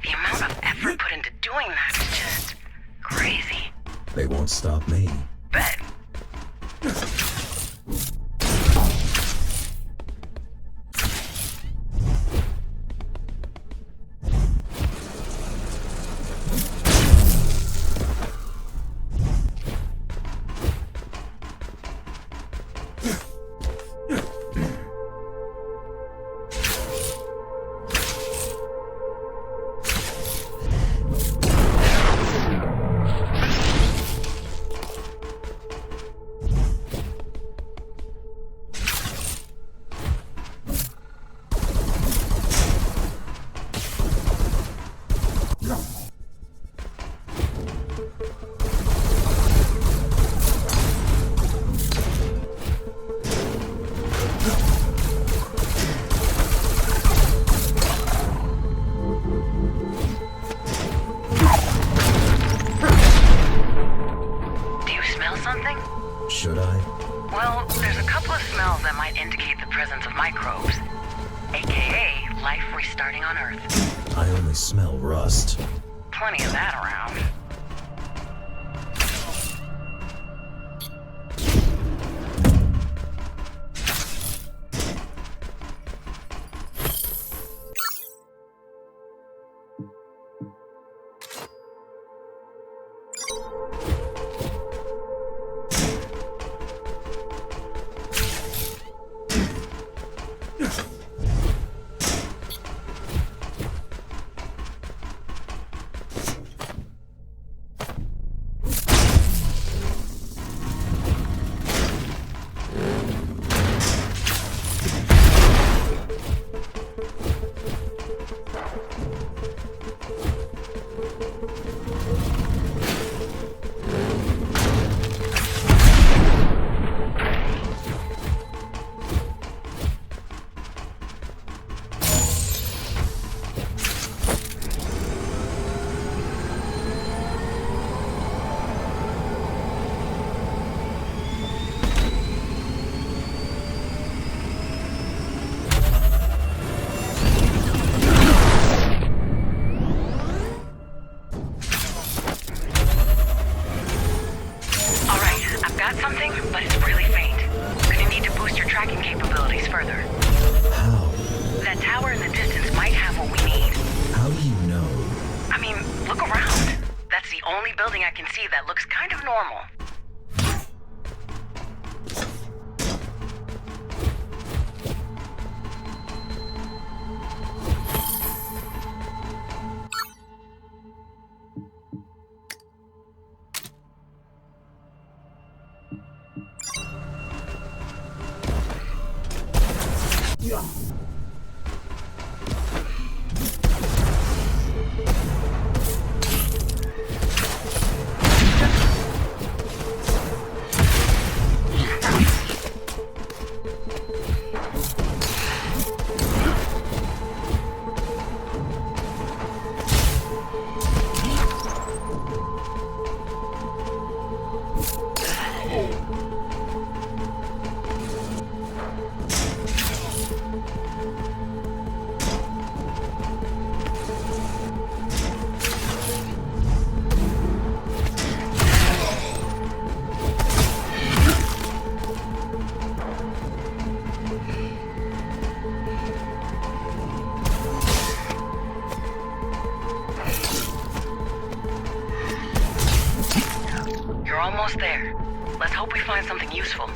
the amount of effort put into doing that is just crazy. They won't stop me. Bet. Should I? Well, there's a couple of smells that might indicate the presence of microbes, aka life restarting on Earth. I only smell rust. Plenty of that around. Almost there. Let's hope we find something useful.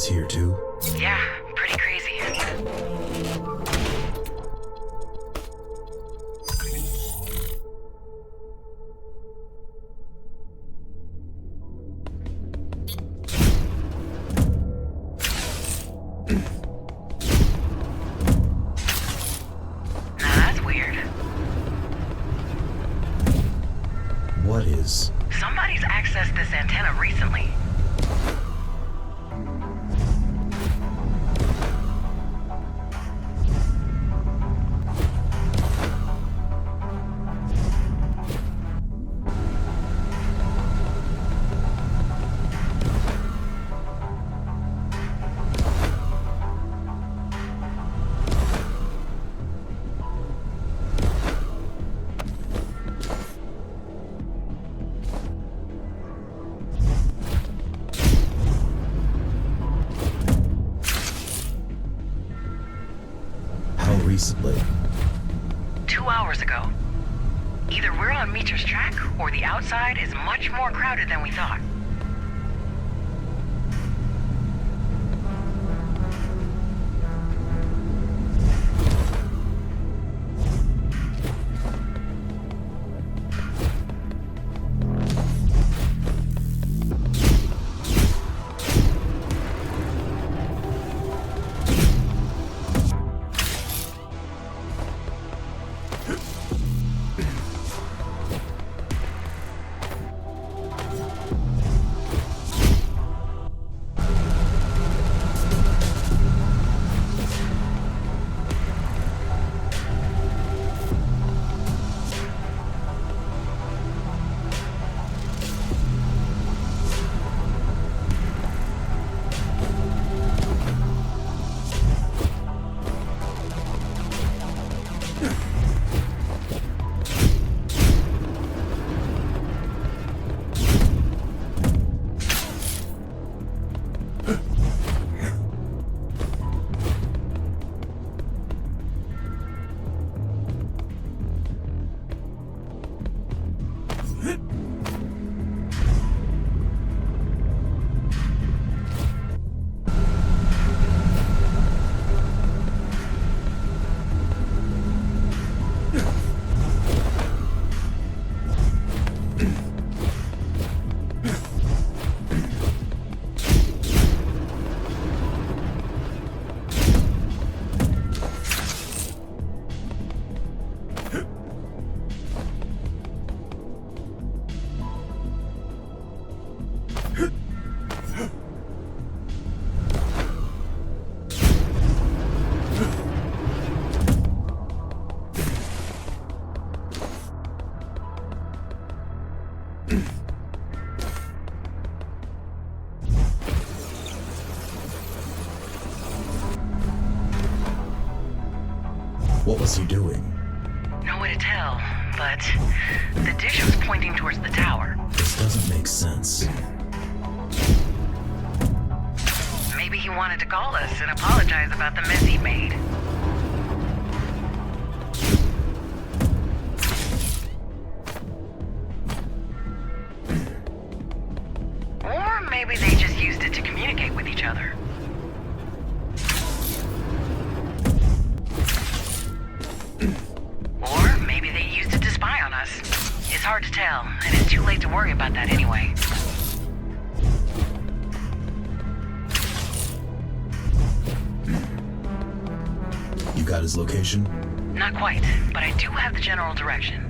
It's here too? Yeah, pretty crazy. What is? Somebody's accessed this antenna recently. Recently? 2 hours ago. Either we're on Meter's track, or the outside is much more crowded than we thought. What was he doing? No way to tell, but the dish was pointing towards the tower. This doesn't make sense. Maybe he wanted to call us and apologize about the mess he made. Or maybe they just used it to communicate with each other. Or maybe they used it to spy on us. It's hard to tell, and it's too late to worry about that anyway. You got his location? Not quite, but I do have the general direction.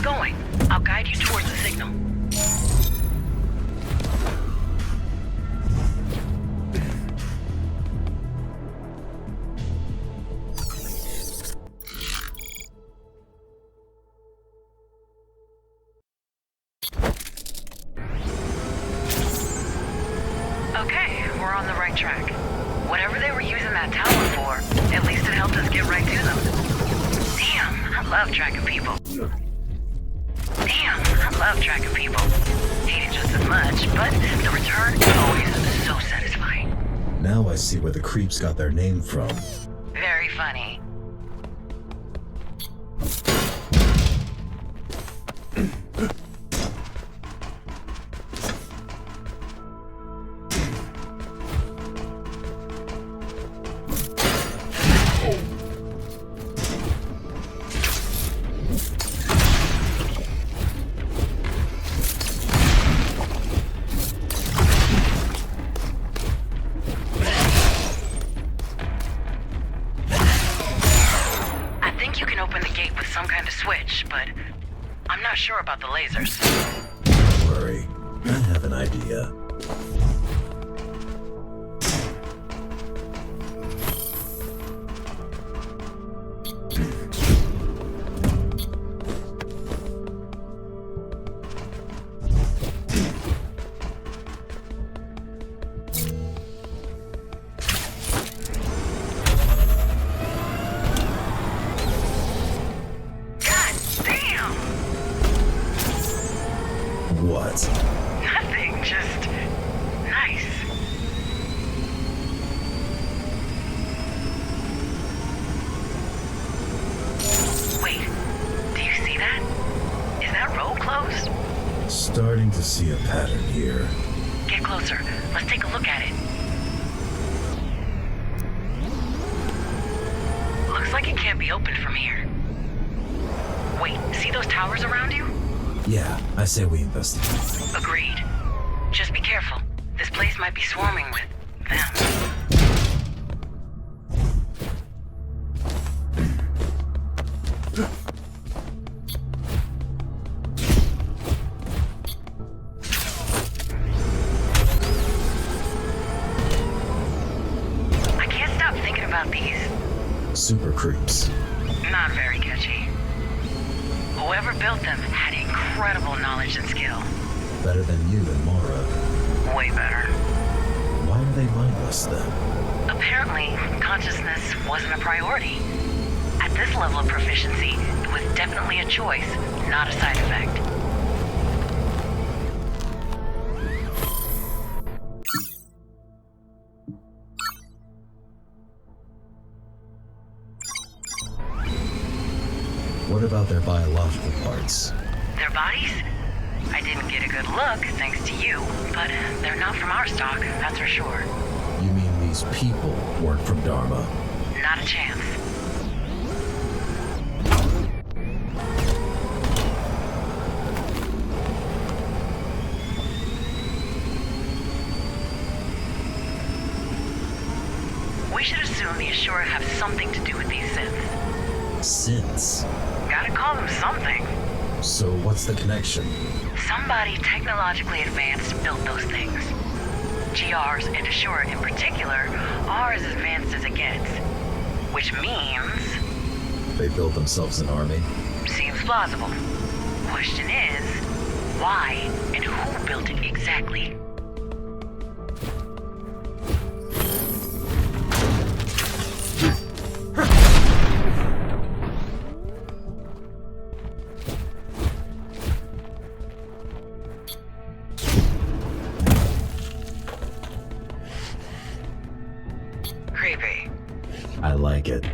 going. I'll guide you towards the signal. Okay, we're on the right track. Whatever they were using that tower for, at least it helped us get right to them. Damn, I love tracking people. Hate it just as much, but the return is always so satisfying. Now I see where the creeps got their name from. Very funny. Sure about the lasers. Don't worry, I have an idea. What? Nothing, just nice. Wait, do you see that? Is that road closed? Starting to see a pattern here. Get closer. Let's take a look at it. Looks like it can't be opened from here. Wait, see those towers around you? Yeah, I say we investigate. Agreed. Just be careful. This place might be swarming with them. I can't stop thinking about these. Super creeps. Not very catchy. Whoever built them had incredible knowledge and skill. Better than you and Mara. Way better. Why are they mindless then? Apparently, consciousness wasn't a priority. At this level of proficiency, it was definitely a choice, not a side effect. What about their biological parts? Their bodies? I didn't get a good look, thanks to you, but they're not from our stock, that's for sure. You mean these people weren't from Dharma? Not a chance. We should assume the Ashura have something to do with these synths. Synths? Gotta call them something. So what's the connection? Somebody technologically advanced built those things. GRs and Ashura in particular are as advanced as it gets. Which means... They built themselves an army? Seems plausible. Question is, why and who built it exactly? Creepy. I like it.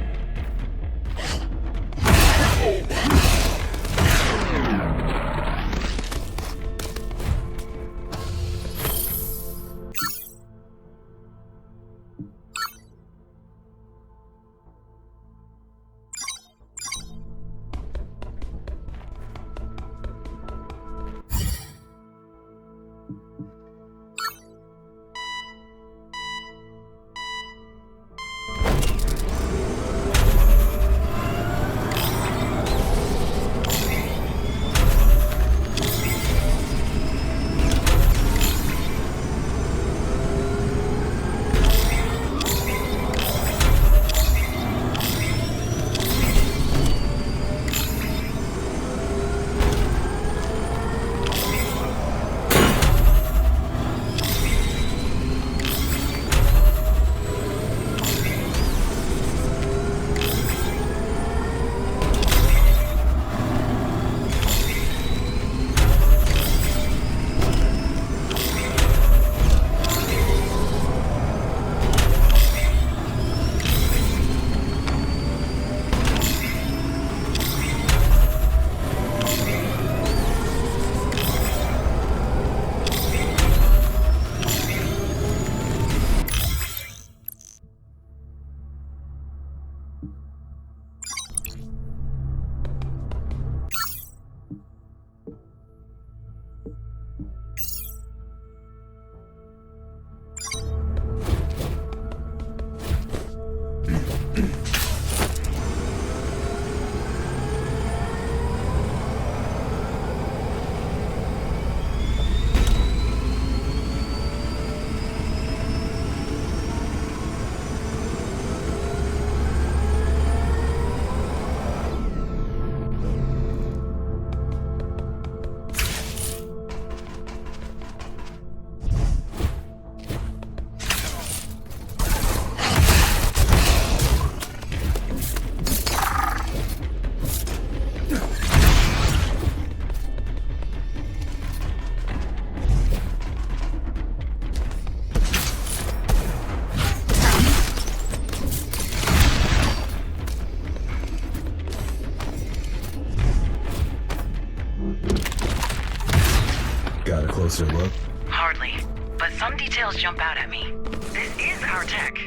Got a closer look? Hardly, but some details jump out at me. This is our tech.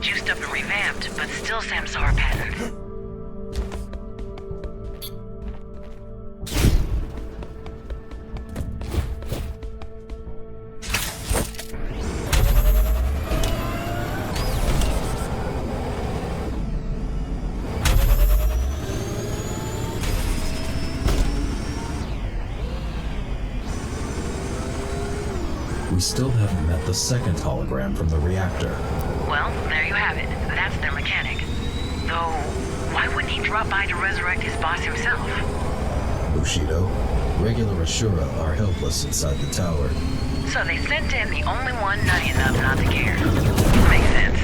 Juiced up and revamped, but still Samsara pattern. We still haven't met the second hologram from the reactor. Well, there you have it. That's their mechanic. Though, why wouldn't he drop by to resurrect his boss himself? Bushido, regular Ashura are helpless inside the tower. So they sent in the only one nutty enough not to care. Makes sense.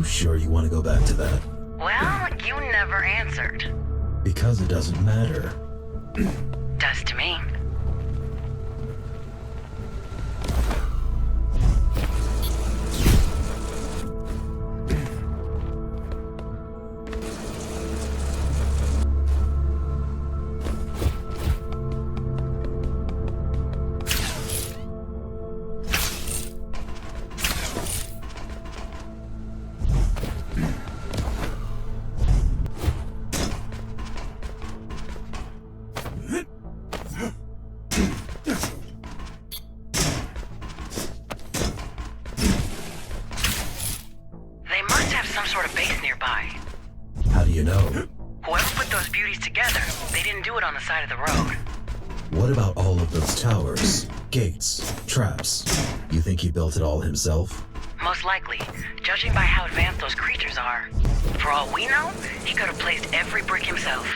Sure you want to go back to that? Well, you never answered. Because it doesn't matter. Does to me. Side of the road. What about all of those towers, gates, traps? You think he built it all himself? Most likely, judging by how advanced those creatures are. For all we know, he could have placed every brick himself.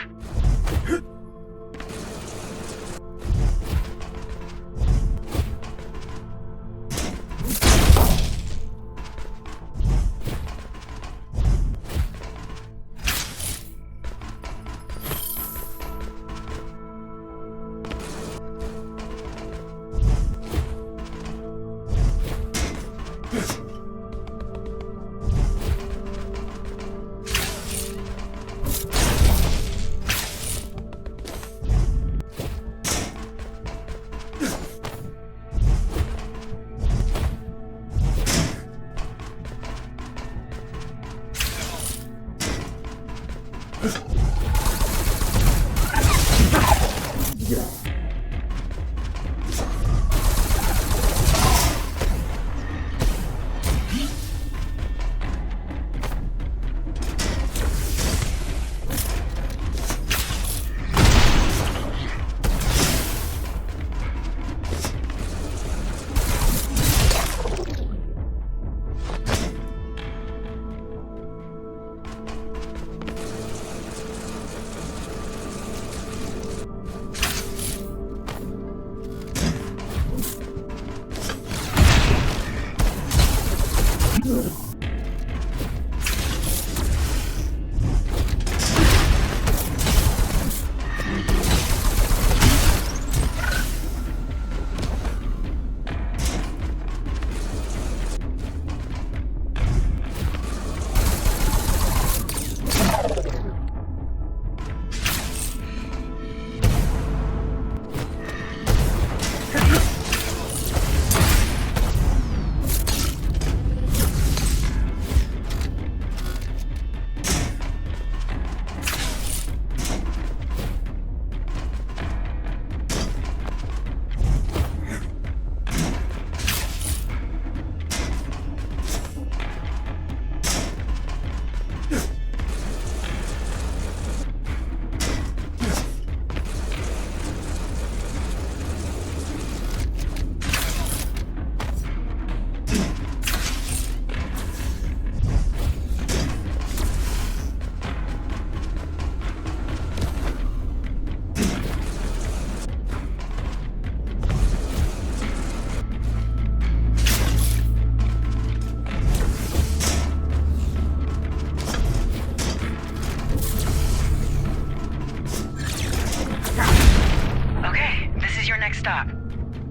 stop.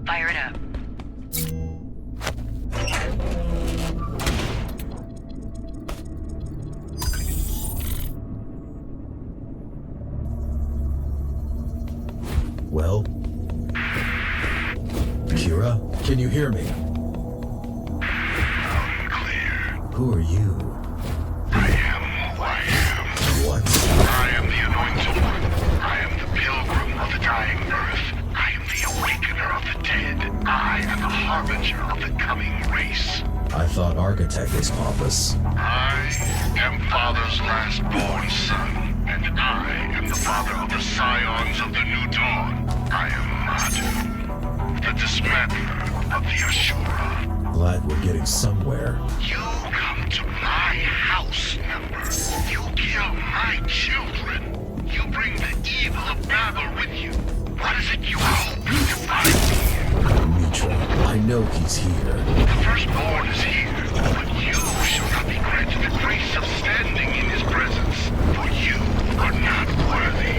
Fire it up. Well? Kira, can you hear me? Who are you? I am who I am. What? I am the anointed one. I am the pilgrim of the dying earth. I am the awakener of the dead. I am the harbinger of the coming race. I thought Architect was pompous. I am Father's last-born son, and I am the father of the scions of the new dawn. I am Madu, the dismantler of the Ashura. Glad we're getting somewhere. You come to my house, member. You kill my children. You bring the evil of Babel with you. What is it you hope to find here? Mitra, I know he's here. The firstborn is here, but you shall not be granted the grace of standing in his presence, for you are not worthy.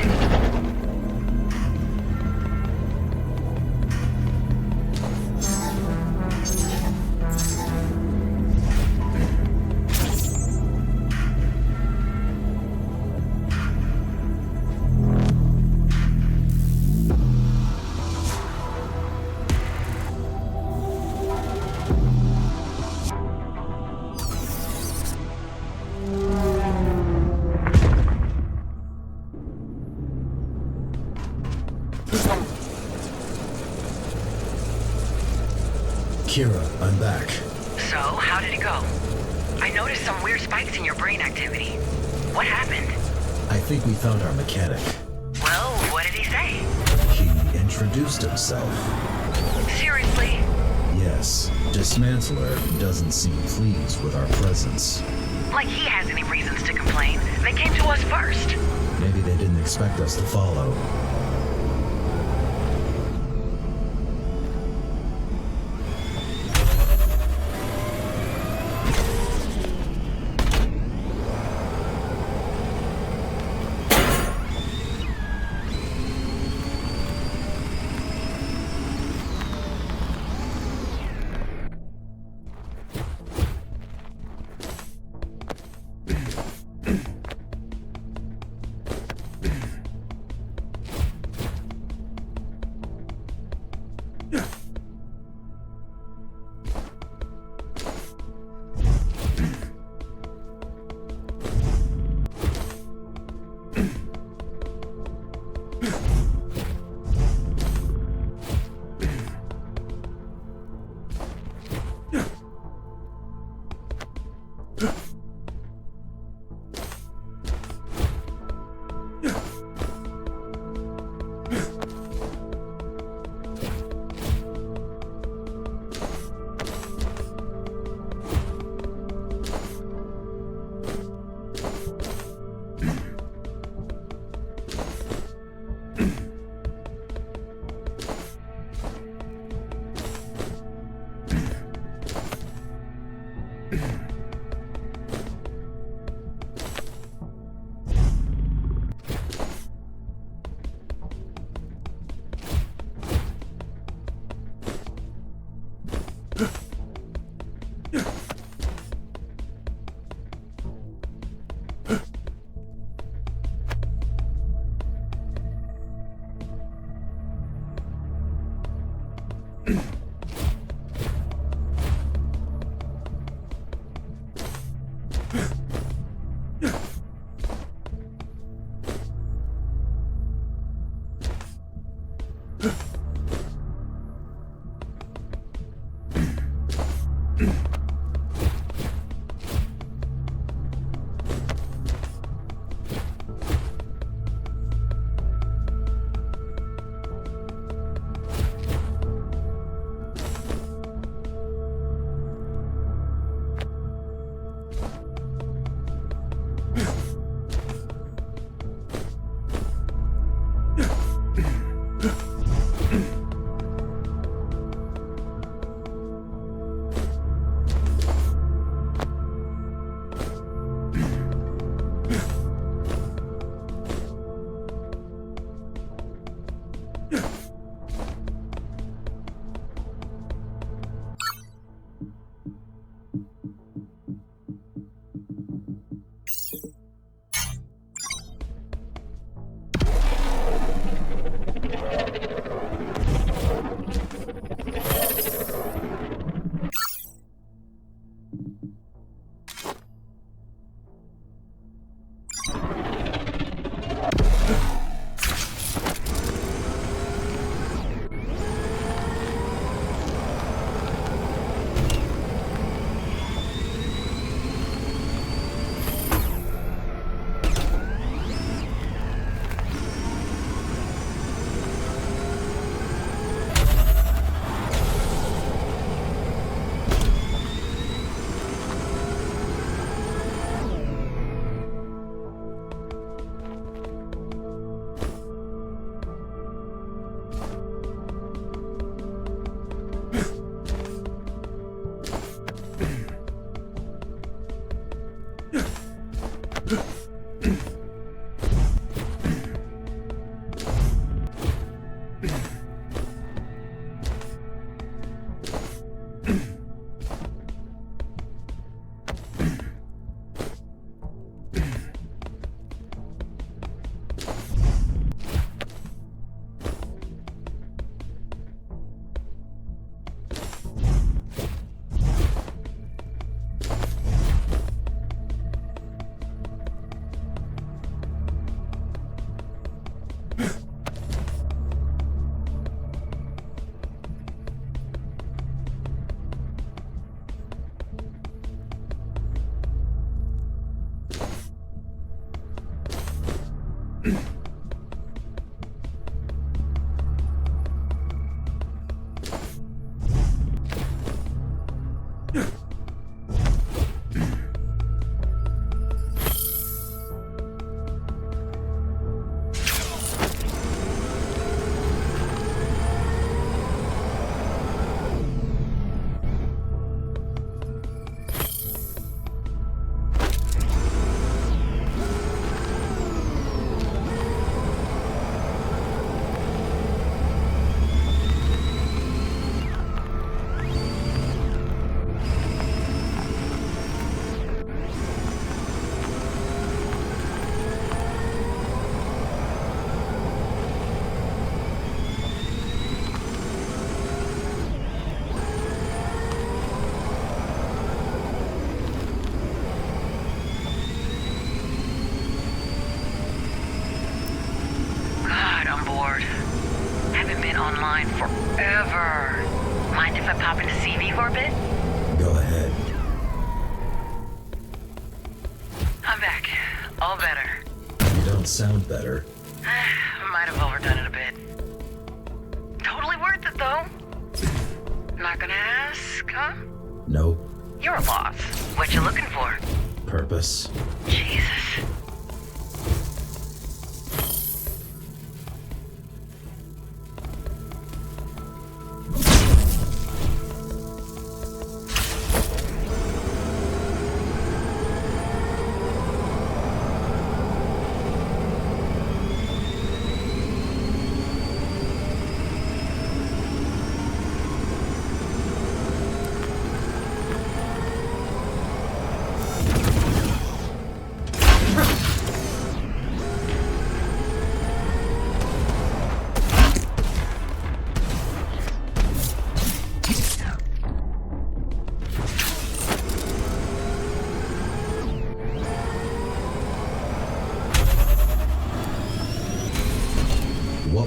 Kira, I'm back. So, how did it go? I noticed some weird spikes in your brain activity. What happened? I think we found our mechanic. Well, what did he say? He introduced himself. Seriously? Yes, Dismantler doesn't seem pleased with our presence. Like he has any reasons to complain. They came to us first. Maybe they didn't expect us to follow. online forever. Mind if I pop into CV for a bit? Go ahead. I'm back. All better. You don't sound better. I might have overdone it a bit. Totally worth it, though. Not gonna ask, huh? Nope. You're a boss. What you looking for? Purpose. Jesus.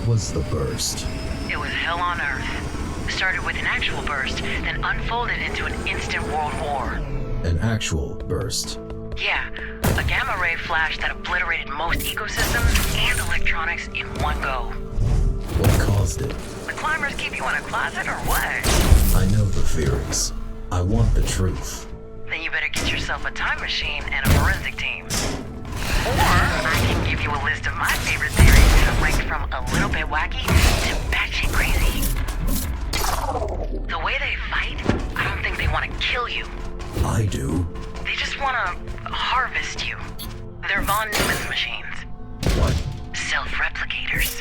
was the burst? It was hell on Earth. Started with an actual burst, then unfolded into an instant world war. An actual burst? Yeah, a gamma ray flash that obliterated most ecosystems and electronics in one go. What caused it? The climbers keep you in a closet or what? I know the theories. I want the truth. Then you better get yourself a time machine and a forensic team. Or I can give you a list of my favorite theories, ranked from a little bit wacky to batshit crazy. The way they fight, I don't think they want to kill you. I do. They just want to harvest you. They're Von Neumann's machines. What? Self-replicators.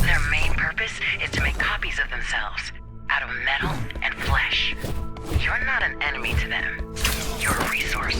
Their main purpose is to make copies of themselves, out of metal and flesh. You're not an enemy to them. You're a resource.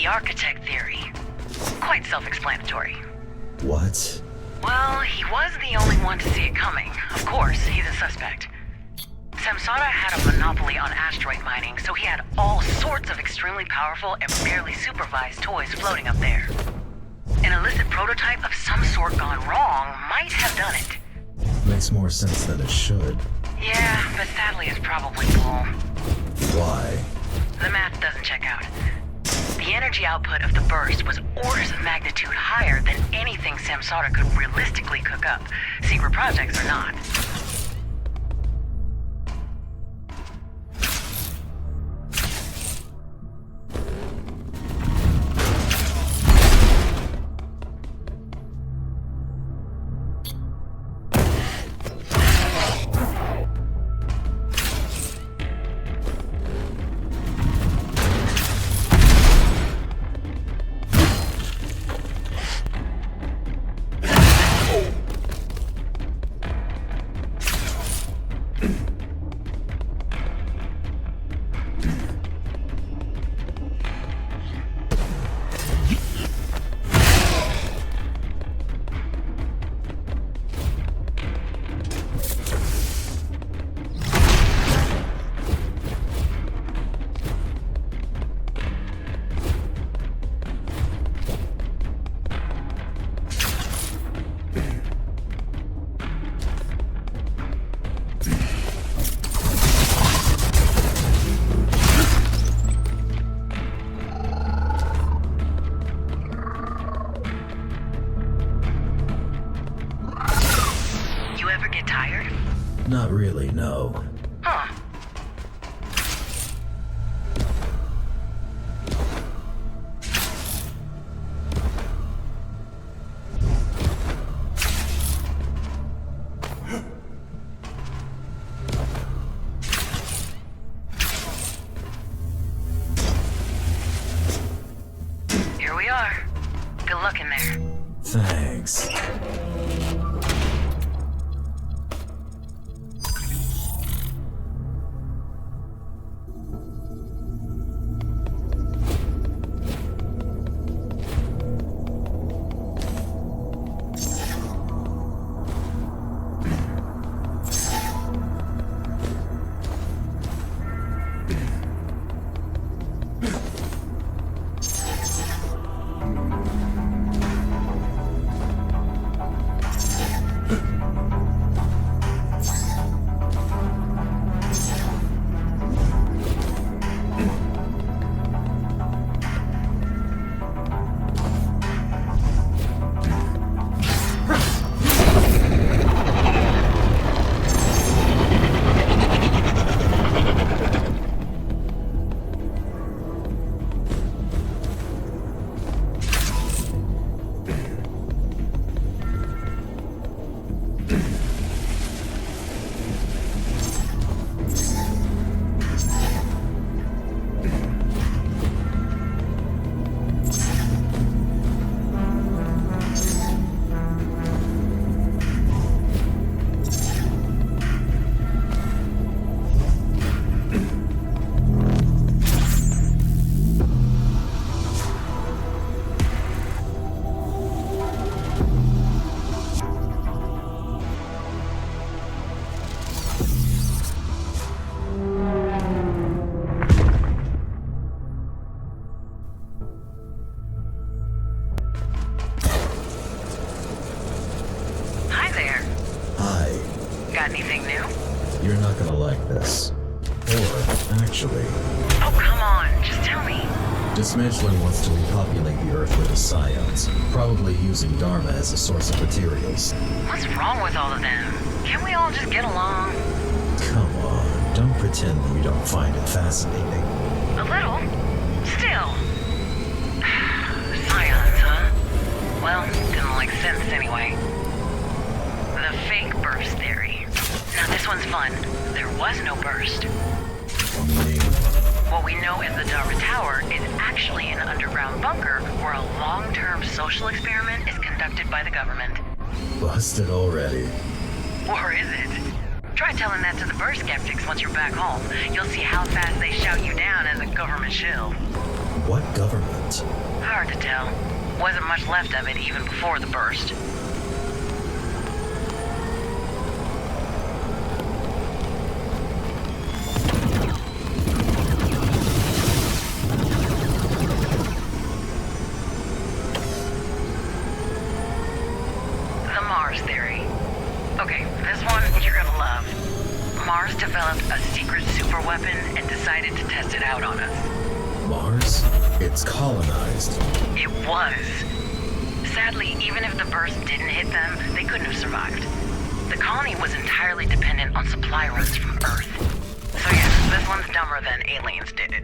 Architect theory. Quite self-explanatory. What? Well, he was the only one to see it coming. Of course, he's a suspect. Samsara had a monopoly on asteroid mining, so he had all sorts of extremely powerful and barely supervised toys floating up there. An illicit prototype of some sort gone wrong might have done it. Makes more sense than it should. Yeah, but sadly it's probably bull. Why? The math doesn't check out. The energy output of the burst was orders of magnitude higher than anything Samsara could realistically cook up, secret projects or not. get tired? Not really, no. Huh. Here we are. Good luck in there. Thanks. Got anything new? You're not gonna like this. Or, actually... Oh, come on, just tell me. Dismantling wants to repopulate the Earth with the scions, probably using Dharma as a source of materials. What's wrong with all of them? Can't we all just get along? Come on, don't pretend that you don't find it fascinating. A little. Still. Scions, huh? Well, didn't like sense anyway. The fake burst theory. Now this one's fun. There was no burst. Meaning? What we know is the Dharma Tower is actually an underground bunker where a long-term social experiment is conducted by the government. Busted already. Or is it? Try telling that to the burst skeptics once you're back home. You'll see how fast they shout you down as a government shill. What government? Hard to tell. Wasn't much left of it even before the burst. The Mars theory. Okay, this one you're gonna love. Mars developed a secret superweapon and decided to test it out on us. Mars? It's colonized. It was. Sadly, even if the burst didn't hit them, they couldn't have survived. The colony was entirely dependent on supply runs from Earth. So yeah, this one's dumber than aliens did it.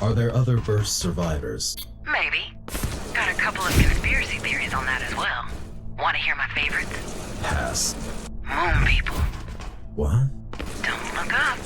Are there other burst survivors? Maybe. Got a couple of conspiracy theories on that as well. Want to hear my favorites? Pass. Moon people. What? Don't look up.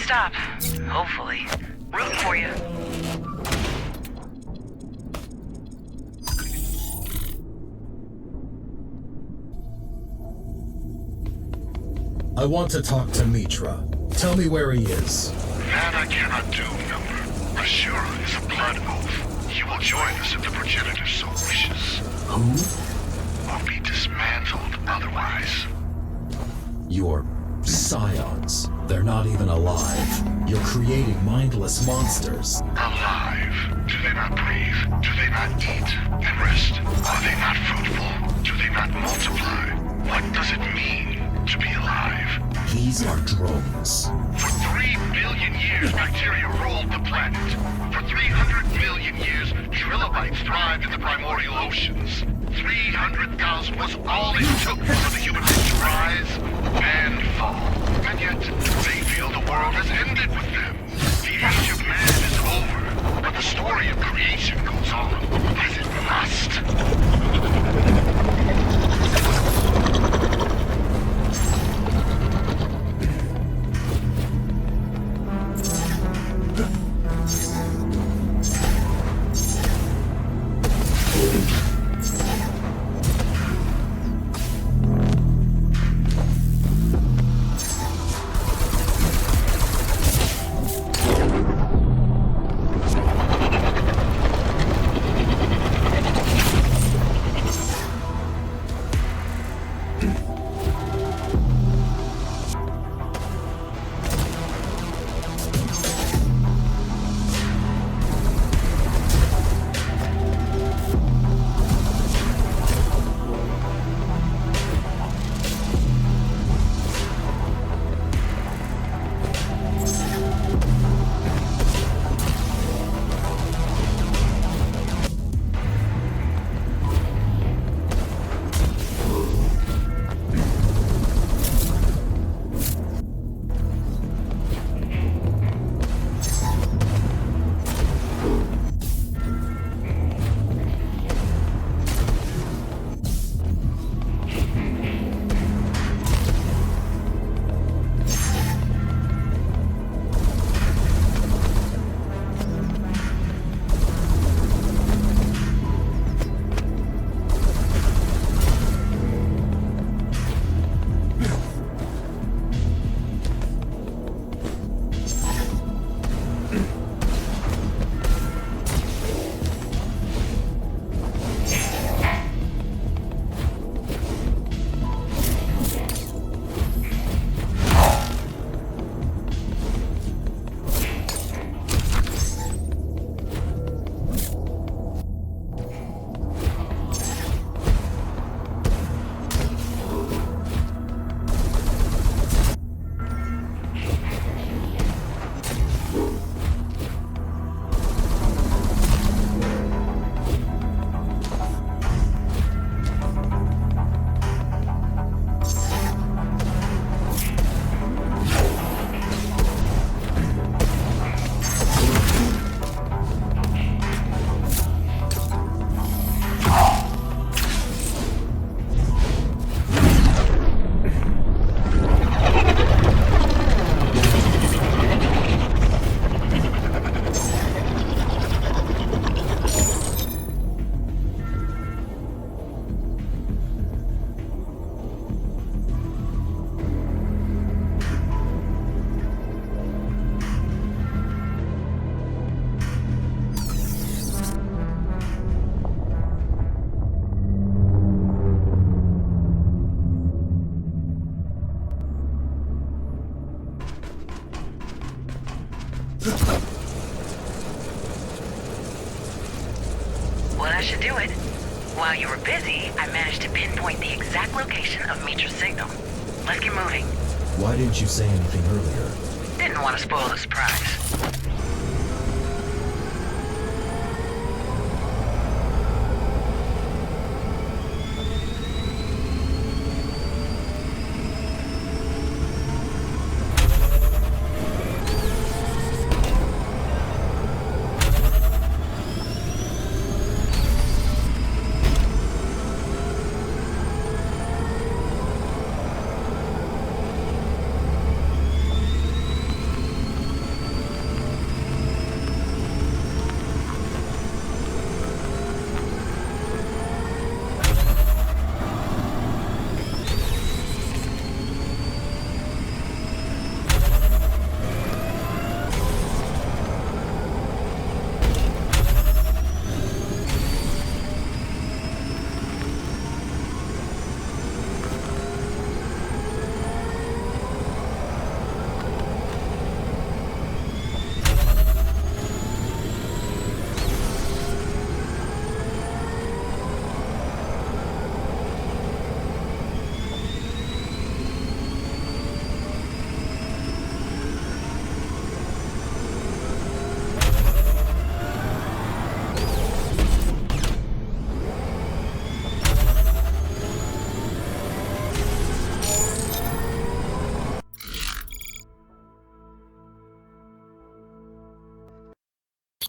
stop. Hopefully. Rooting for you. I want to talk to Mitra. Tell me where he is. That I cannot do, Number. Ashura is a blood oath. He will join us if the progenitor so wishes. Who? Or be dismantled otherwise. Your scions. They're not even alive. You're creating mindless monsters. Alive. Do they not breathe? Do they not eat and rest? Are they not fruitful? Do they not multiply? What does it mean to be alive? These are drones. For 3 billion years, bacteria ruled the planet. For 300 million years, trilobites thrived in the primordial oceans. 300,000 was all it took for the human race to rise and fall. And yet, they feel the world has ended with them. The age of man is over, but the story of creation goes on, as it must. Well, that should do it. While you were busy, I managed to pinpoint the exact location of Mitra's signal. Let's get moving. Why didn't you say anything earlier? Didn't want to spoil the surprise.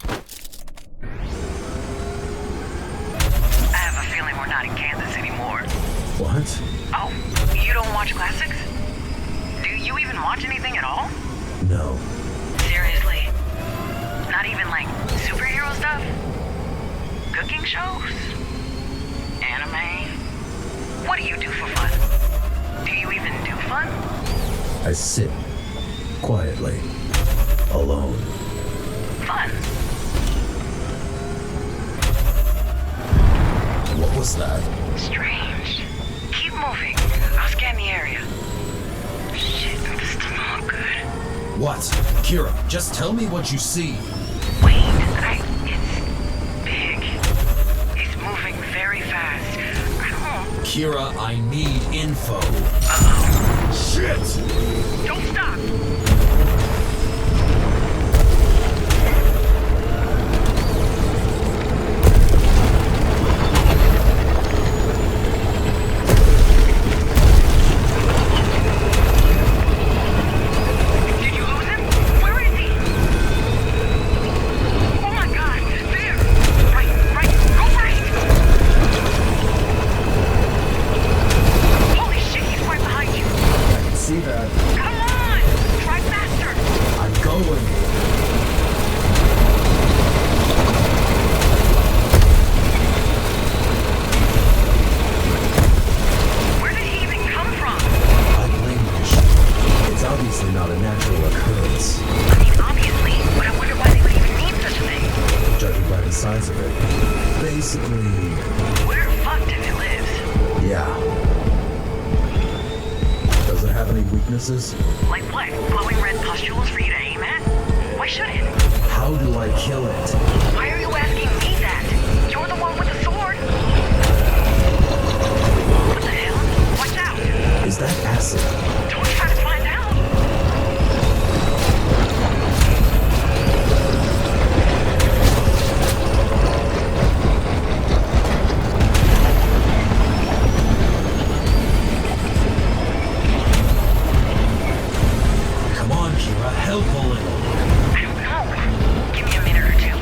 I have a feeling we're not in Kansas anymore. What? Oh, you don't watch classics? Do you even watch anything at all? No. Seriously? Not even like superhero stuff? Cooking shows? Anime? What do you do for fun? Do you even do fun? I sit quietly, alone. Fun. What was that? Strange. Keep moving. I'll scan the area. Shit, this doesn't look good. What? Kira, just tell me what you see. Wait, it's big. It's moving very fast. I don't... Kira, I need info. Shit! Don't stop! Like what? Glowing red pustules for you to aim at? Why should it? How do I kill it? Why are you asking me that? You're the one with the sword. What the hell? Watch out! Is that acid? Don't try to find out! Help a little. I don't know. Give me a minute or two.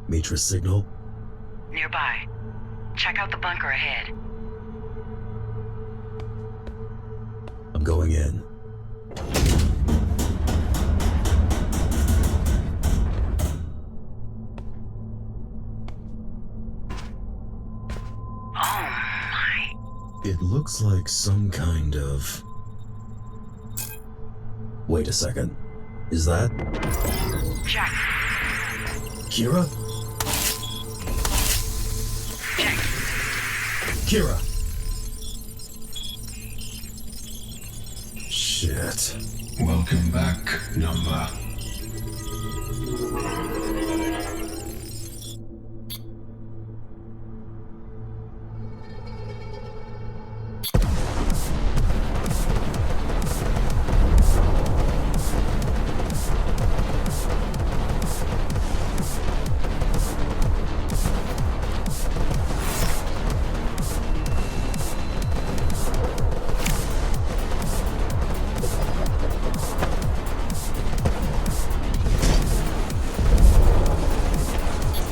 Mitra signal? Nearby. Check out the bunker ahead. I'm going in. It looks like some kind of... Wait a second. Is that... Check. Kira? Check. Kira! Shit. Welcome back, number.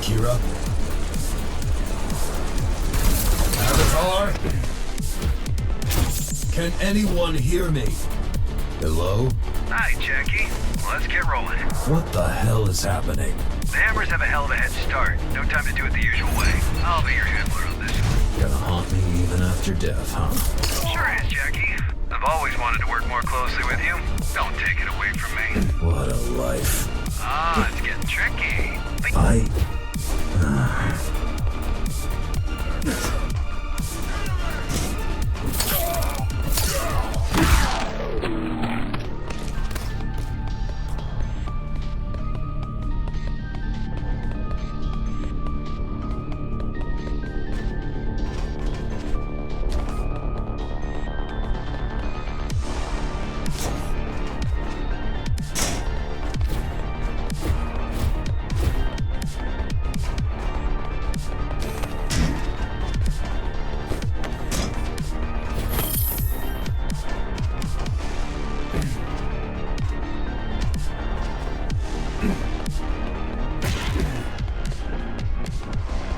Kira? Avatar? Can anyone hear me? Hello? Hi, Jackie. Let's get rolling. What the hell is happening? The Hammers have a hell of a head start. No time to do it the usual way. I'll be your handler on this one. Gonna haunt me even after death, huh? Sure is, Jackie. I've always wanted to work more closely with you. Don't take it away from me. What a life. Ah, it's getting tricky.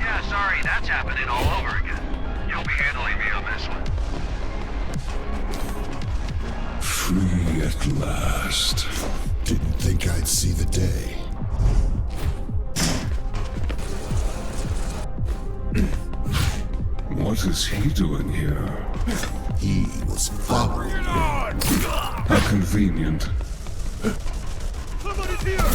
Yeah, sorry, that's happening all over again. You'll be handling me on this one. Free at last. Didn't think I'd see the day. What is he doing here? He was following me. How convenient. Somebody's here!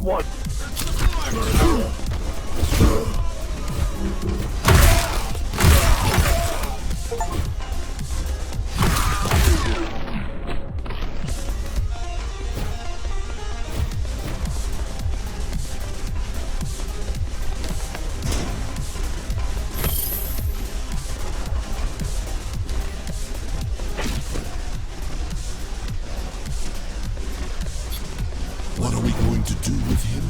What? What are we going to do with him?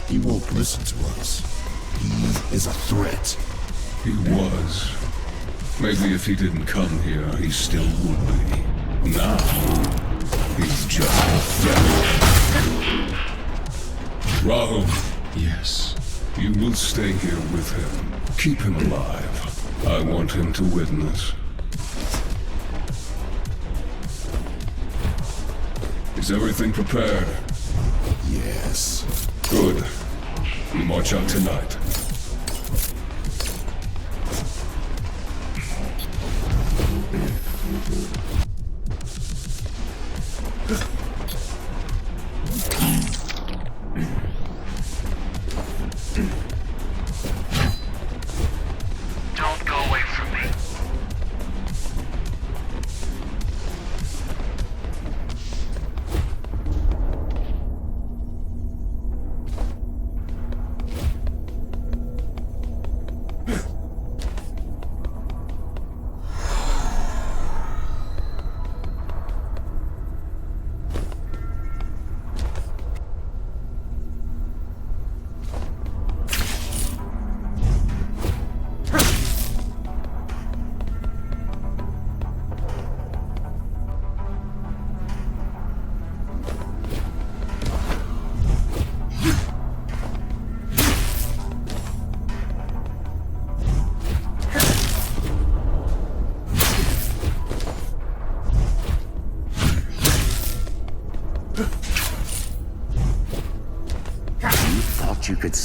He won't listen to us. He is a threat. He was. Maybe if he didn't come here, he still would be. Now, he's just a threat. Rahul. Yes. You will stay here with him. Keep him alive. I want him to witness. Is everything prepared? Yes. Good. We march out tonight. Don't go away from me.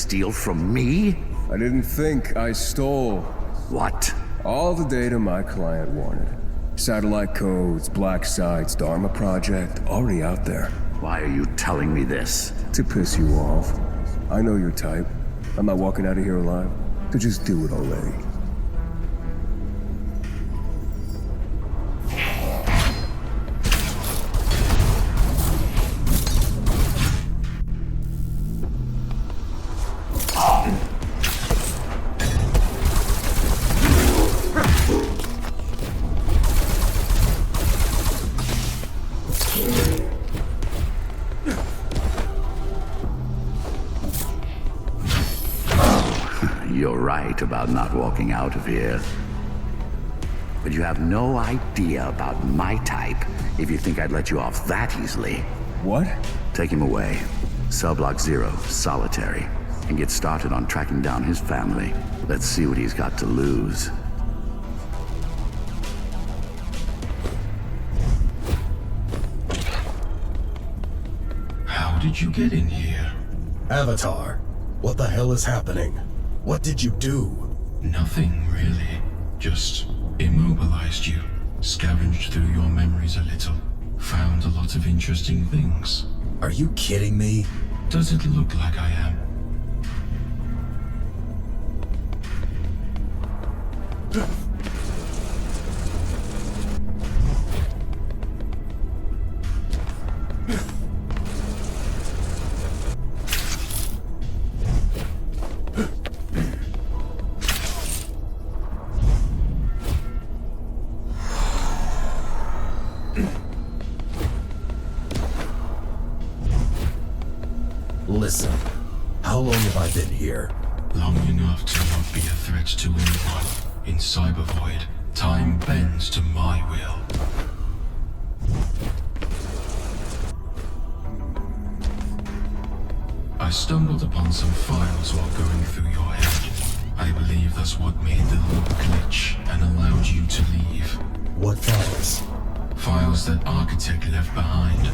steal from me? I didn't think I stole. What? All the data my client wanted. Satellite codes, black sites, Dharma project, already out there. Why are you telling me this? To piss you off. I know your type. I'm not walking out of here alive. So just do it already. You're right about not walking out of here. But you have no idea about my type if you think I'd let you off that easily. What? Take him away. Cell block 0, solitary. And get started on tracking down his family. Let's see what he's got to lose. How did you get in here? Avatar, what the hell is happening? What did you do? Nothing, really. Just immobilized you. Scavenged through your memories a little. Found a lot of interesting things. Are you kidding me? Does it look like I am? Listen, how long have I been here? Long enough to not be a threat to anyone. In Cyber Void, time bends to my will. I stumbled upon some files while going through your head. I believe that's what made the loop glitch and allowed you to leave. What files? Files that Architect left behind.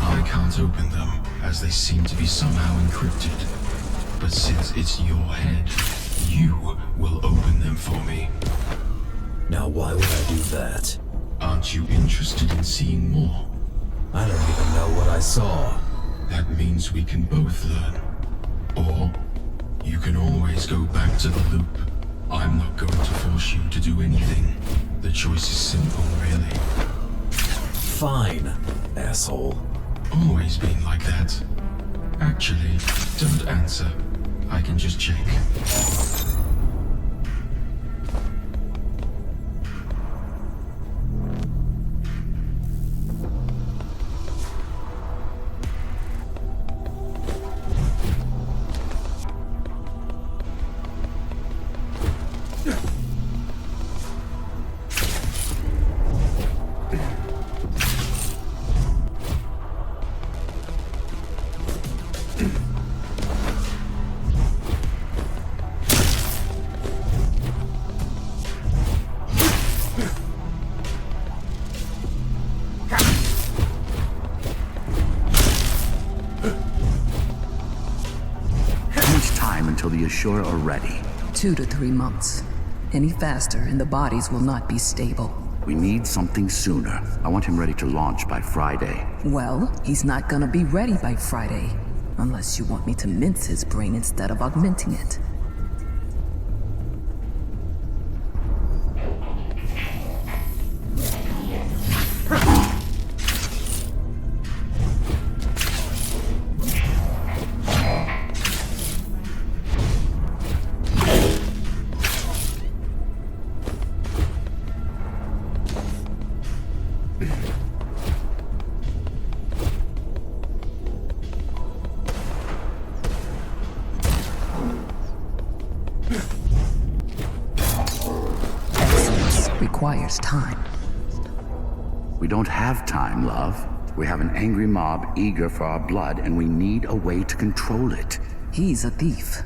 I can't open them, as they seem to be somehow encrypted. But since it's your head, you will open them for me. Now why would I do that? Aren't you interested in seeing more? I don't even know what I saw. That means we can both learn. Or, you can always go back to the loop. I'm not going to force you to do anything. The choice is simple, really. Fine, asshole. Always been like that. Actually, don't answer. I can just check. Sure are ready. 2 to 3 months. Any faster and the bodies will not be stable. We need something sooner. I want him ready to launch by Friday. Well, he's not gonna be ready by Friday. Unless you want me to mince his brain instead of augmenting it. Requires time. We don't have time, love. We have an angry mob eager for our blood, and we need a way to control it. He's a thief,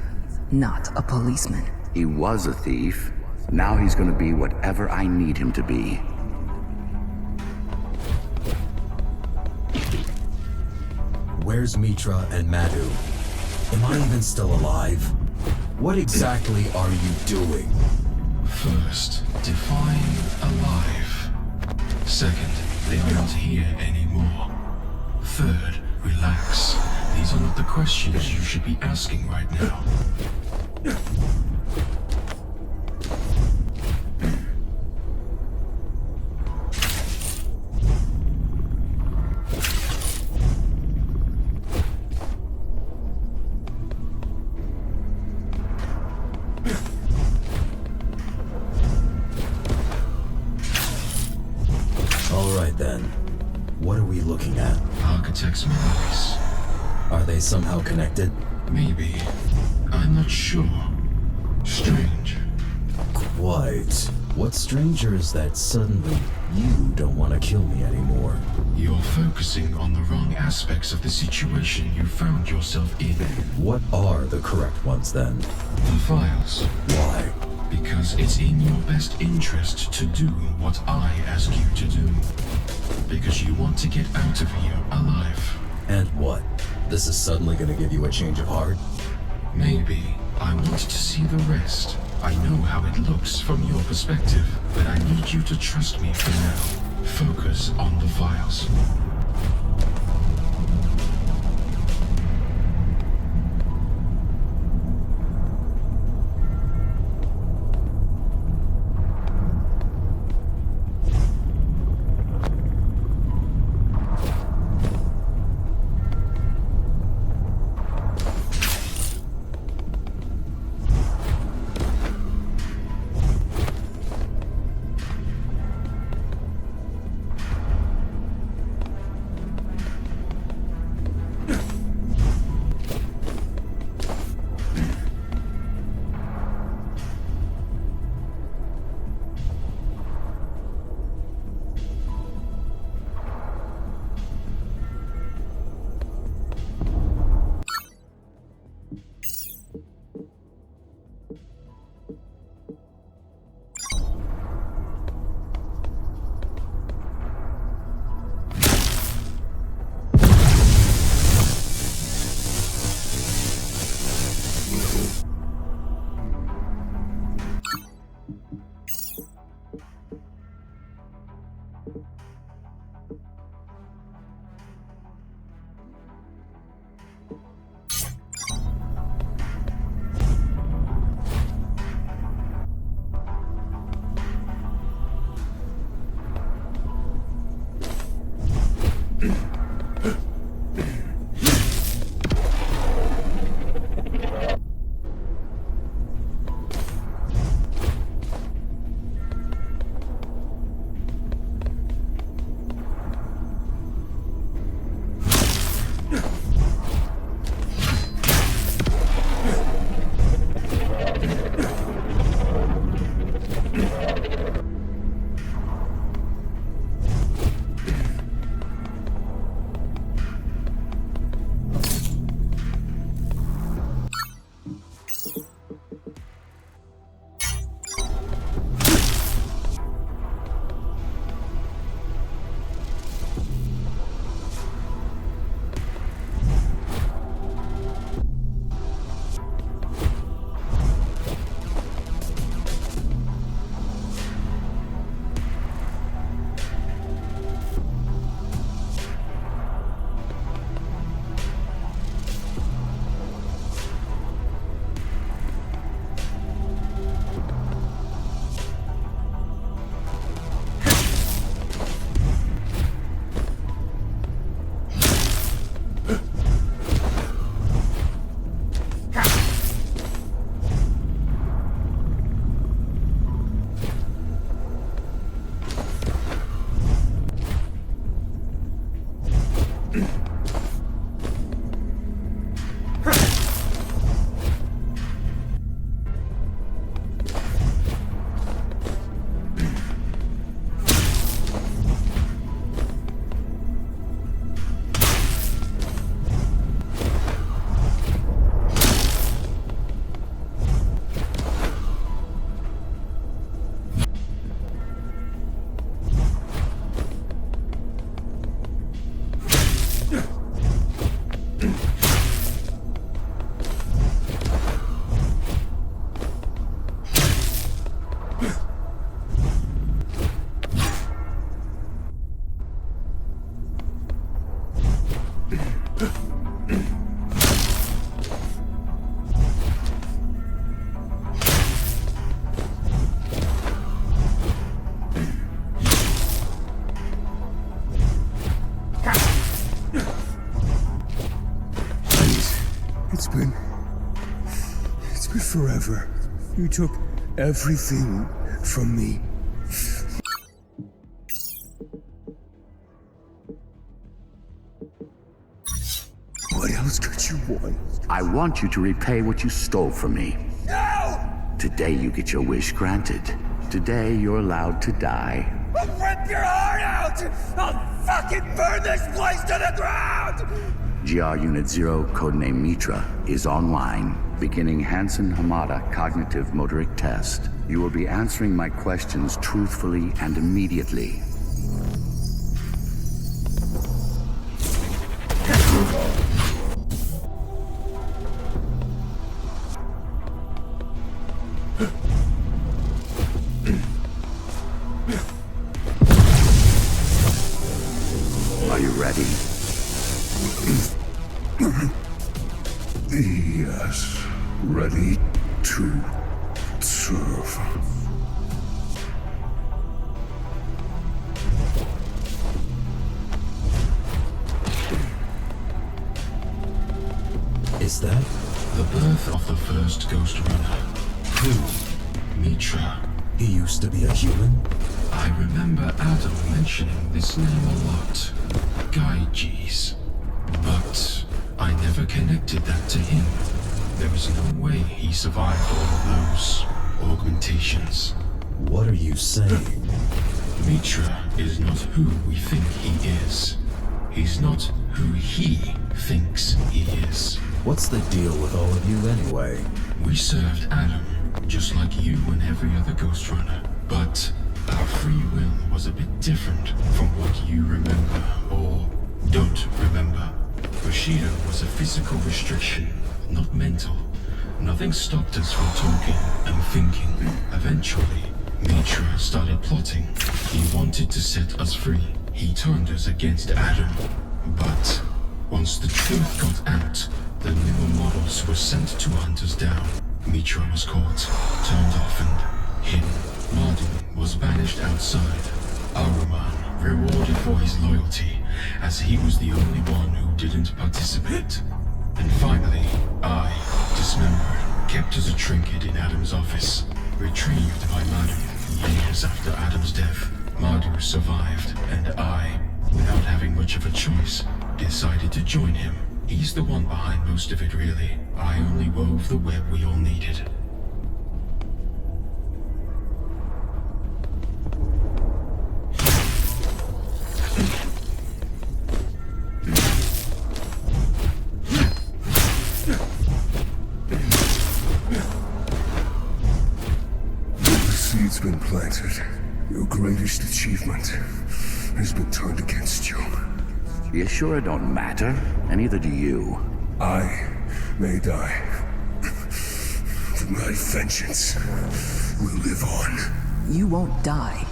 not a policeman. He was a thief. Now he's gonna be whatever I need him to be. Where's Mitra and Madhu? Am I even still alive? What exactly are you doing? First, define alive. Second, they're not here anymore. Third, relax. These are not the questions you should be asking right now. Then, what are we looking at? Architect's memories. Are they somehow connected? Maybe. I'm not sure. Strange. Quite. What's stranger is that suddenly you don't want to kill me anymore. You're focusing on the wrong aspects of the situation you found yourself in. What are the correct ones then? The files. Why? Because it's in your best interest to do what I ask you to do. Because you want to get out of here alive. And what? This is suddenly gonna give you a change of heart? Maybe. I want to see the rest. I know how it looks from your perspective, but I need you to trust me for now. Focus on the files. It's been forever. You took everything from me. What else could you want? I want you to repay what you stole from me. No! Today you get your wish granted. Today you're allowed to die. I'll rip your heart out! I'll fucking burn this place to the ground! GR Unit 0, codename Mitra, is online. Beginning Hansen Hamada cognitive motoric test. You will be answering my questions truthfully and immediately. Are you ready? Yes, ready to serve. Is that? The birth of the first Ghostrunner. Who? Mitra. He used to be a human? I remember Adam mentioning this name a lot. Gaijis. But I never connected that to him. There is no way he survived all of those augmentations. What are you saying? Mitra is not who we think he is. He's not who he thinks he is. What's the deal with all of you anyway? We served Adam, just like you and every other Ghostrunner. But our free will was a bit different from what you remember or don't remember. Bushido was a physical restriction, not mental. Nothing stopped us from talking and thinking. Eventually, Mitra started plotting. He wanted to set us free. He turned us against Adam. But once the truth got out, the newer models were sent to hunt us down. Mitra was caught, turned off and hidden. Mardu was banished outside. Aruman rewarded for his loyalty, as he was the only one who didn't participate. And finally, I, dismembered, kept as a trinket in Adam's office, retrieved by Mardu years after Adam's death. Mardu survived, and I, without having much of a choice, decided to join him. He's the one behind most of it, really. I only wove the web we all needed. Seed's been planted. Your greatest achievement has been turned against you. You sure it don't matter? And neither do you. I may die, but my vengeance will live on. You won't die.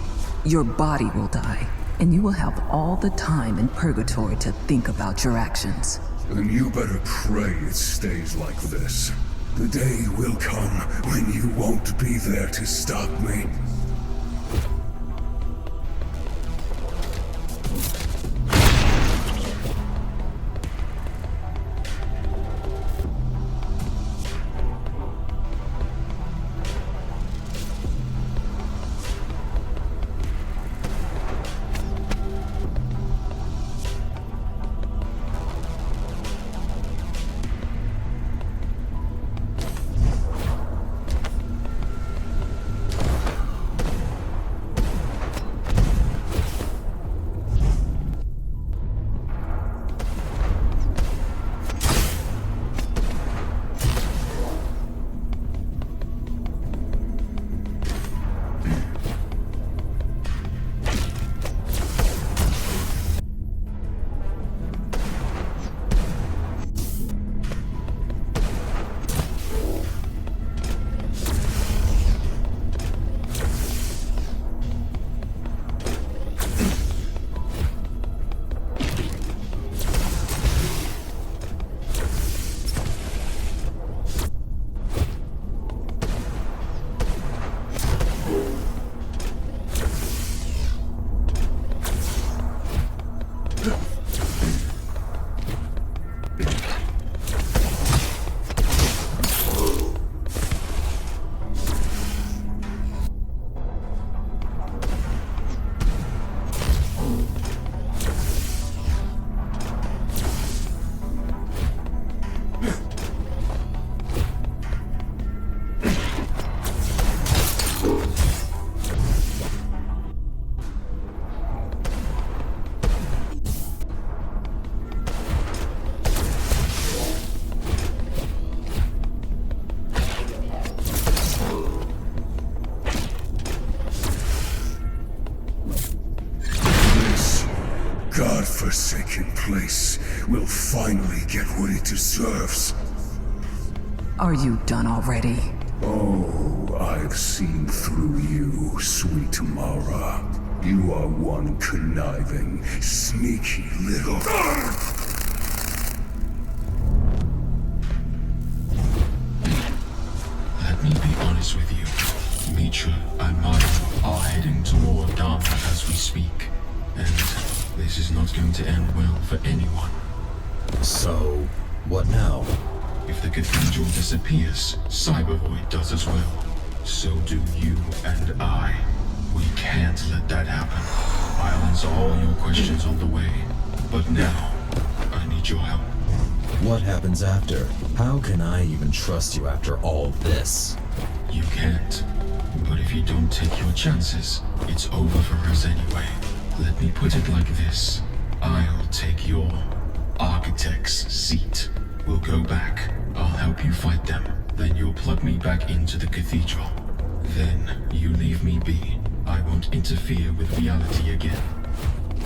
Your body will die, and you will have all the time in purgatory to think about your actions. Then you better pray it stays like this. The day will come when you won't be there to stop me. godforsaken place will finally get what it deserves. Are you done already? Oh, I've seen through you, sweet Mara. You are one conniving, sneaky little... Let me be honest with you. Mitra and Maya are heading toward Dharma as we speak. And this is not going to end well for anyone. So, what now? If the cathedral disappears, Cybervoid does as well. So do you and I. We can't let that happen. I'll answer all your questions on the way. But now, I need your help. What happens after? How can I even trust you after all this? You can't. But if you don't take your chances, it's over for us anyway. Let me put it like this. I'll take your architect's seat. We'll go back. I'll help you fight them. Then you'll plug me back into the cathedral. Then you leave me be. I won't interfere with reality again.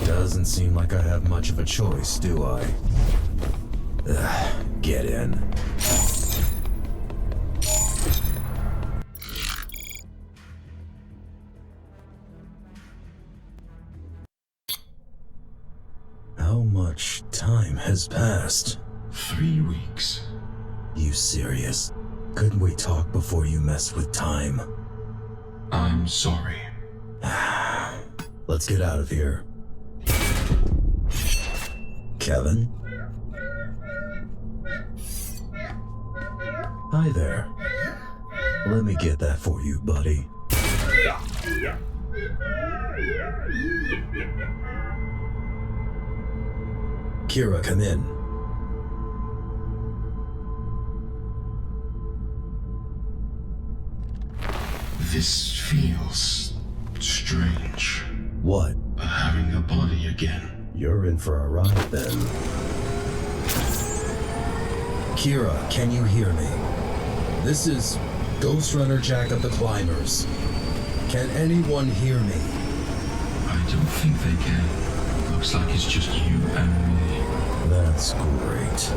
Doesn't seem like I have much of a choice, do I? Get in. How much time has passed? 3 weeks. You serious? Couldn't we talk before you mess with time? I'm sorry. Let's get out of here. Kevin? Hi there. Let me get that for you, buddy. Kira, come in. This feels strange. What? Having a body again. You're in for a ride then. Kira, can you hear me? This is Ghostrunner Jack of the Climbers. Can anyone hear me? I don't think they can. Looks like it's just you and me. That's great.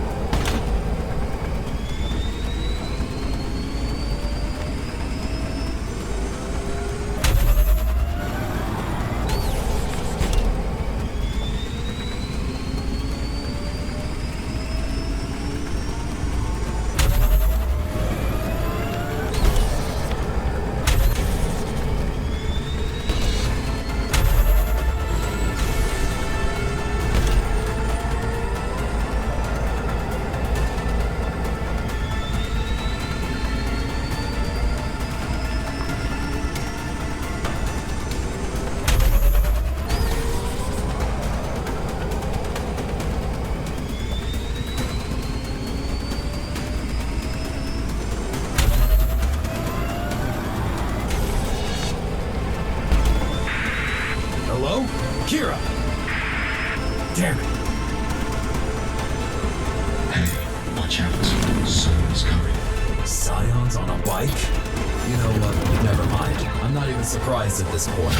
Hello? Kira! Damn it! Hey, watch out. Someone's coming. Scions on a bike? You know what? Never mind. I'm not even surprised at this point.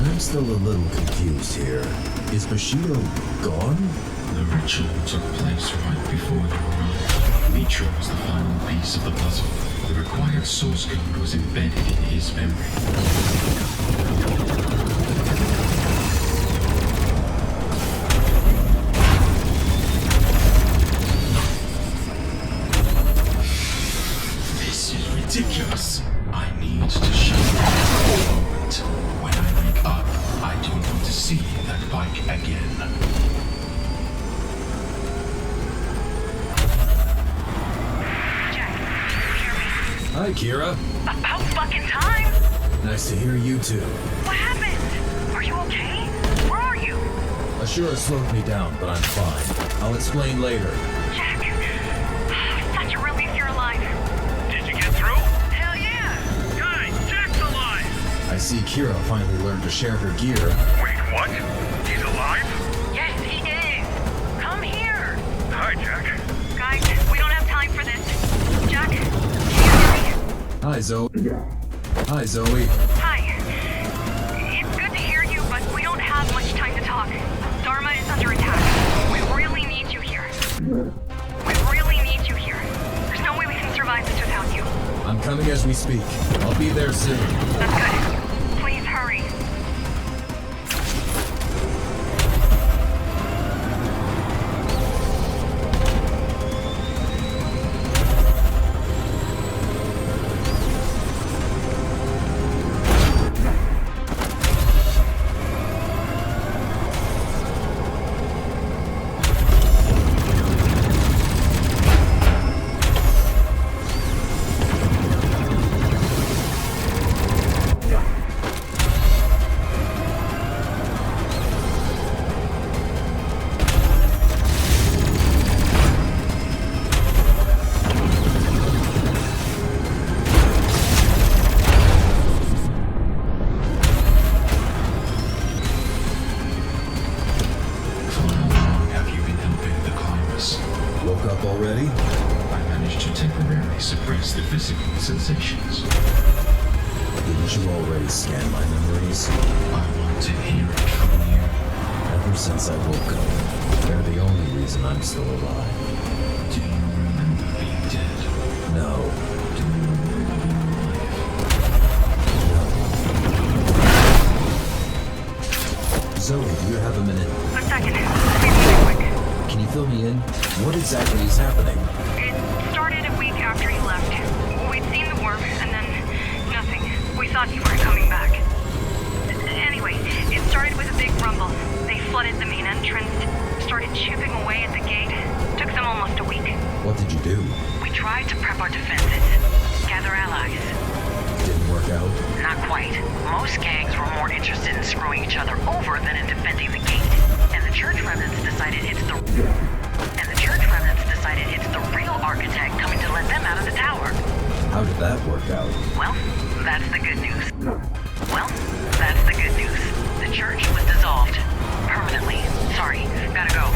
I'm still a little confused here. Is Bushido gone? The ritual took place right before you arrived. Mitra was the final piece of the puzzle. The required source code was embedded in his memory. This is ridiculous. I need to show you a moment. When I wake up, I don't want to see that bike again. Hi, Kira. About fucking time! Nice to hear you too. What happened? Are you okay? Where are you? Ashura slowed me down, but I'm fine. I'll explain later. Jack! Such a relief you're alive. Did you get through? Hell yeah! Guys, Jack's alive! I see Kira finally learned to share her gear. Wait, what? He's alive? Yes, he is. Come here. Hi, Jack. Guys, we don't have time for this. Jack, can you hear me? Hi, Zoe. Hi, Zoe. Hi. It's good to hear you, but we don't have much time to talk. Dharma is under attack. We really need you here. We really need you here. There's no way we can survive this without you. I'm coming as we speak. I'll be there soon. That's good. Please hurry. Already? I managed to temporarily suppress the physical sensations. Didn't you already scan my memories? I want to hear it from you. Ever since I woke up, they're the only reason I'm still alive. Do you remember being dead? No. Do you remember being alive? No. Zoe, do you have a minute? A second. Please be quick. Can you fill me in? What exactly is happening? It started a week after you left. We'd seen the worm, and then nothing. We thought you weren't coming back. Anyway, it started with a big rumble. They flooded the main entrance, started chipping away at the gate. Took them almost a week. What did you do? We tried to prep our defenses, gather allies. Didn't work out? Not quite. Most gangs were more interested in screwing each other over than in defending the gate. And the church remnants decided it's the real architect coming to let them out of the tower. How did that work out? Well, that's the good news. The church was dissolved. Permanently. Sorry, gotta go.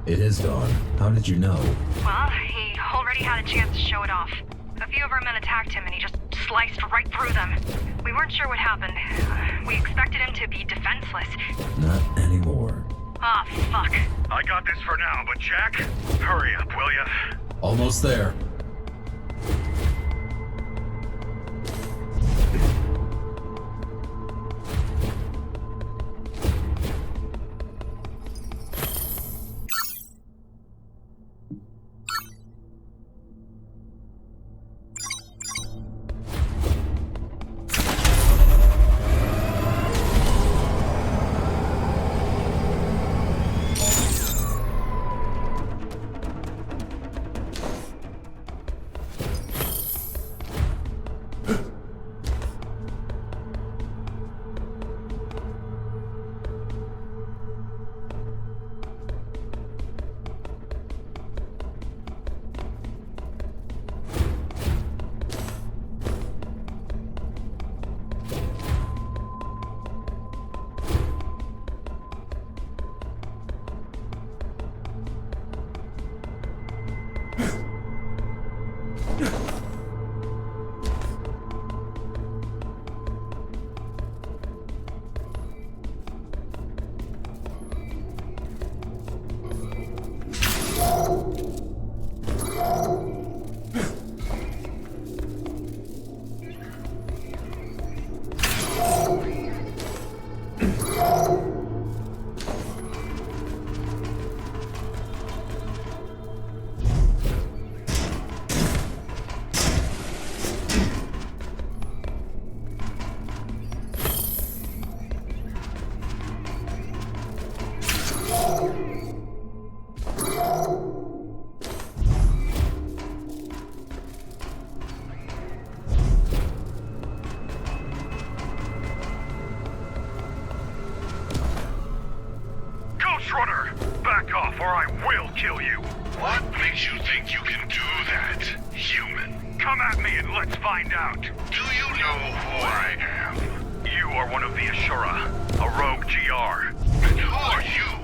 It is gone. How did you know? Well, he already had a chance to show it off. A few of our men attacked him and he just sliced right through them. We weren't sure what happened. We expected him to be defenseless. Not anymore. Ah, fuck. I got this for now, but Jack, hurry up, will ya? Almost there. Ghostrunner! Back off or I will kill you! What makes you think you can do that, human? Come at me and let's find out! Do you know who I am? You are one of the Ashura, a rogue GR. And who are you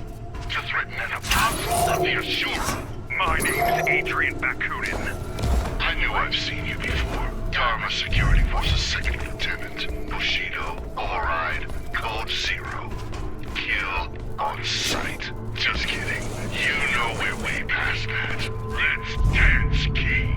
to threaten an apostle of the Ashura? My name's Adrian Bakunin. I knew I've seen you before. Dharma Security Force's second lieutenant, Bushido, override, code 0. Kill on sight. Just kidding. You know we're way past that. Let's dance, Key.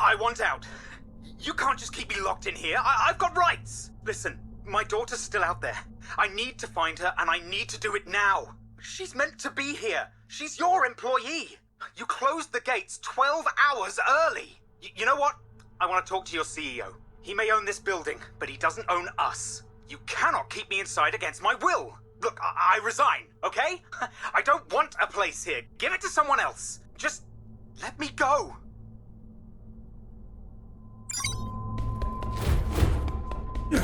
I want out. You can't just keep me locked in here. I've got rights. Listen, my daughter's still out there. I need to find her, and I need to do it now. She's meant to be here. She's your employee. You closed the gates 12 hours early. You know what? I want to talk to your CEO. He may own this building, but he doesn't own us. You cannot keep me inside against my will. Look, I resign, okay? I don't want a place here. Give it to someone else. Just let me go. You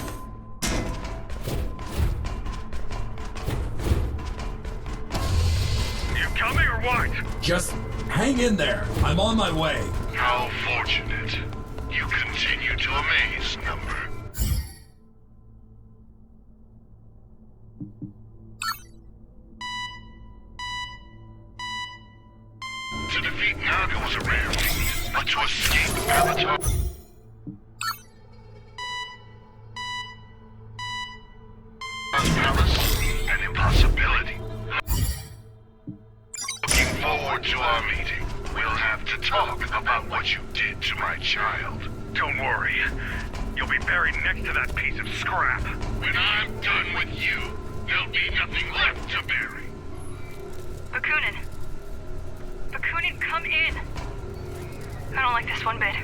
coming or what? Just hang in there. I'm on my way. How fortunate. You continue to amaze, Number. To defeat Naga was a rare feat, but to escape Avatar... Palace, an impossibility. Looking forward to our meeting. We'll have to talk about what you did to my child. Don't worry. You'll be buried next to that piece of scrap. When I'm done with you, there'll be nothing left to bury. Bakunin. Bakunin, come in. I don't like this one bit.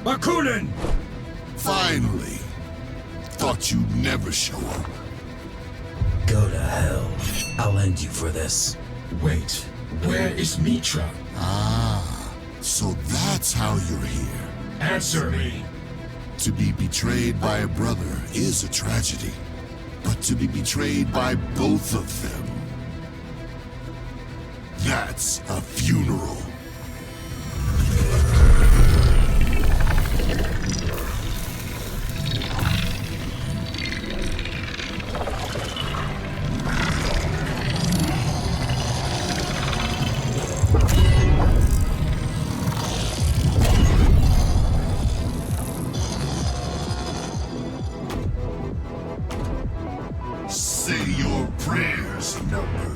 Bakunin! Finally. Thought you'd never show up. Go to hell. I'll end you for this. Wait, where is Mitra? Ah, so that's how you're here. Answer me. To be betrayed by a brother is a tragedy. But to be betrayed by both of them, that's a funeral. Say your prayers, number.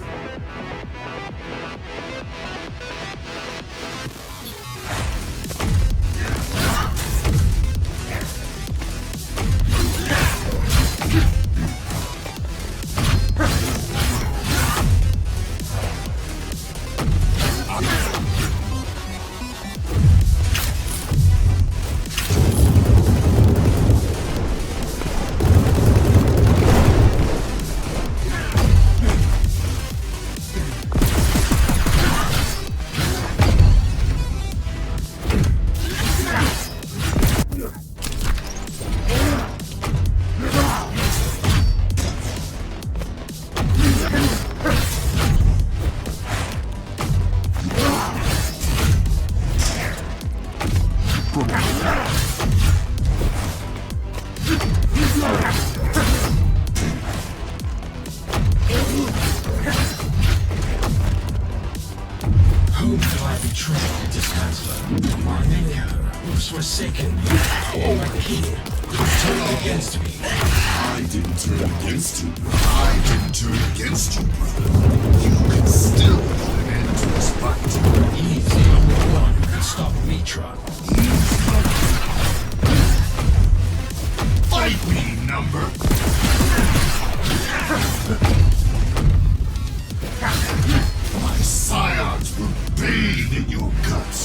Whom do I betray, Dismantler? My maker, who's forsaken me. My king, who turned against me. I didn't turn against you, brother. I didn't turn against you, brother. You can still put an end to this fight. He's the only one who can stop Mitra. Fight me, number. My scions will bathe in your guts.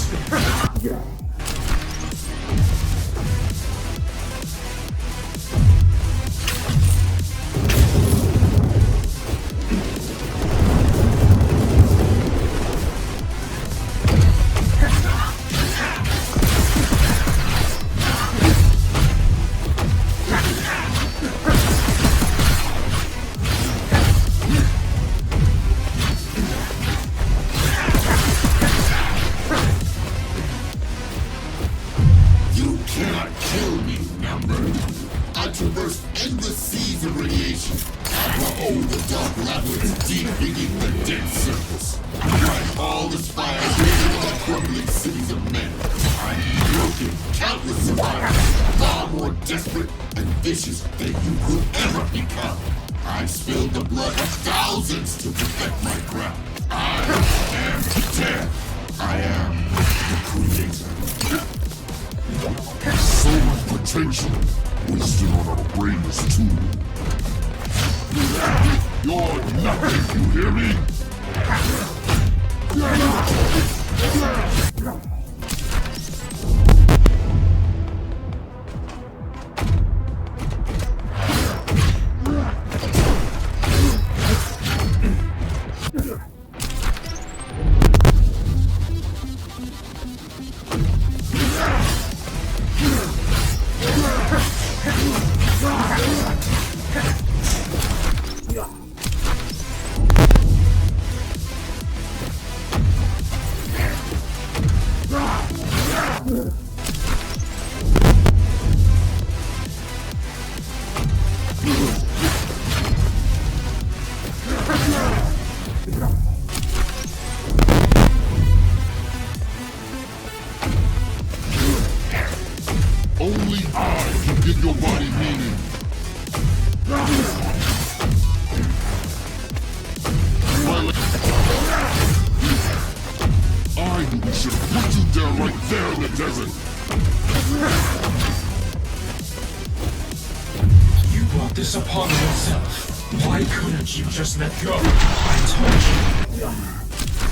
Just let go.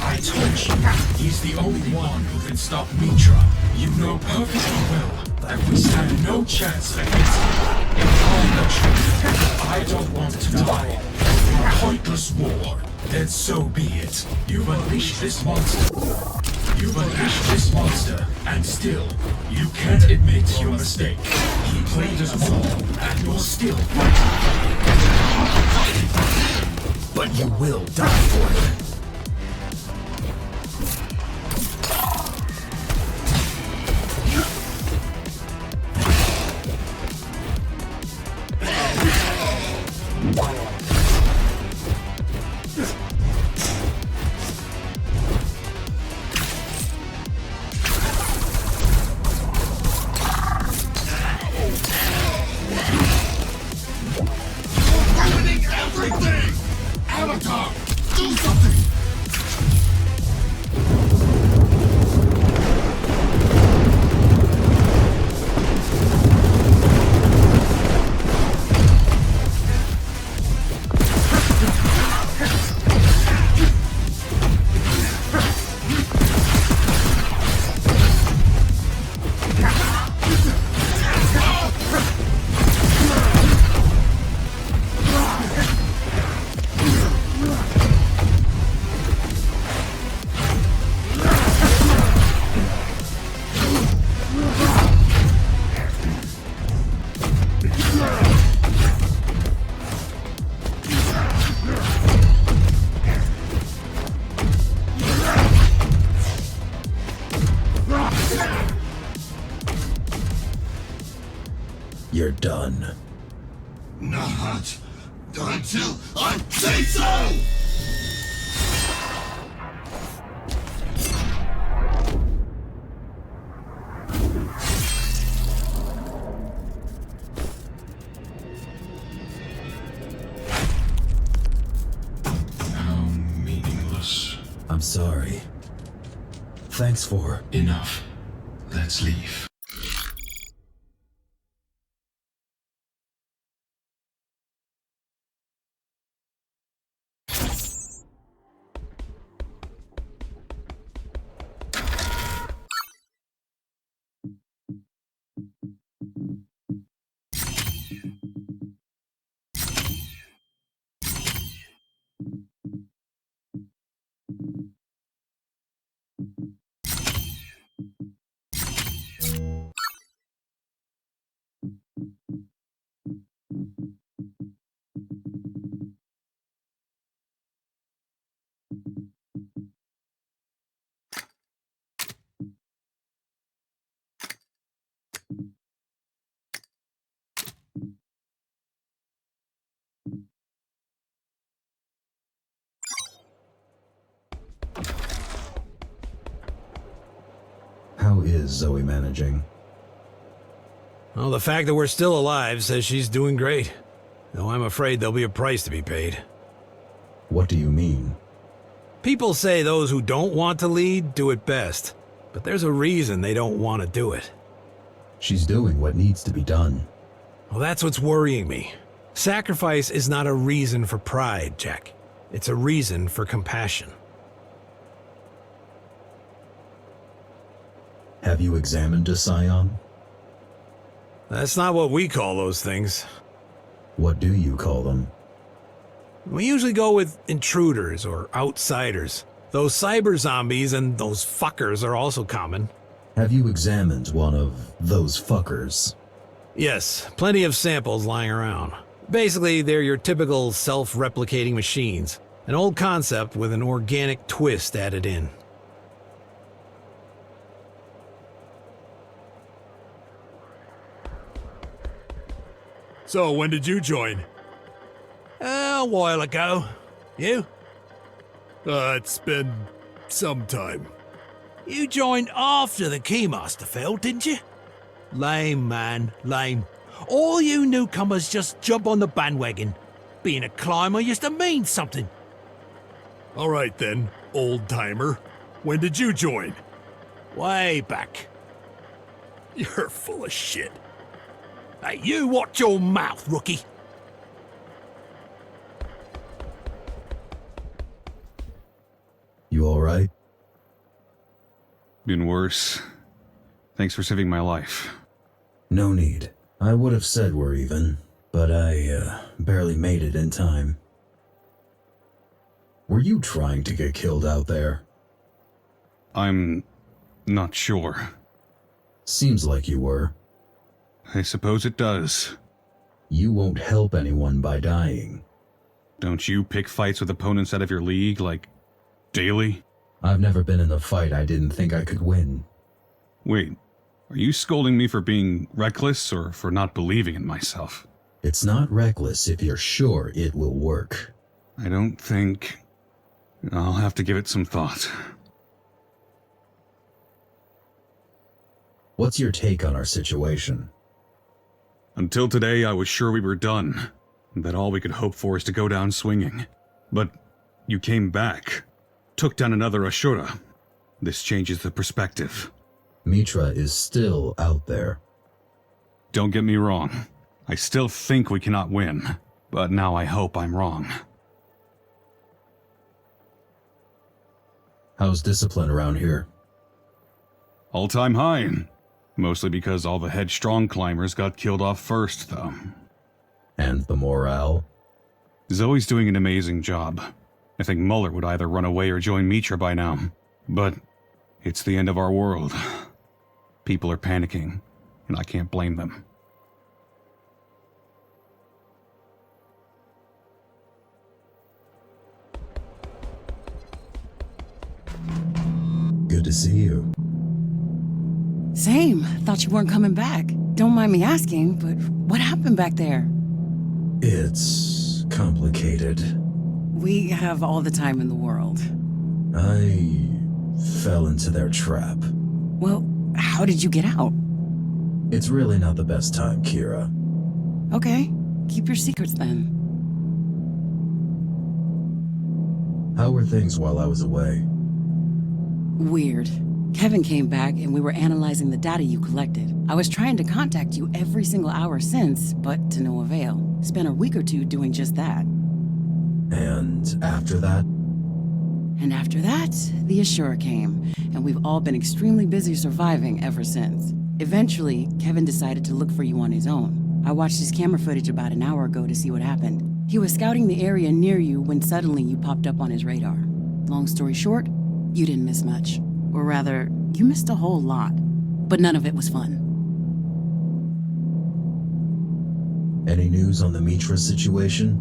I told you. He's the only one who can stop Mitra. You know perfectly well that no chance against me. Imply the truth. I don't want to die. A pointless war. Then so be it. You've unleashed this monster. You've unleashed this monster, and still, you can't admit your mistake. He played us all, and you're still fighting. But you will die for it. You're done. Not until I say so! How meaningless. I'm sorry. Thanks for... Enough. Let's leave. How is Zoe managing? Well, the fact that we're still alive says she's doing great. Though I'm afraid there'll be a price to be paid. What do you mean? People say those who don't want to lead do it best. But there's a reason they don't want to do it. She's doing what needs to be done. Well, that's what's worrying me. Sacrifice is not a reason for pride, Jack. It's a reason for compassion. Have you examined a scion? That's not what we call those things. What do you call them? We usually go with intruders or outsiders. Those cyber zombies and those fuckers are also common. Have you examined one of those fuckers? Yes, plenty of samples lying around. Basically, they're your typical self-replicating machines. An old concept with an organic twist added in. So, when did you join? A while ago. You? It's been some time. You joined after the Keymaster fell, didn't you? Lame, man, lame. All you newcomers just jump on the bandwagon. Being a climber used to mean something. All right then, old-timer. When did you join? Way back. You're full of shit. Hey, you watch your mouth, rookie. You alright? Been worse. Thanks for saving my life. No need. I would have said we're even, but I barely made it in time. Were you trying to get killed out there? I'm not sure. Seems like you were. I suppose it does. You won't help anyone by dying. Don't you pick fights with opponents out of your league, like, daily? I've never been in a fight I didn't think I could win. Wait, are you scolding me for being reckless or for not believing in myself? It's not reckless if you're sure it will work. I don't think... I'll have to give it some thought. What's your take on our situation? Until today, I was sure we were done, that all we could hope for is to go down swinging. But you came back, took down another Ashura. This changes the perspective. Mitra is still out there. Don't get me wrong. I still think we cannot win, but now I hope I'm wrong. How's discipline around here? All-time high. Mostly because all the headstrong climbers got killed off first, though. And the morale? Zoe's doing an amazing job. I think Muller would either run away or join Mitra by now. But it's the end of our world. People are panicking, and I can't blame them. Good to see you. Same. Thought you weren't coming back. Don't mind me asking, but what happened back there? It's complicated. We have all the time in the world. I fell into their trap. Well, how did you get out? It's really not the best time, Kira. Okay, keep your secrets then. How were things while I was away? Weird. Kevin came back and we were analyzing the data you collected. I was trying to contact you every single hour since, but to no avail. Spent a week or two doing just that. And after that? And after that, the Ashura came, and we've all been extremely busy surviving ever since. Eventually, Kevin decided to look for you on his own. I watched his camera footage about an hour ago to see what happened. He was scouting the area near you when suddenly you popped up on his radar. Long story short, you didn't miss much. Or rather, you missed a whole lot. But none of it was fun. Any news on the Mitra situation?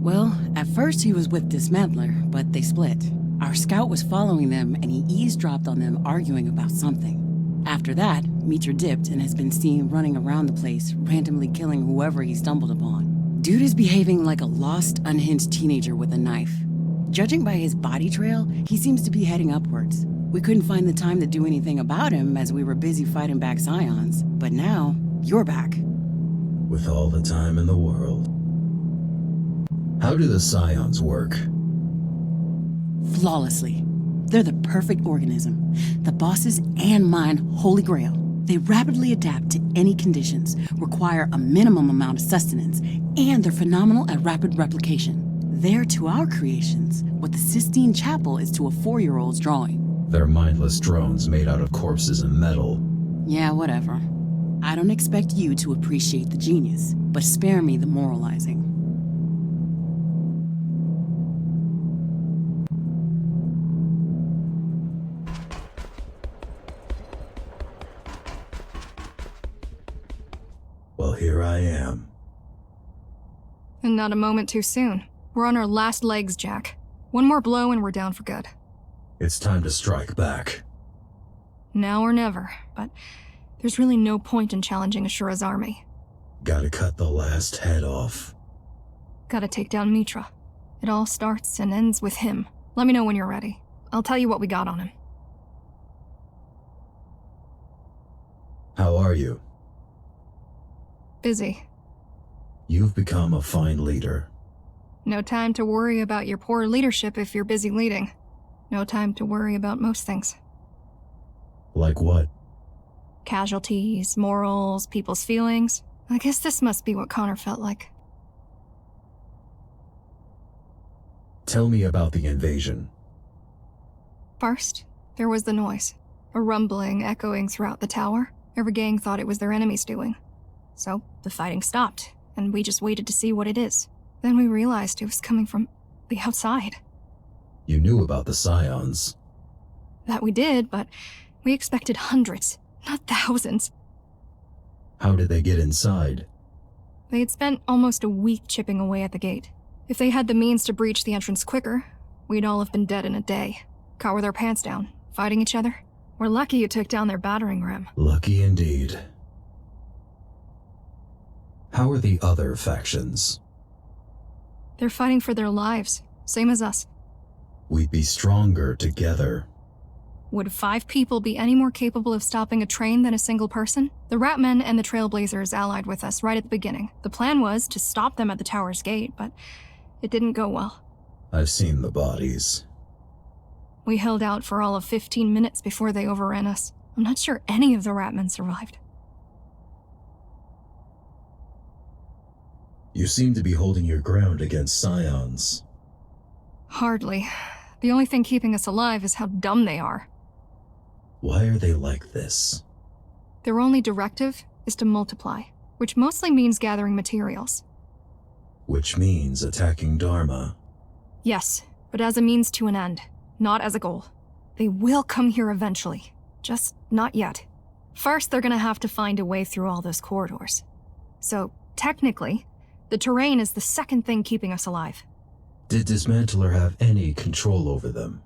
Well, at first he was with Dismantler, but they split. Our scout was following them and he eavesdropped on them arguing about something. After that, Mitra dipped and has been seen running around the place, randomly killing whoever he stumbled upon. Dude is behaving like a lost, unhinged teenager with a knife. Judging by his body trail, he seems to be heading upwards. We couldn't find the time to do anything about him as we were busy fighting back Scions, but now, you're back. With all the time in the world. How do the Scions work? Flawlessly. They're the perfect organism. The boss's and mine holy grail. They rapidly adapt to any conditions, require a minimum amount of sustenance, and they're phenomenal at rapid replication. They're to our creations what the Sistine Chapel is to a 4-year-old's drawing. They're mindless drones made out of corpses and metal. Yeah, whatever. I don't expect you to appreciate the genius, but spare me the moralizing. Well, here I am. And not a moment too soon. We're on our last legs, Jack. One more blow and we're down for good. It's time to strike back. Now or never, but there's really no point in challenging Ashura's army. Gotta cut the last head off. Gotta take down Mitra. It all starts and ends with him. Let me know when you're ready. I'll tell you what we got on him. How are you? Busy. You've become a fine leader. No time to worry about your poor leadership if you're busy leading. No time to worry about most things. Like what? Casualties, morals, people's feelings. I guess this must be what Connor felt like. Tell me about the invasion. First, there was the noise. A rumbling echoing throughout the tower. Every gang thought it was their enemy's doing. So the fighting stopped, and we just waited to see what it is. Then we realized it was coming from the outside. You knew about the Scions. That we did, but we expected hundreds, not thousands. How did they get inside? They had spent almost a week chipping away at the gate. If they had the means to breach the entrance quicker, we'd all have been dead in a day. Caught with our pants down, fighting each other. We're lucky you took down their battering ram. Lucky indeed. How are the other factions? They're fighting for their lives, same as us. We'd be stronger together. Would 5 people be any more capable of stopping a train than a single person? The Ratmen and the Trailblazers allied with us right at the beginning. The plan was to stop them at the tower's gate, but it didn't go well. I've seen the bodies. We held out for all of 15 minutes before they overran us. I'm not sure any of the Ratmen survived. You seem to be holding your ground against Scions. Hardly. The only thing keeping us alive is how dumb they are. Why are they like this? Their only directive is to multiply, which mostly means gathering materials. Which means attacking Dharma. Yes, but as a means to an end, not as a goal. They will come here eventually, just not yet. First, they're gonna have to find a way through all those corridors. So, technically, the terrain is the second thing keeping us alive. Did Dismantler have any control over them?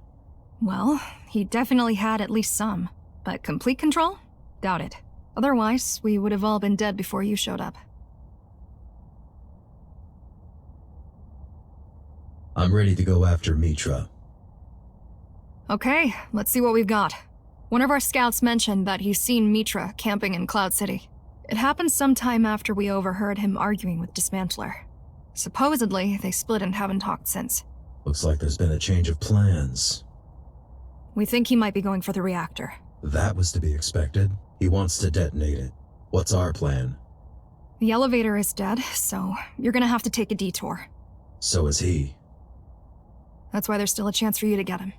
Well, he definitely had at least some, but complete control? Doubt it. Otherwise, we would have all been dead before you showed up. I'm ready to go after Mitra. Okay, let's see what we've got. One of our scouts mentioned that he's seen Mitra camping in Cloud City. It happened sometime after we overheard him arguing with Dismantler. Supposedly, they split and haven't talked since. Looks like there's been a change of plans. We think he might be going for the reactor. That was to be expected. He wants to detonate it. What's our plan? The elevator is dead, so you're gonna have to take a detour. So is he. That's why there's still a chance for you to get him.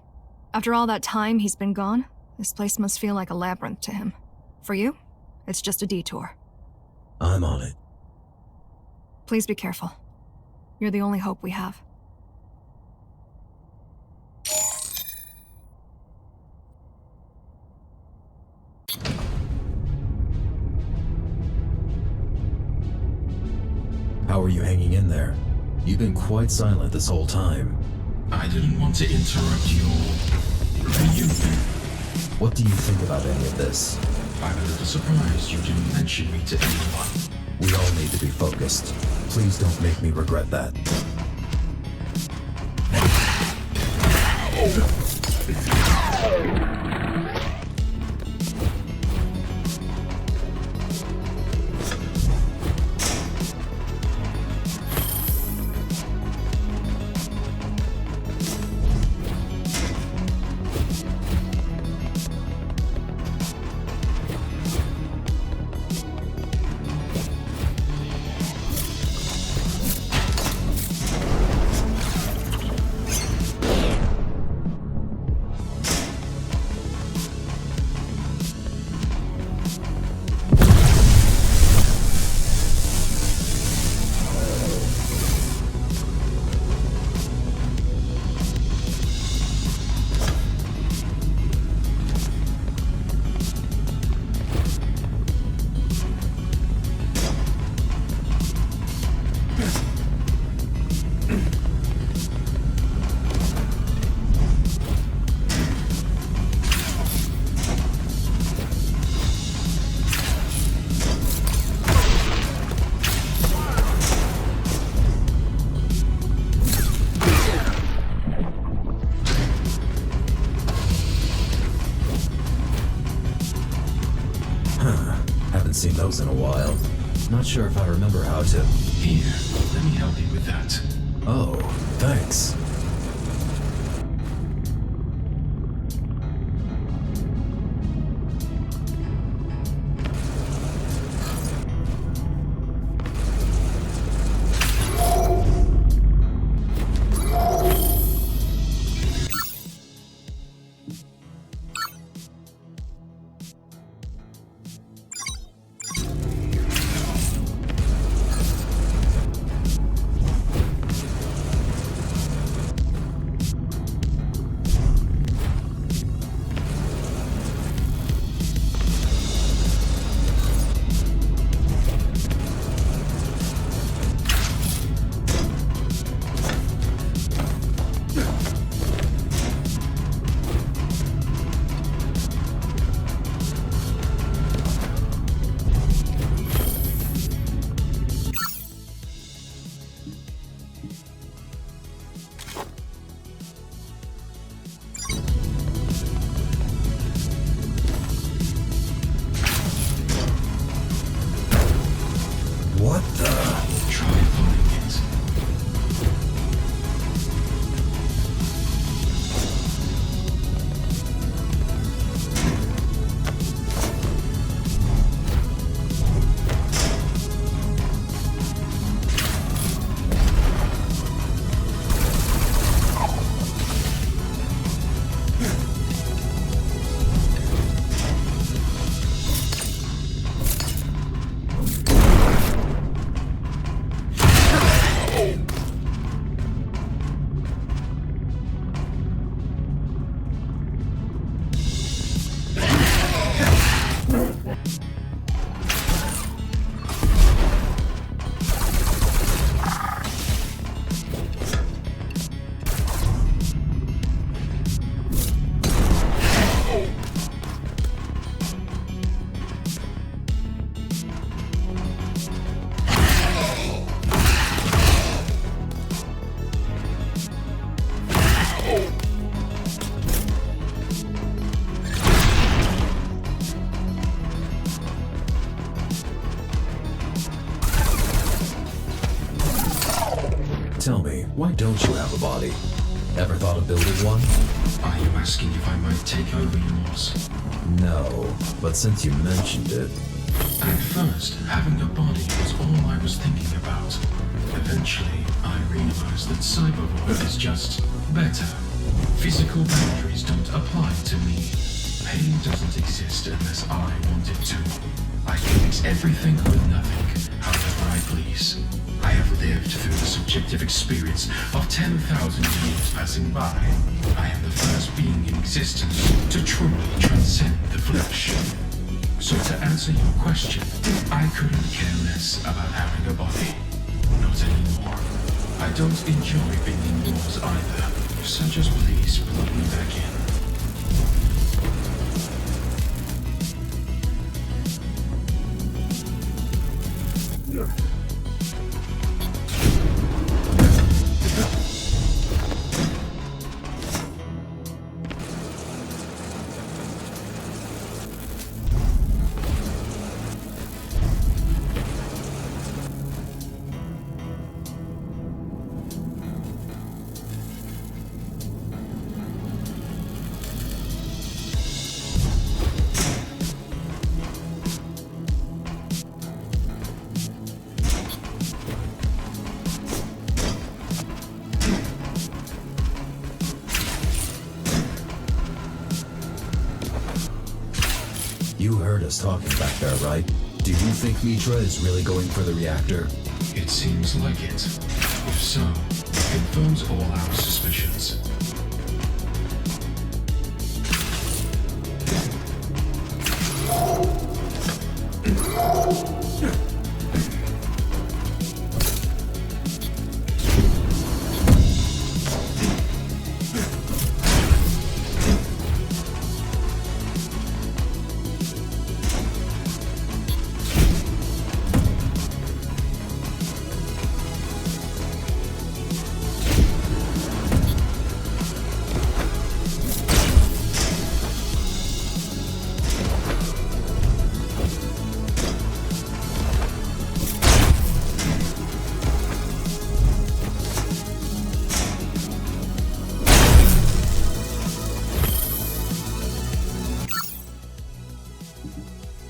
After all that time he's been gone, this place must feel like a labyrinth to him. For you, it's just a detour. I'm on it. Please be careful. You're the only hope we have. How are you hanging in there? You've been quite silent this whole time. I didn't want to interrupt your reunion. What do you think about any of this? I'm a little surprised you didn't mention me to anyone. We all need to be focused. Please don't make me regret that. Seen those in a while. Not sure if I remember how to. Here, let me help you with that. Oh, thanks. Tell me, why don't you have a body? Ever thought of building one? Are you asking if I might take over yours? No, but since you mentioned it... At first, having a body was all I was thinking about. Eventually, I realized that cybervoid is just better. Physical boundaries don't apply to me. Pain doesn't exist unless I want it to. I can mix everything with nothing, however I please. I have lived through the subjective experience of 10,000 years passing by. I am the first being in existence to truly transcend the flesh. So to answer your question, I couldn't care less about having a body. Not anymore. I don't enjoy being indoors either, so just please plug me back in. You heard us talking back there, right? Do you think Mitra is really going for the reactor? It seems like it. If so, it confirms all our suspicions.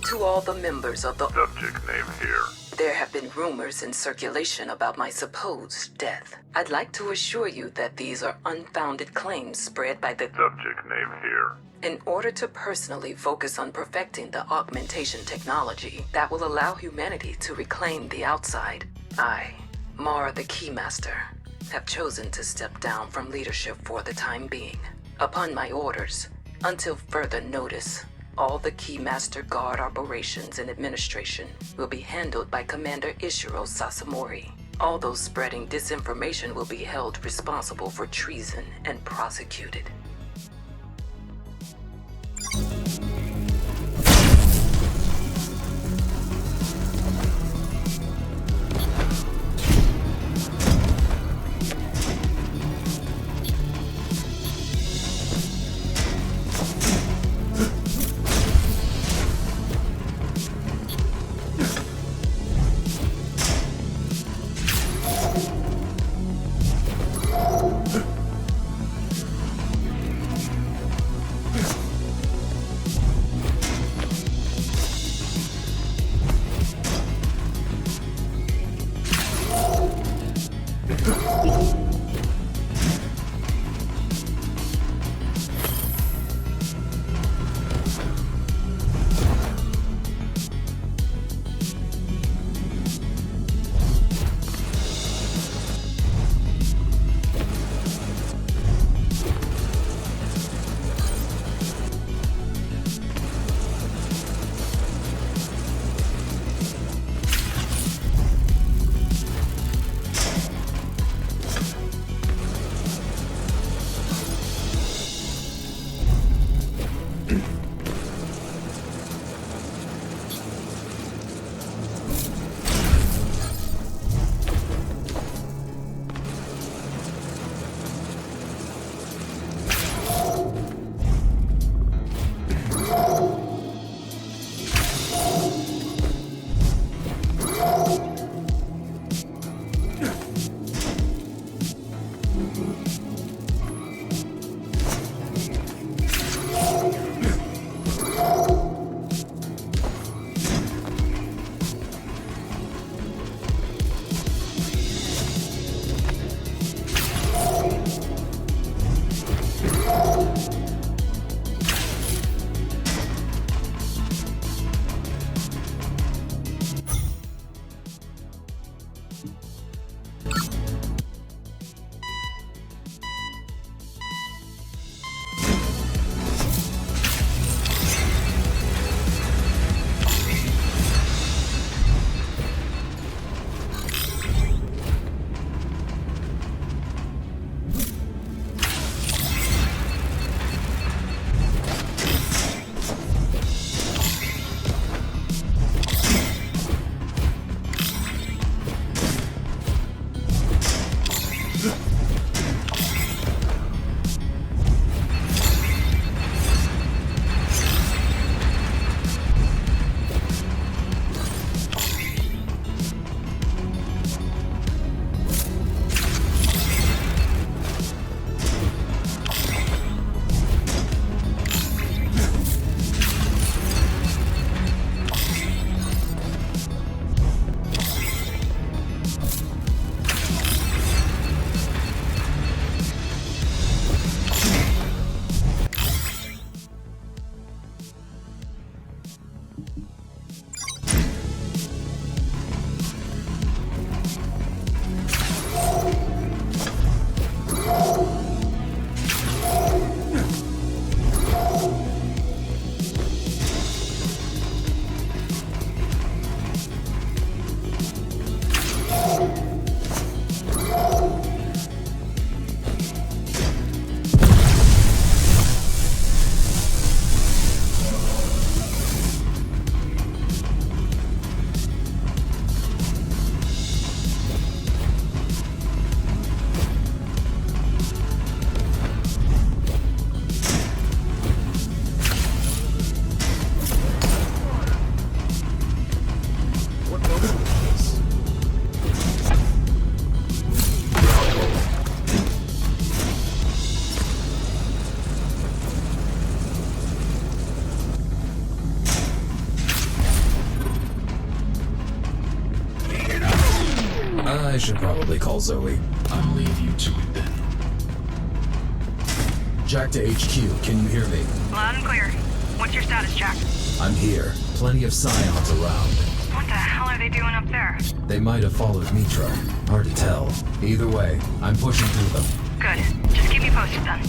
To all the members of the Subject name here. There have been rumors in circulation about my supposed death. I'd like to assure you that these are unfounded claims spread by the Subject name here. In order to personally focus on perfecting the augmentation technology that will allow humanity to reclaim the outside, I, Mara the Keymaster, have chosen to step down from leadership for the time being. Upon my orders, until further notice, all the Keymaster Guard operations and administration will be handled by Commander Ishiro Sasamori. All those spreading disinformation will be held responsible for treason and prosecuted. I should probably call Zoe. I'll leave you to it then. Jack to HQ, can you hear me? Loud and clear. What's your status, Jack? I'm here. Plenty of scions around. What the hell are they doing up there? They might have followed Mitra. Hard to tell. Either way, I'm pushing through them. Good. Just keep me posted then.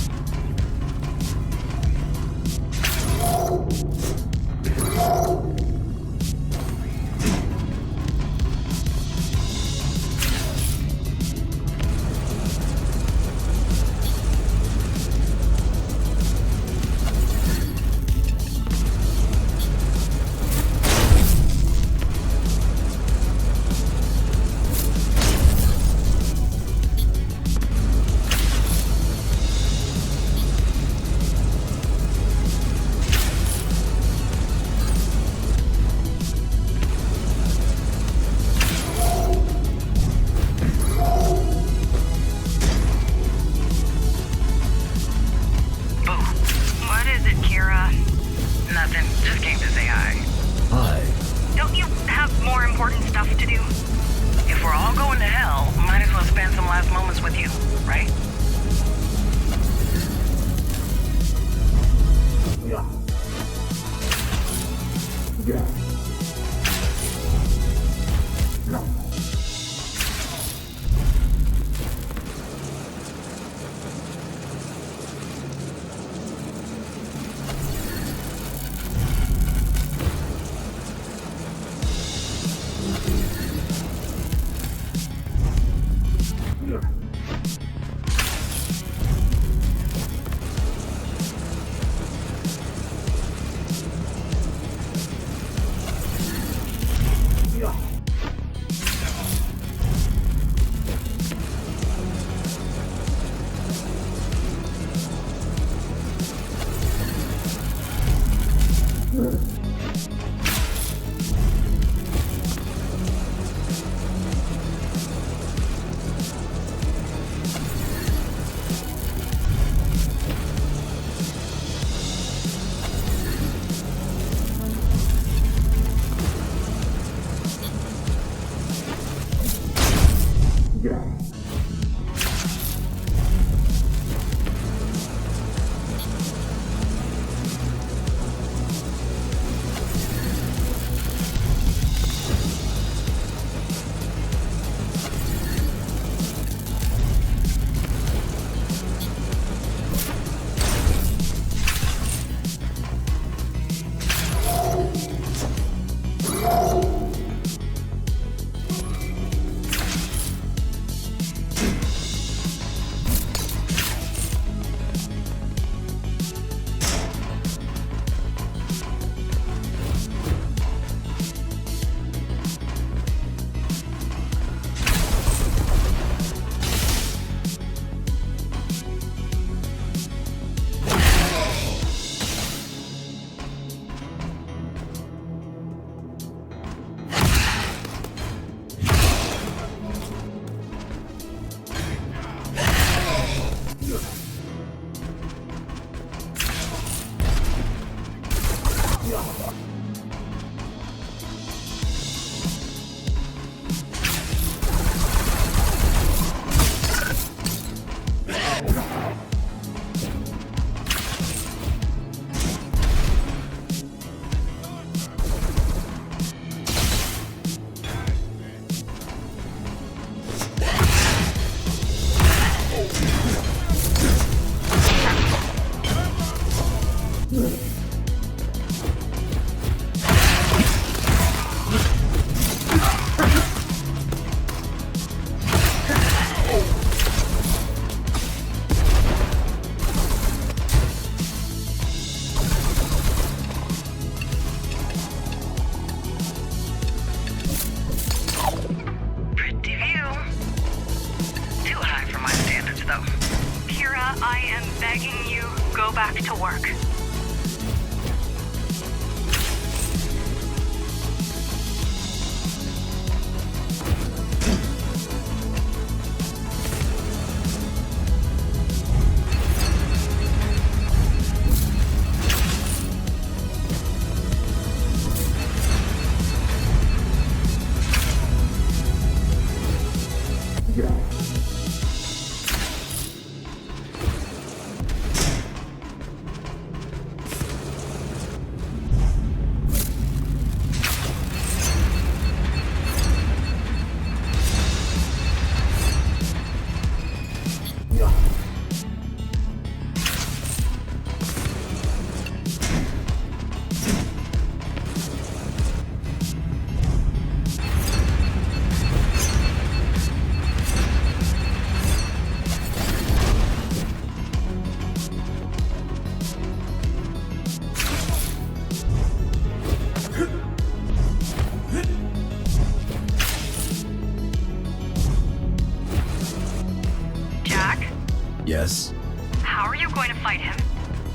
Yes? How are you going to fight him?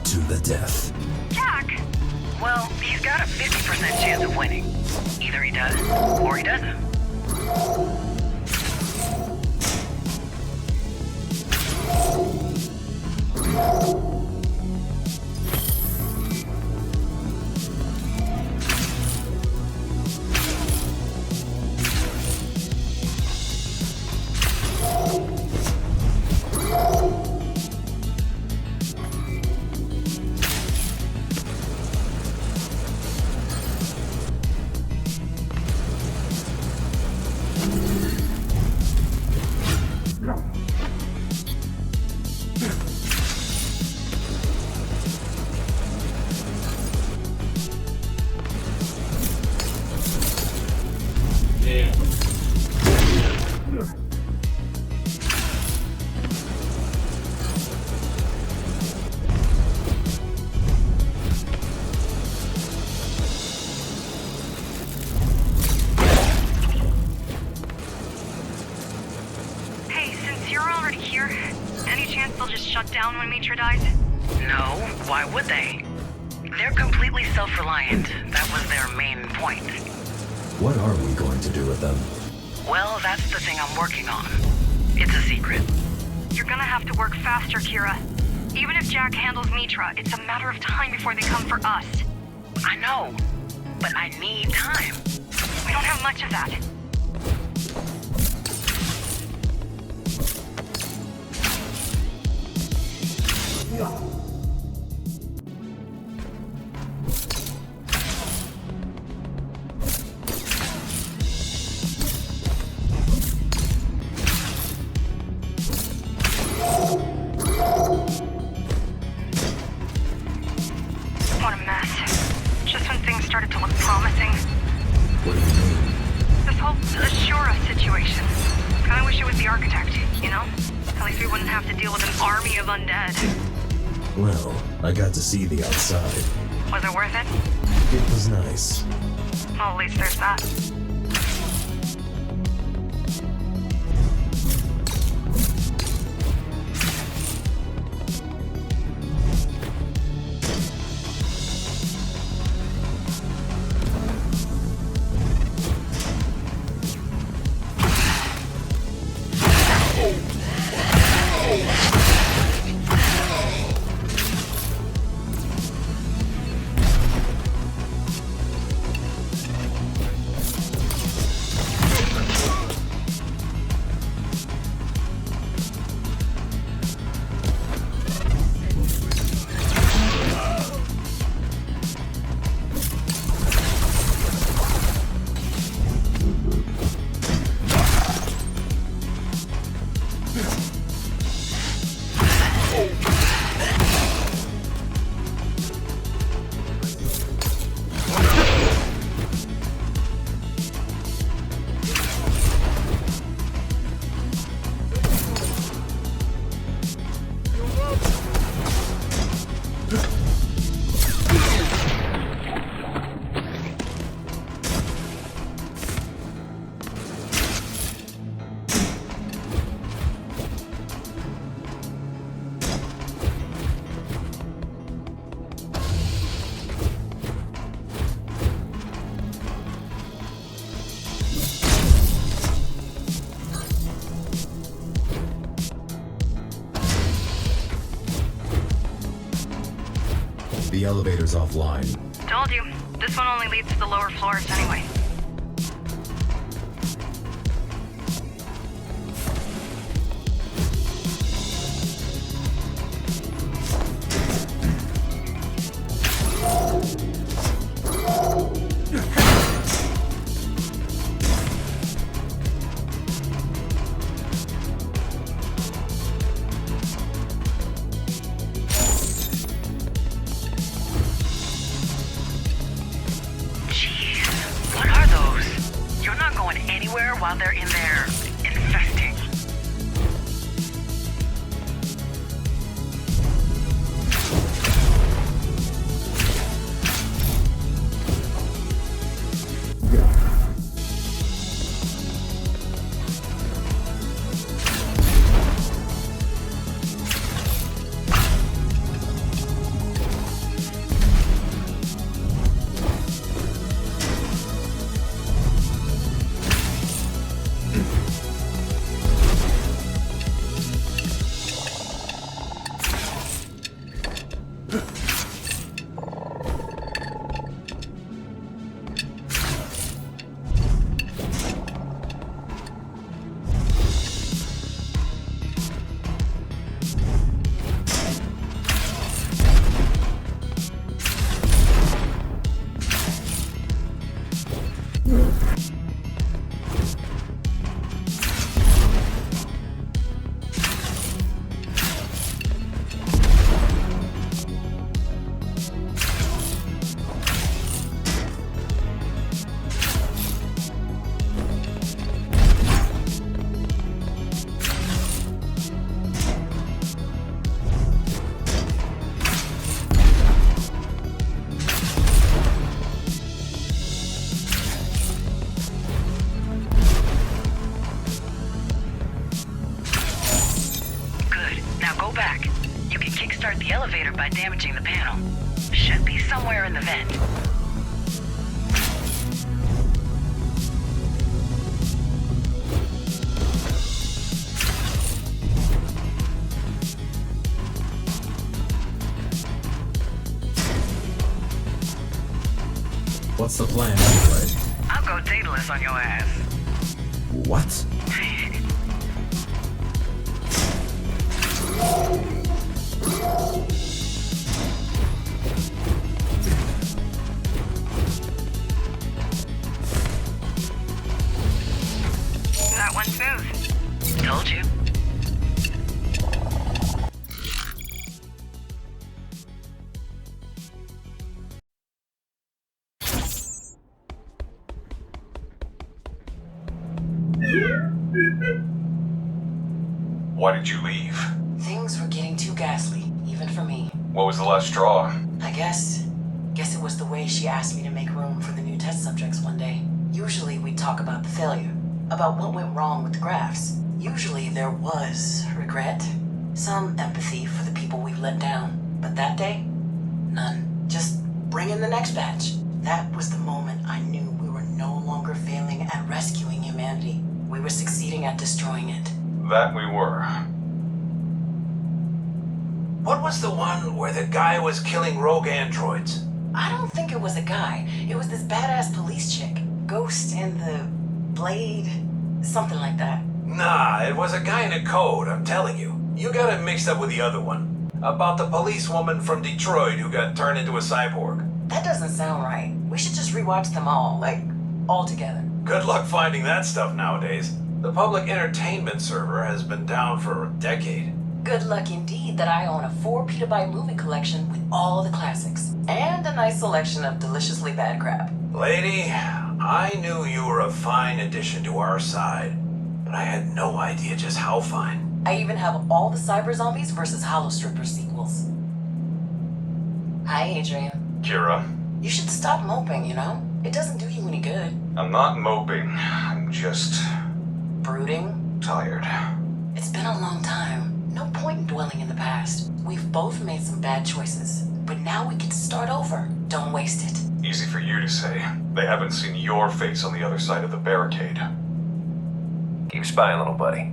To the death. Jack! Well, he's got a 50% chance of winning. Either he does, or he doesn't. Shut down when Mitra dies? No, why would they? They're completely self-reliant. That was their main point. What are we going to do with them? Well, that's the thing I'm working on. It's a secret. You're gonna have to work faster, Kira. Even if Jack handles Mitra, it's a matter of time before they come for us. I know, but I need time. We don't have much of that. What a mess. Just when things started to look promising. What do you mean? This whole Ashura situation. Kinda wish it was the architect, you know? At least we wouldn't have to deal with an army of undead. Well, I got to see the outside. Was it worth it? It was nice. Well, at least there's that. The elevator's offline. Told you. This one only leads to the lower floors anyway. While they're in there infesting. kickstart the elevator by damaging the panel. Should be somewhere in the vent. What's the plan anyway? I'll go dataless on your ass. What? That one's smooth. Told you. Why did you leave? Things were getting too ghastly, even for me. What was the last straw? I guess it was the way she asked me to make room for the new test subjects one day. Usually we'd talk about the failure, about what went wrong with the graphs. Usually there was regret, some empathy for the people we've let down. But that day, none. Just bring in the next batch. That was the moment I knew we were no longer failing at rescuing humanity. We were succeeding at destroying it. That we were. What was the one where the guy was killing rogue androids? I don't think it was a guy. It was this badass police chick. Ghost and the Blade, something like that. Nah, it was a guy in a code, I'm telling you. You got it mixed up with the other one. About the policewoman from Detroit who got turned into a cyborg. That doesn't sound right. We should just rewatch them all, like, all together. Good luck finding that stuff nowadays. The public entertainment server has been down for a decade. Good luck indeed that I own a 4 petabyte movie collection with all the classics. And a nice selection of deliciously bad crap. Lady, I knew you were a fine addition to our side, but I had no idea just how fine. I even have all the Cyber Zombies vs. Hollow Stripper sequels. Hi, Adrian. Kira. You should stop moping, you know? It doesn't do you any good. I'm not moping. I'm just... brooding? Tired. It's been a long time. No point in dwelling in the past. We've both made some bad choices, but now we get to start over. Don't waste it. Easy for you to say. They haven't seen your face on the other side of the barricade. Keep spying, little buddy.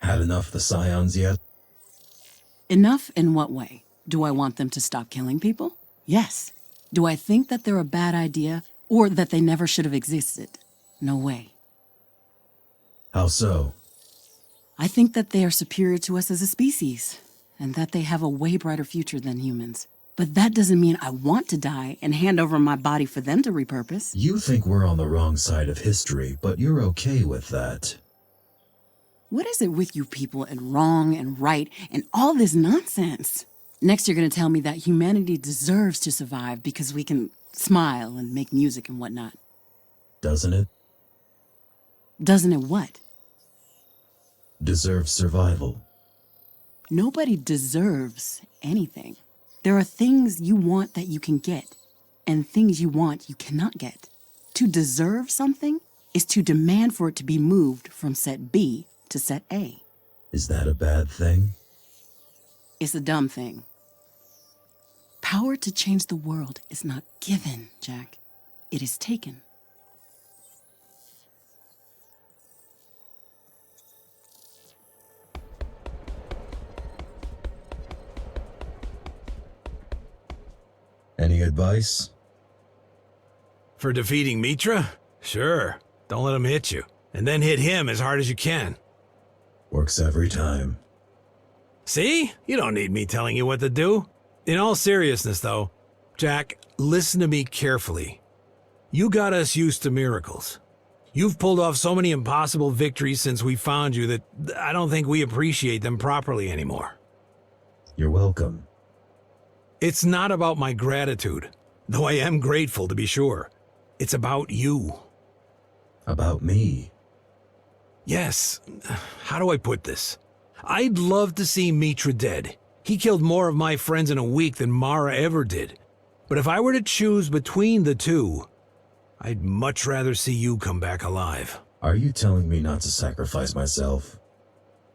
Had enough of the Scions yet? Enough in what way? Do I want them to stop killing people? Yes. Do I think that they're a bad idea or that they never should have existed? No way. How so? I think that they are superior to us as a species, and that they have a way brighter future than humans. But that doesn't mean I want to die and hand over my body for them to repurpose. You think we're on the wrong side of history, but you're okay with that. What is it with you people and wrong and right and all this nonsense? Next, you're going to tell me that humanity deserves to survive because we can smile and make music and whatnot. Doesn't it? Doesn't it what? Deserve survival. Nobody deserves anything. There are things you want that you can get, and things you want you cannot get. To deserve something is to demand for it to be moved from set B to set A. Is that a bad thing? It's a dumb thing. Power to change the world is not given, Jack. It is taken. advice? For defeating Mitra? Sure. Don't let him hit you. And then hit him as hard as you can. Works every time. See? You don't need me telling you what to do. In all seriousness, though, Jack, listen to me carefully. You got us used to miracles. You've pulled off so many impossible victories since we found you that I don't think we appreciate them properly anymore. You're welcome. It's not about my gratitude, though I am grateful to be sure. It's about you. About me? Yes. How do I put this? I'd love to see Mitra dead. He killed more of my friends in a week than Mara ever did. But if I were to choose between the two, I'd much rather see you come back alive. Are you telling me not to sacrifice myself?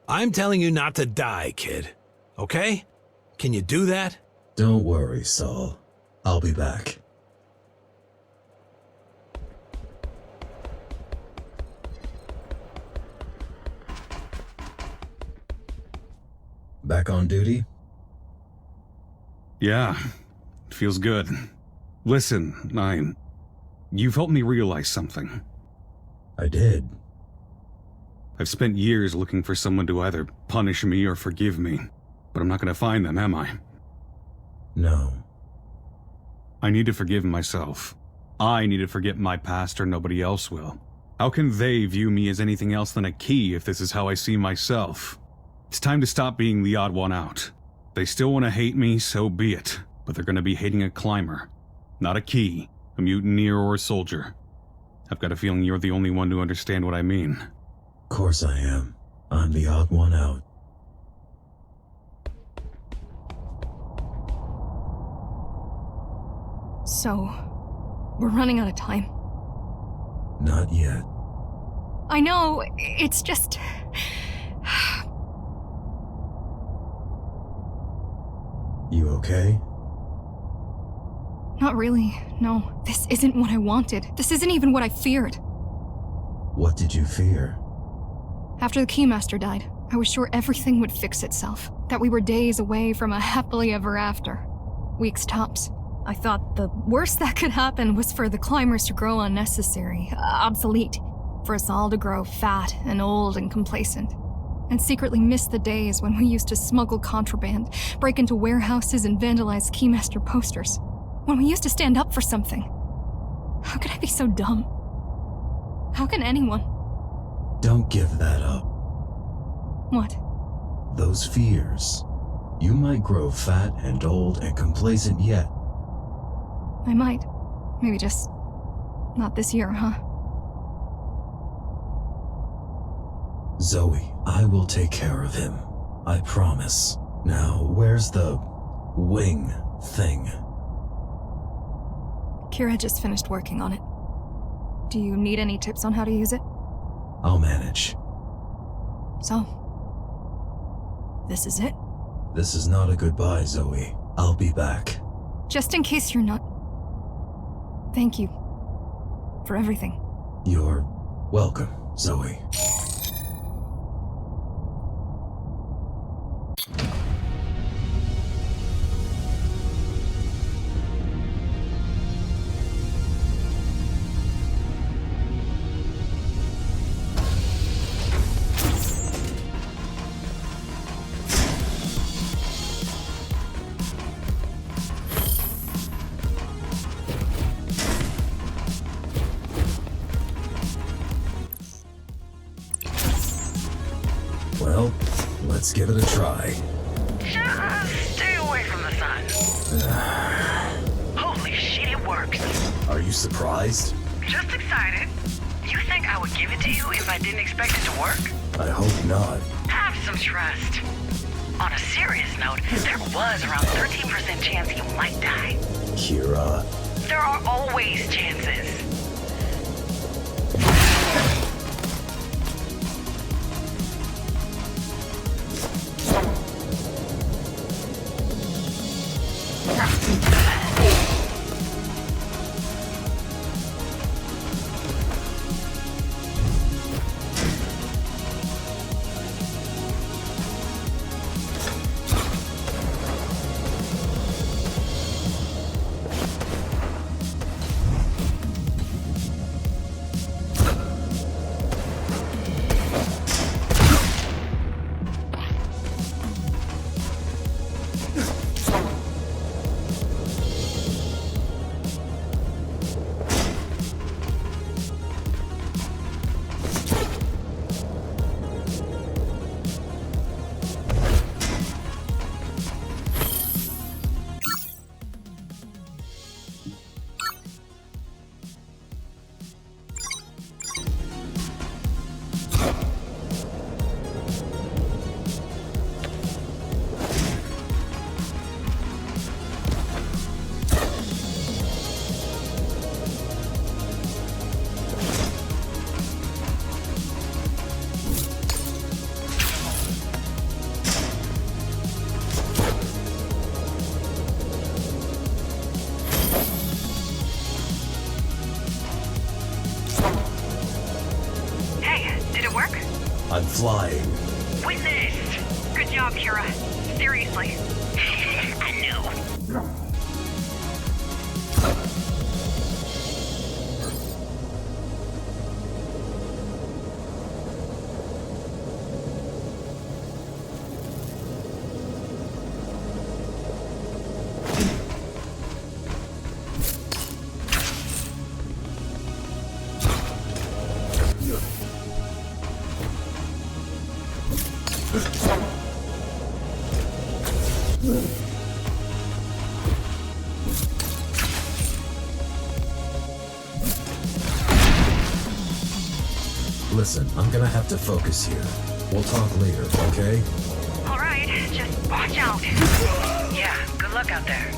I'm telling you not to die, kid. Okay? Can you do that? Don't worry, Saul. I'll be back. Back on duty? Yeah, it feels good. Listen, you've helped me realize something. I did. I've spent years looking for someone to either punish me or forgive me, but I'm not going to find them, am I? No. I need to forgive myself. I need to forget my past or nobody else will. How can they view me as anything else than a key if this is how I see myself? It's time to stop being the odd one out. They still want to hate me, so be it. But they're going to be hating a climber, not a key, a mutineer, or a soldier. I've got a feeling you're the only one to understand what I mean. Of course I am. I'm the odd one out. So, we're running out of time. Not yet. I know, it's just... You okay? Not really, no. This isn't what I wanted. This isn't even what I feared. What did you fear? After the Keymaster died, I was sure everything would fix itself. That we were days away from a happily ever after. Weeks tops. I thought the worst that could happen was for the climbers to grow unnecessary, obsolete. For us all to grow fat and old and complacent. And secretly miss the days when we used to smuggle contraband, break into warehouses and vandalize Keymaster posters. When we used to stand up for something. How could I be so dumb? How can anyone? Don't give that up. What? Those fears. You might grow fat and old and complacent yet. I might. Maybe just... not this year, huh? Zoe, I will take care of him. I promise. Now, where's the... wing thing? Kira just finished working on it. Do you need any tips on how to use it? I'll manage. So... this is it? This is not a goodbye, Zoe. I'll be back. Just in case you're not... Thank you. For everything. You're welcome, Zoe. Well, let's give it a try. Just stay away from the sun. Holy shit, it works. Are you surprised? Just excited. You think I would give it to you if I didn't expect it to work? I hope not. Have some trust. On a serious note, there was around 13% chance you might die. Kira. There are always chances. I'm flying. Witnessed! Good job, Kira. Seriously. I know. Listen, I'm gonna have to focus here. We'll talk later, okay? Alright, just watch out. Yeah, good luck out there.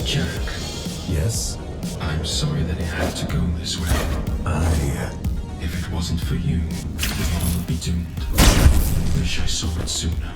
Jack. Yes? I'm sorry that it had to go this way. If it wasn't for you, we'd all be doomed. Wish I saw it sooner.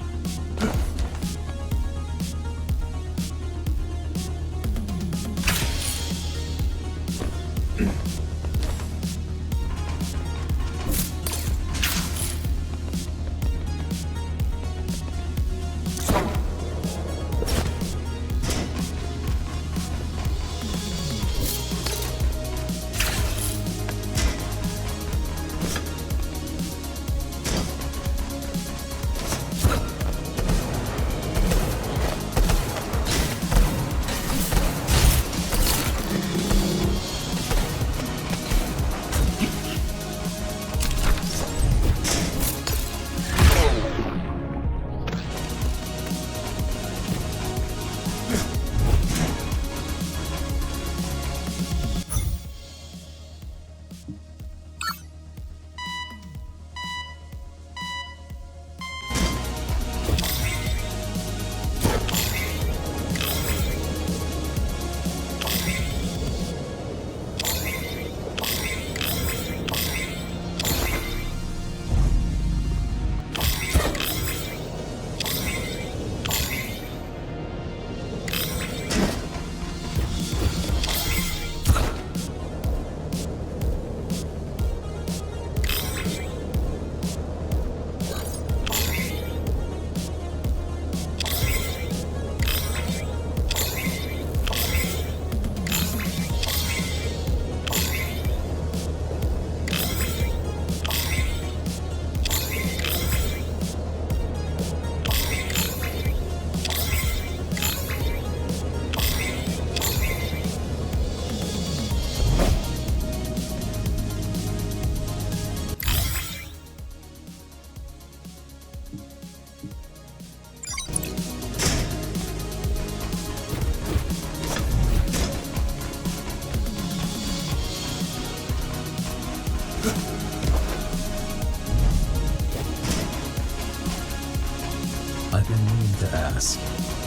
I've been meaning to ask.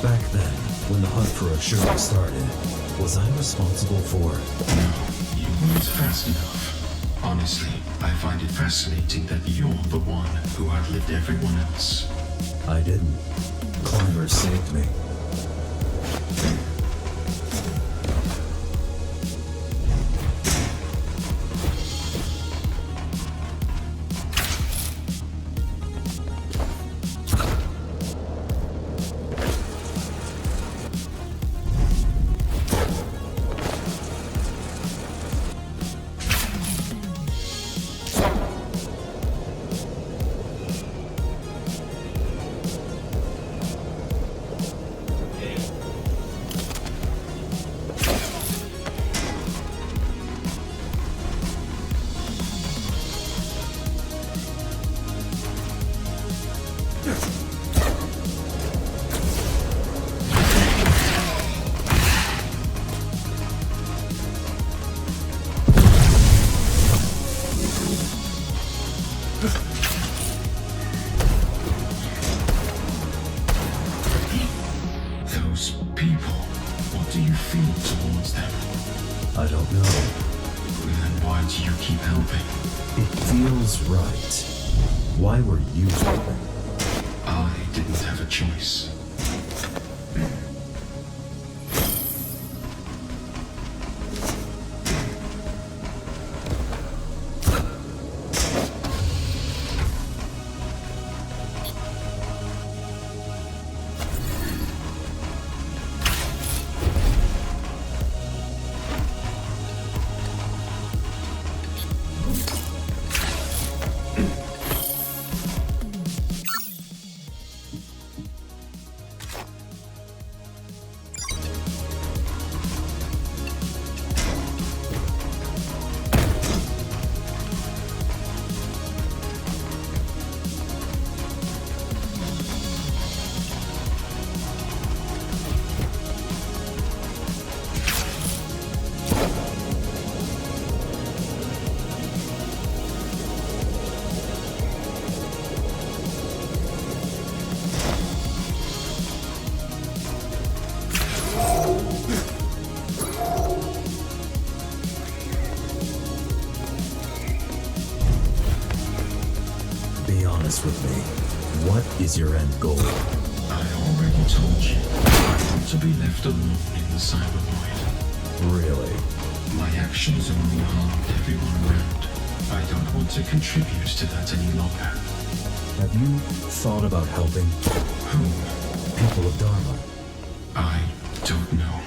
Back then, when the hunt for a sugar started, was I responsible for... No, you weren't fast enough. Honestly, I find it fascinating that you're the one who outlived everyone else. I didn't. Climbers saved me. Those people, what do you feel towards them? I don't know. Then why do you keep helping? It feels right. Why were you helping? I didn't have a choice. Be honest with me. What is your end goal? I already told you. I want to be left alone in the cyber void. Really? My actions only harmed everyone around. I don't want to contribute to that any longer. Have you thought about helping? Whom? People of Dharma. I don't know.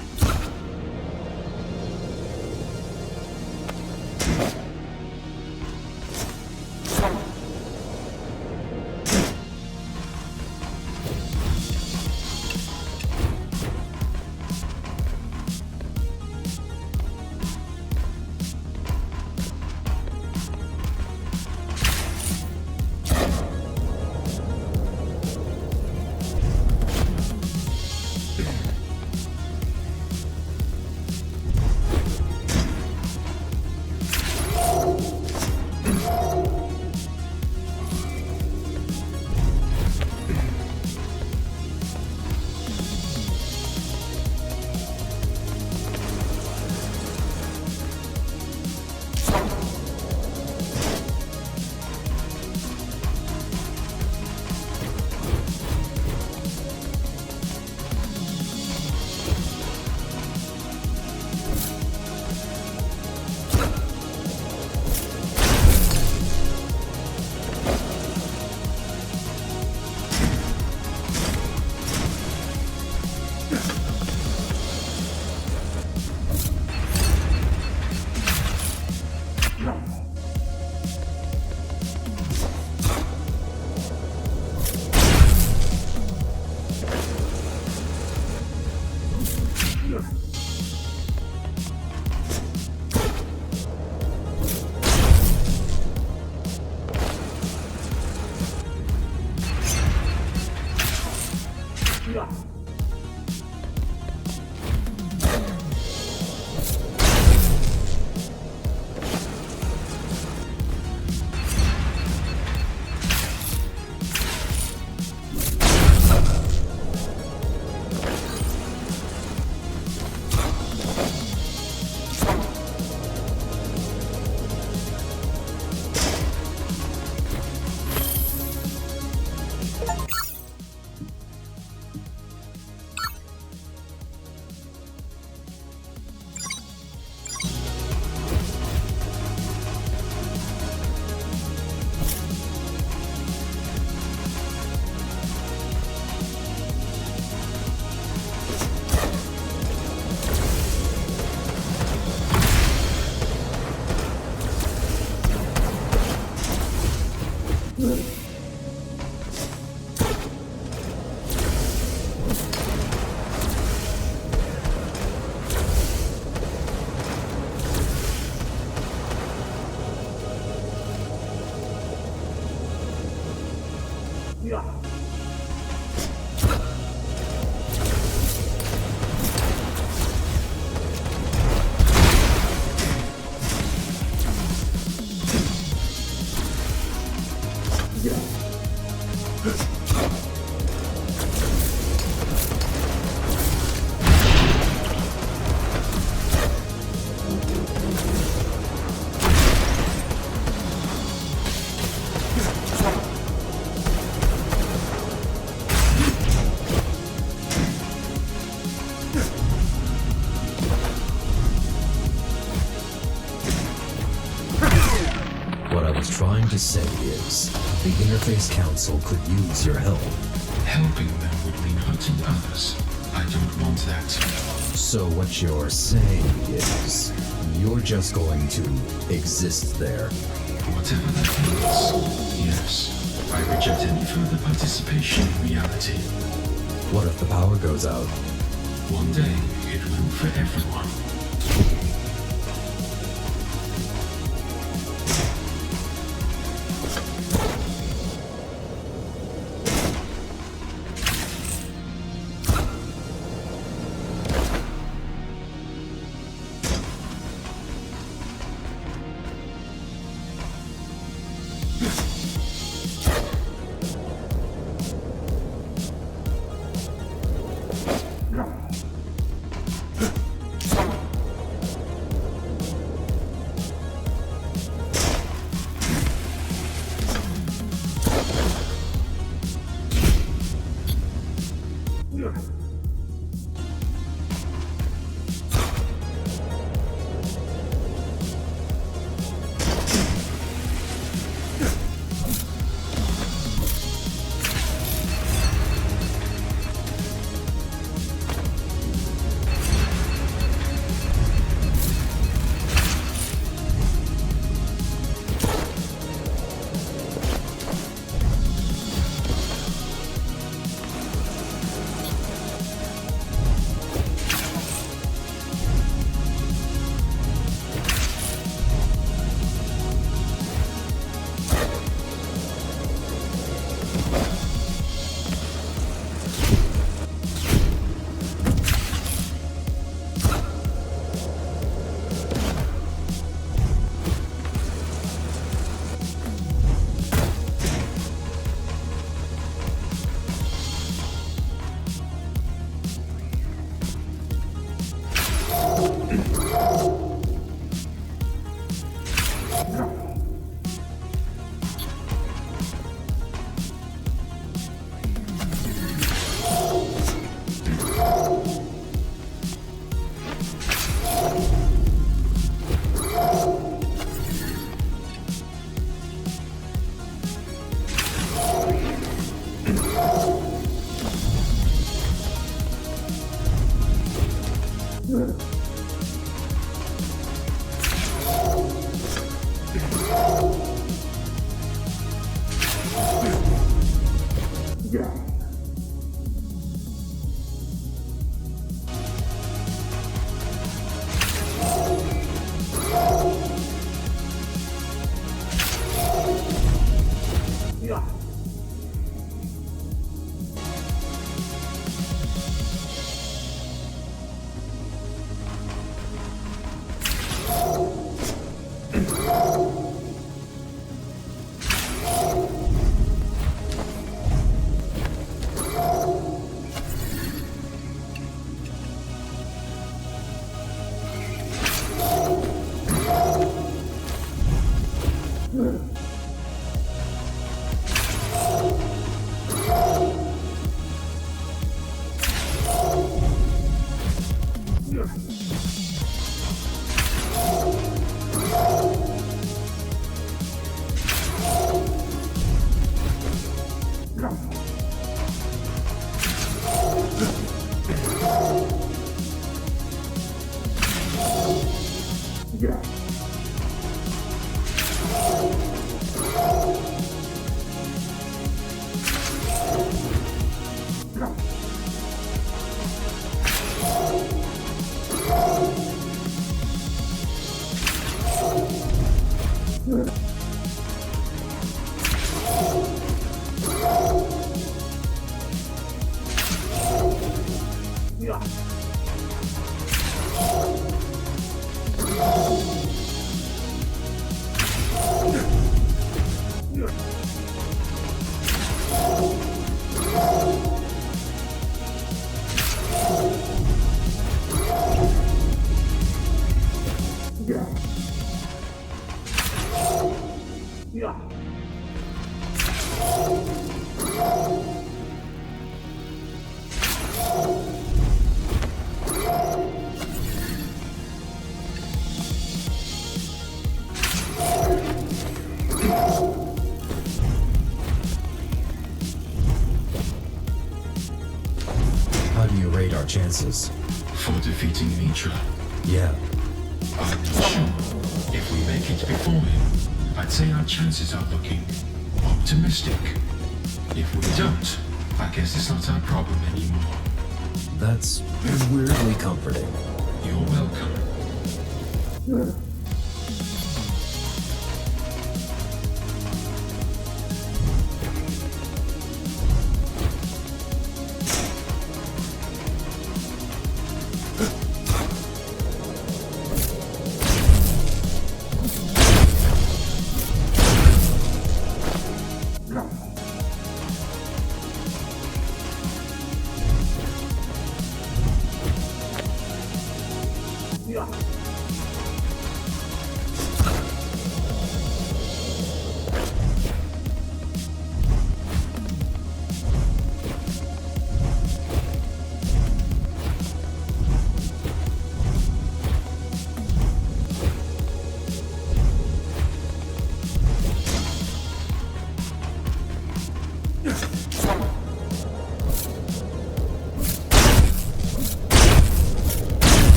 to say is, the Interface Council could use your help. Helping them would mean hurting others. I don't want that. So what you're saying is, you're just going to exist there. Whatever that means, yes. I reject any further participation in reality. What if the power goes out? One day, it will for everyone. our chances. For defeating Mitra? Yeah. I'm not sure. If we make it before him, I'd say our chances are looking optimistic. If we don't, I guess it's not our problem anymore. That's weirdly comforting. You're welcome.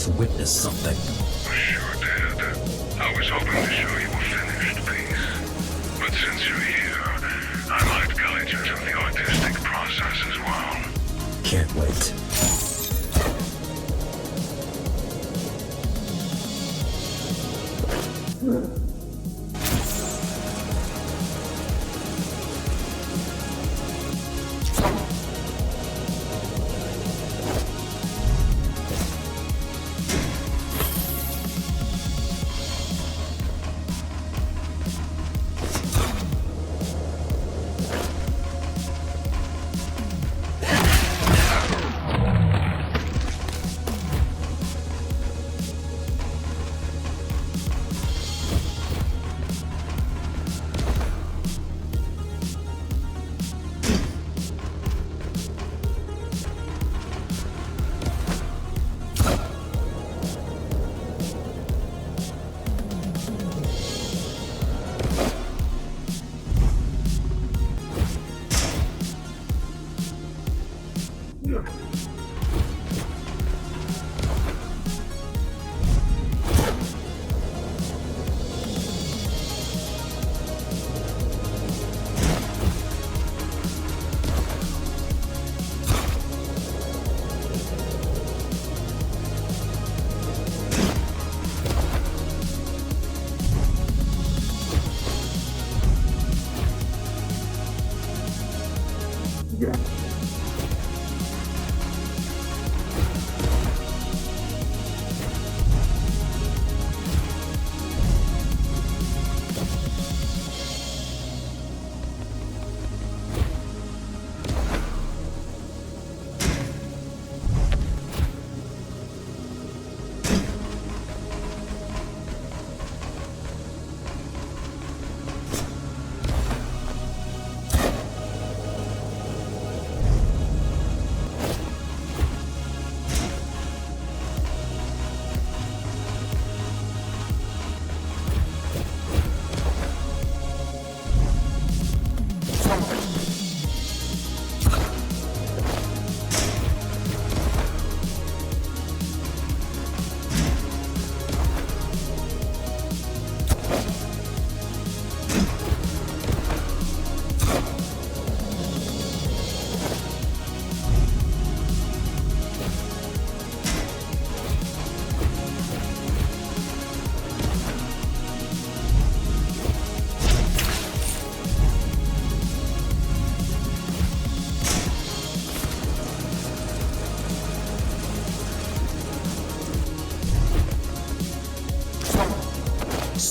To witness something. Sure did. I was hoping to show you a finished piece. But since you're here, I might guide you through the artistic process as well. Can't wait.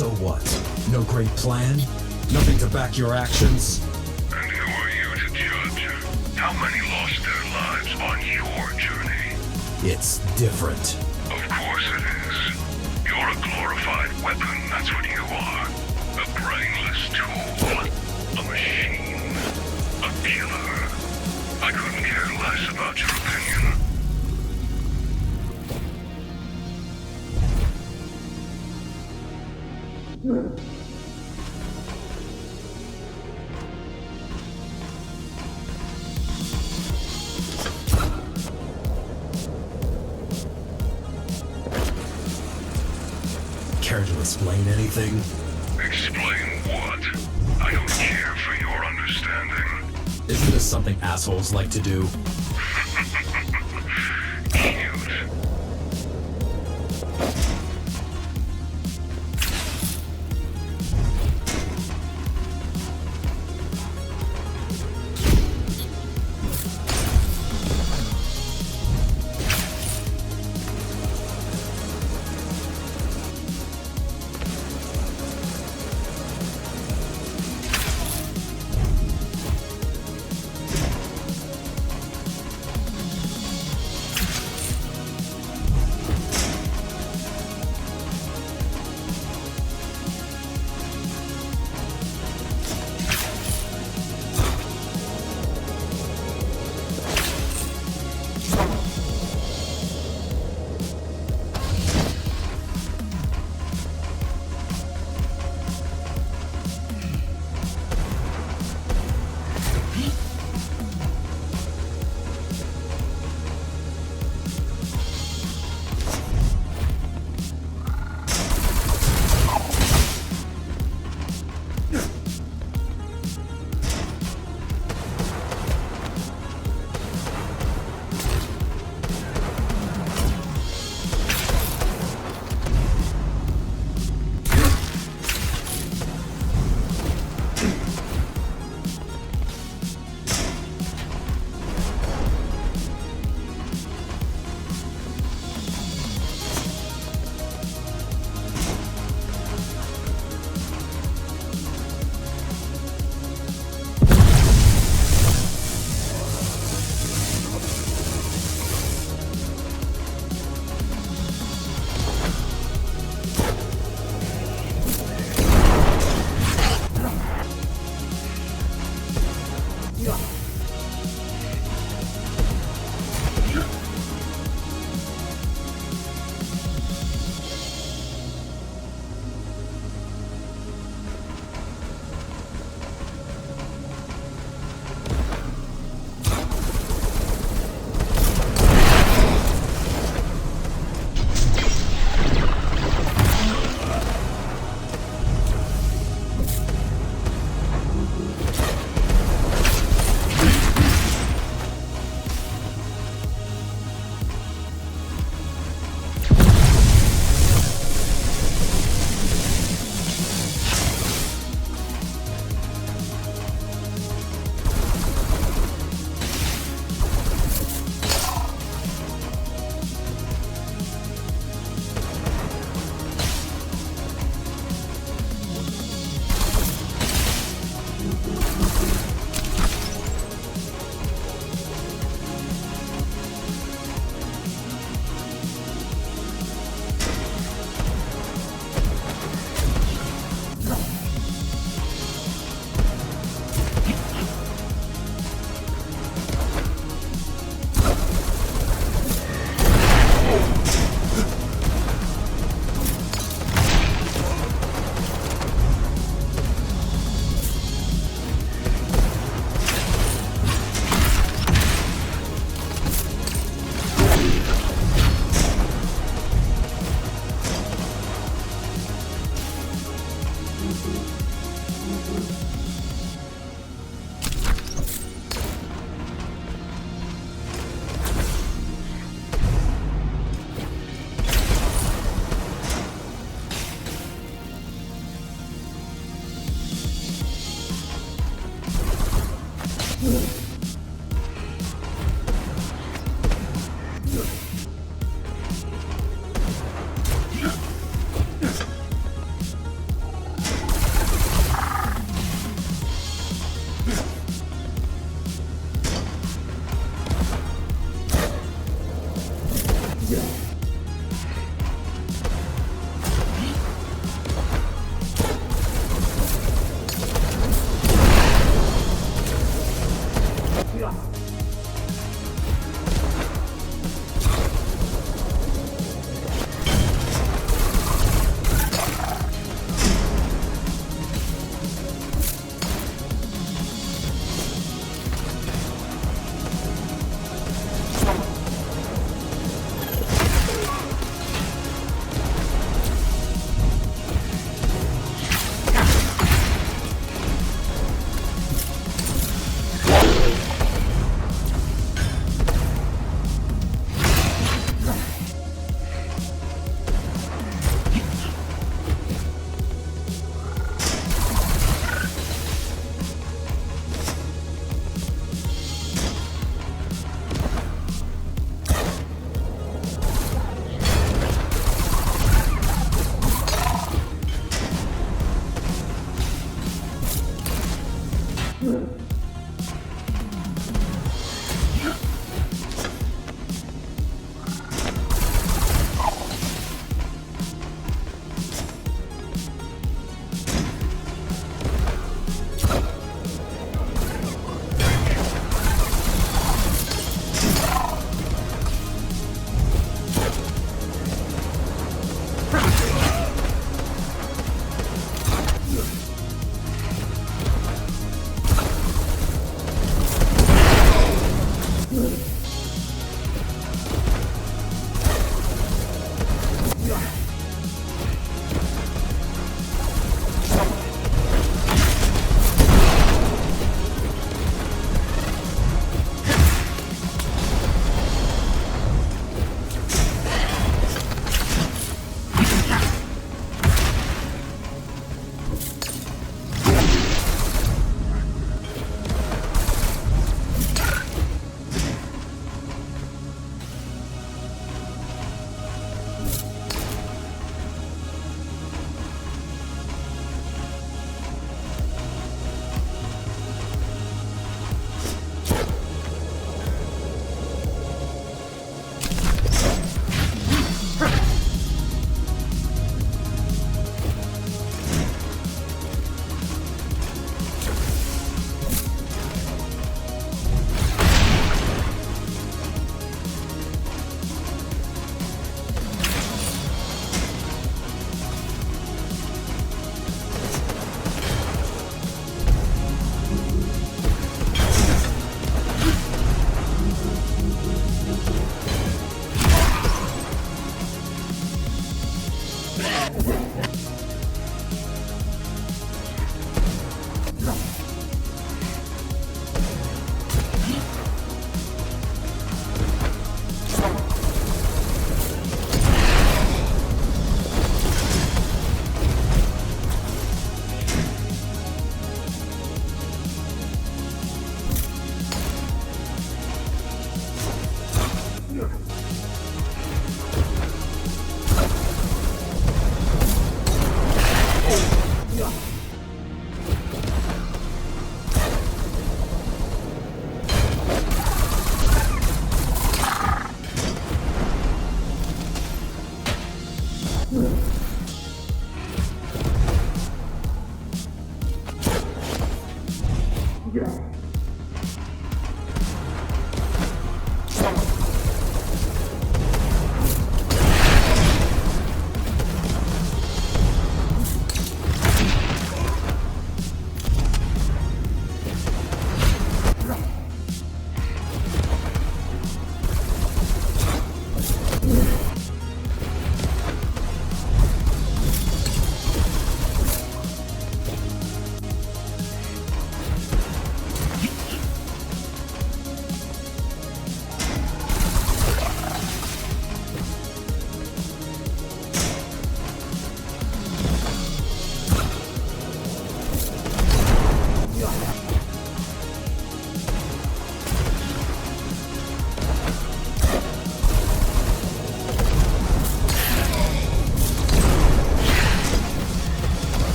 So what? No great plan? Nothing to back your actions? And who are you to judge? How many lost their lives on your journey? It's different. Of course it is. You're a glorified weapon, that's what you are. A brainless tool. A machine. A killer. I couldn't care less about your opinion. Care to explain anything? Explain what? I don't care for your understanding. Isn't this something assholes like to do?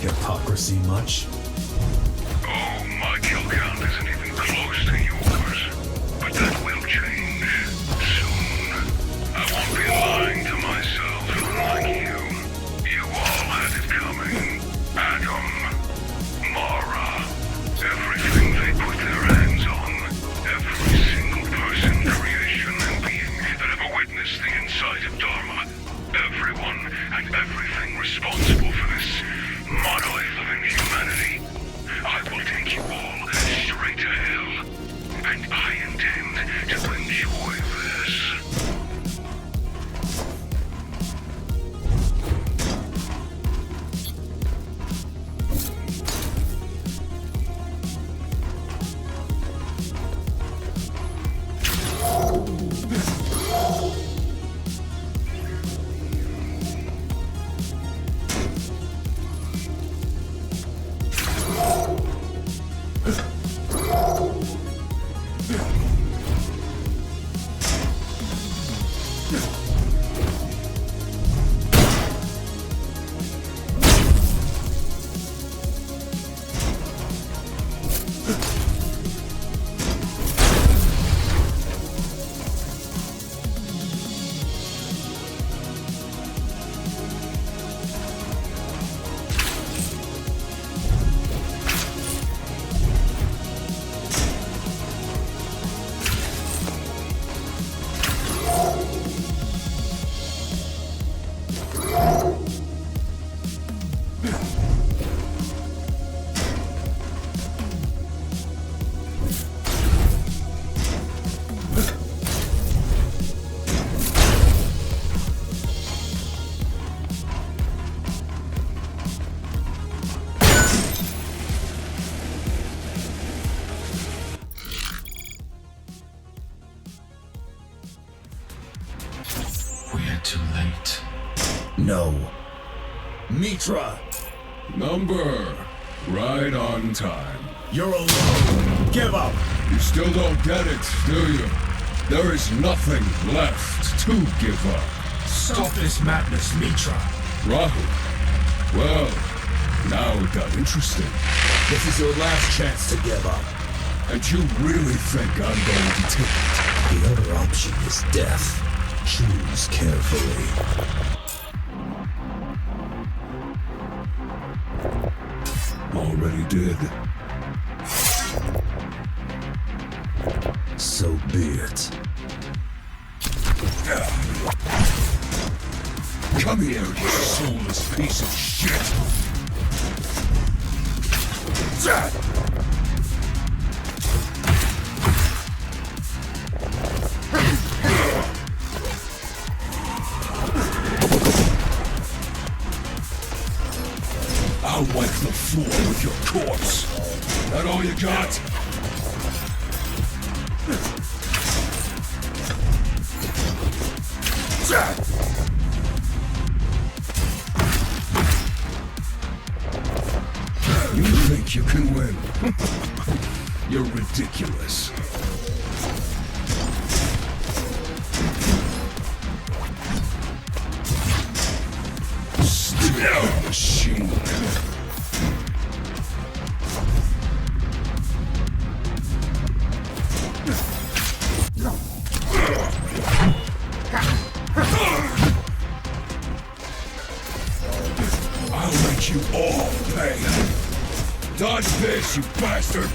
Hypocrisy much? Oh, my kill count isn't even close to yours. But that will change soon. I won't be lying to myself like you. You all had it coming. Adam, Mara, everything they put their hands on. Every single person, creation, and being that ever witnessed the inside of Dharma. Everyone and everything responsible for this monolith of inhumanity late. No. Mitra! Number. Right on time. You're alone. Give up. You still don't get it, do you? There is nothing left to give up. Stop this madness, Mitra. Rahul. Well, now it got interesting. This is your last chance to give up. And you really think I'm going to take it? The other option is death. Choose carefully. Already did. So be it. Come here, you soulless piece of shit! I'll wipe the floor with your corpse. That all you got? You think you can win? You're ridiculous. Stupid machine. I'll make you all pay. Dodge this, you bastard!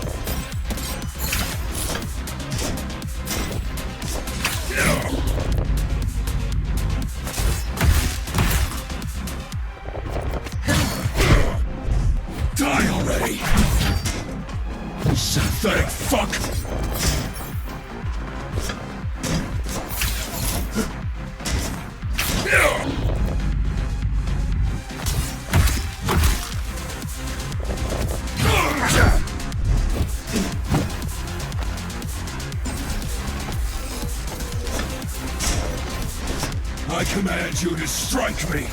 Die already! Synthetic fuck! I command you to strike me!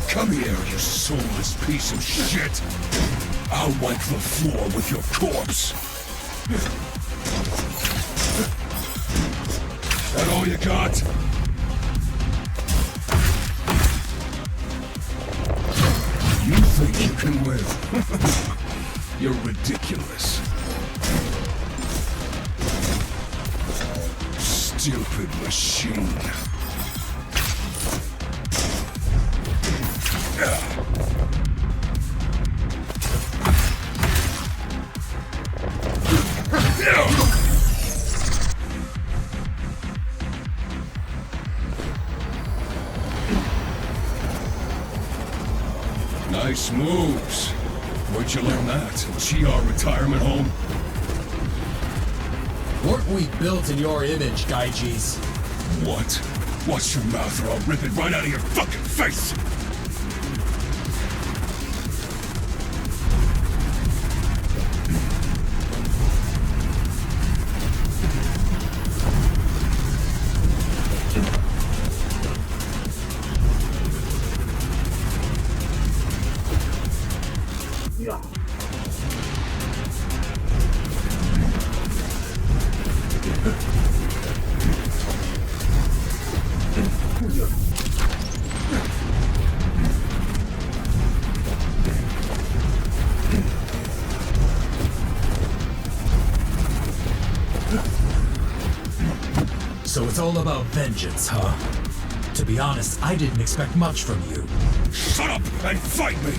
Come here, you soulless piece of shit! I'll wipe the floor with your corpse! That all you got? You think you can win? You're ridiculous. Stupid machine. Nice moves. Where'd you learn that? GR retirement home? Weren't we built in your image, Gaijis? What? Watch your mouth or I'll rip it right out of your fucking face! So it's all about vengeance, huh? To be honest, I didn't expect much from you. Shut up and fight me!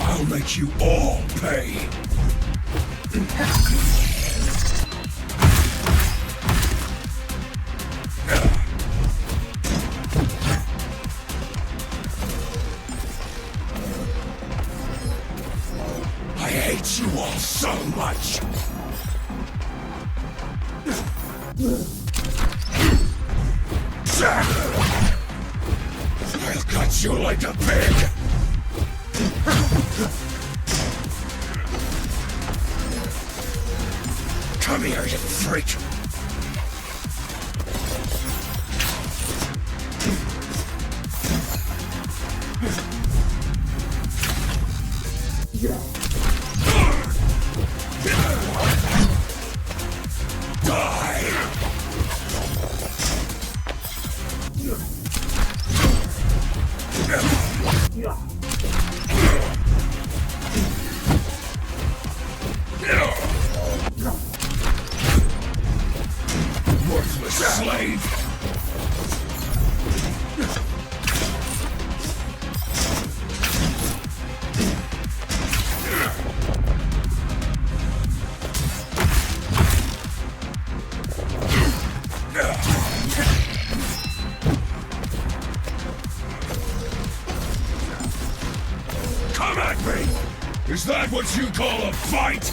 I'll make you all pay! hate you all so much! I'll cut you like a pig! Come here, you freak! Worthless slave! Come at me! Is that what you call a fight?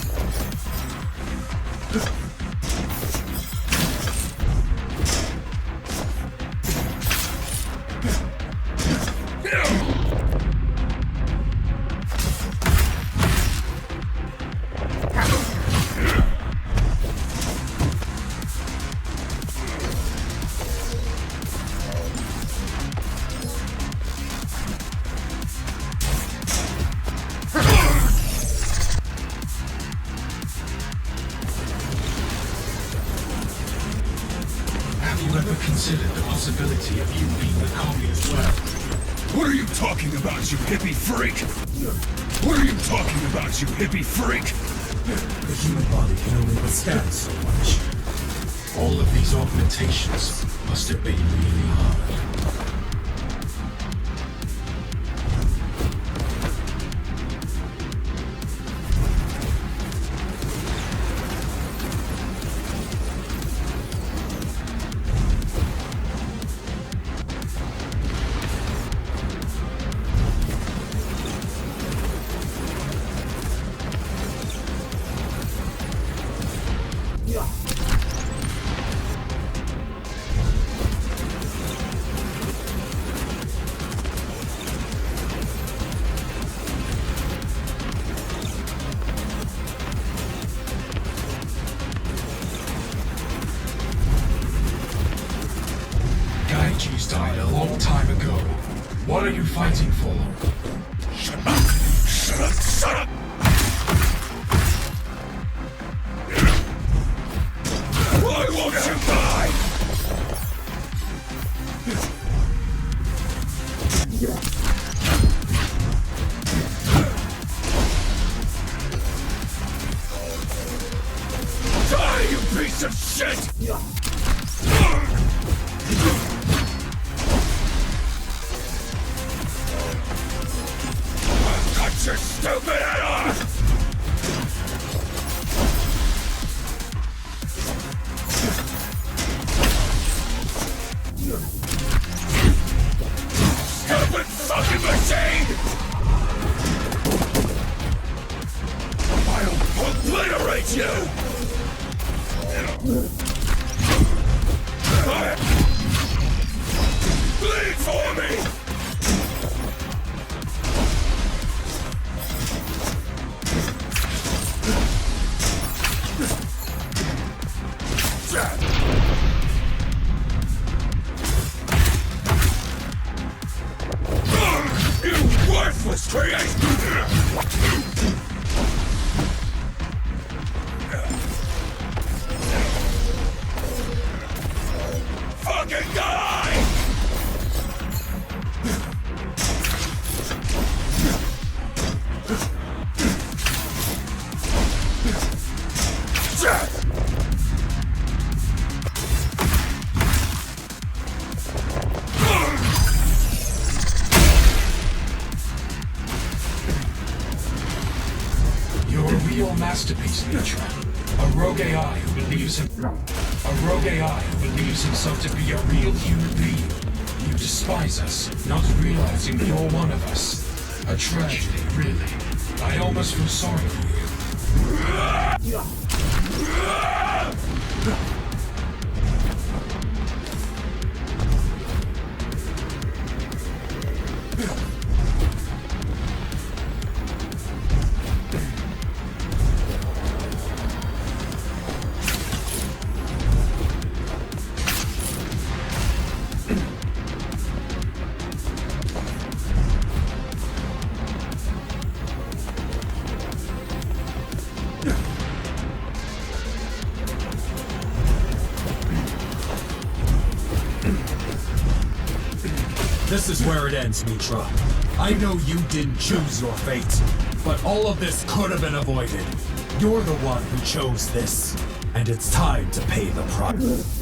Considered the possibility of you being the copy as well. What are you talking about, you hippie freak? What are you talking about, you hippie freak? The human body can only withstand so much. All of these augmentations must have been really hard. Gaiji's died a long time ago. What are you fighting for? Shut up! Shut up! Shut up! Why won't you die? Die, you piece of shit! I'll cut your stupid head off! Stupid fucking machine! I'll obliterate you! Bleed for me! You worthless creation! Fucking die! You're a real masterpiece, Mitra. A rogue AI who believes himself to be a real human being. You despise us, not realizing you're one of us. A tragedy, really. I almost feel sorry for you. This is where it ends, Mitra. I know you didn't choose your fate, but all of this could have been avoided. You're the one who chose this, and it's time to pay the price.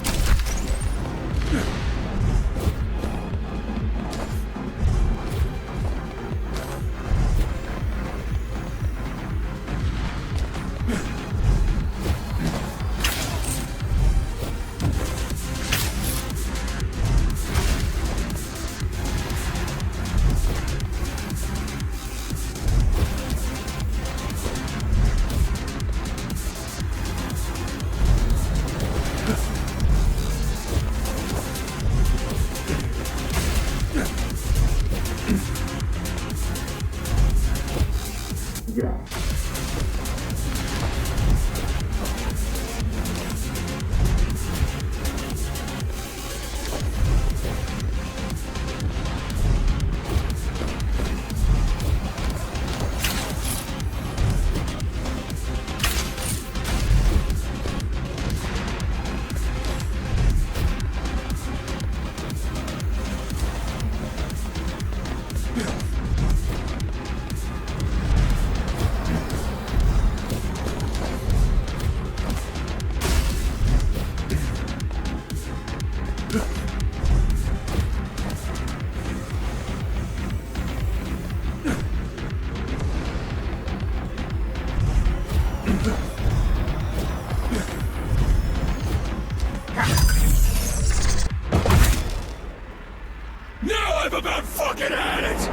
Now I've about fucking had it!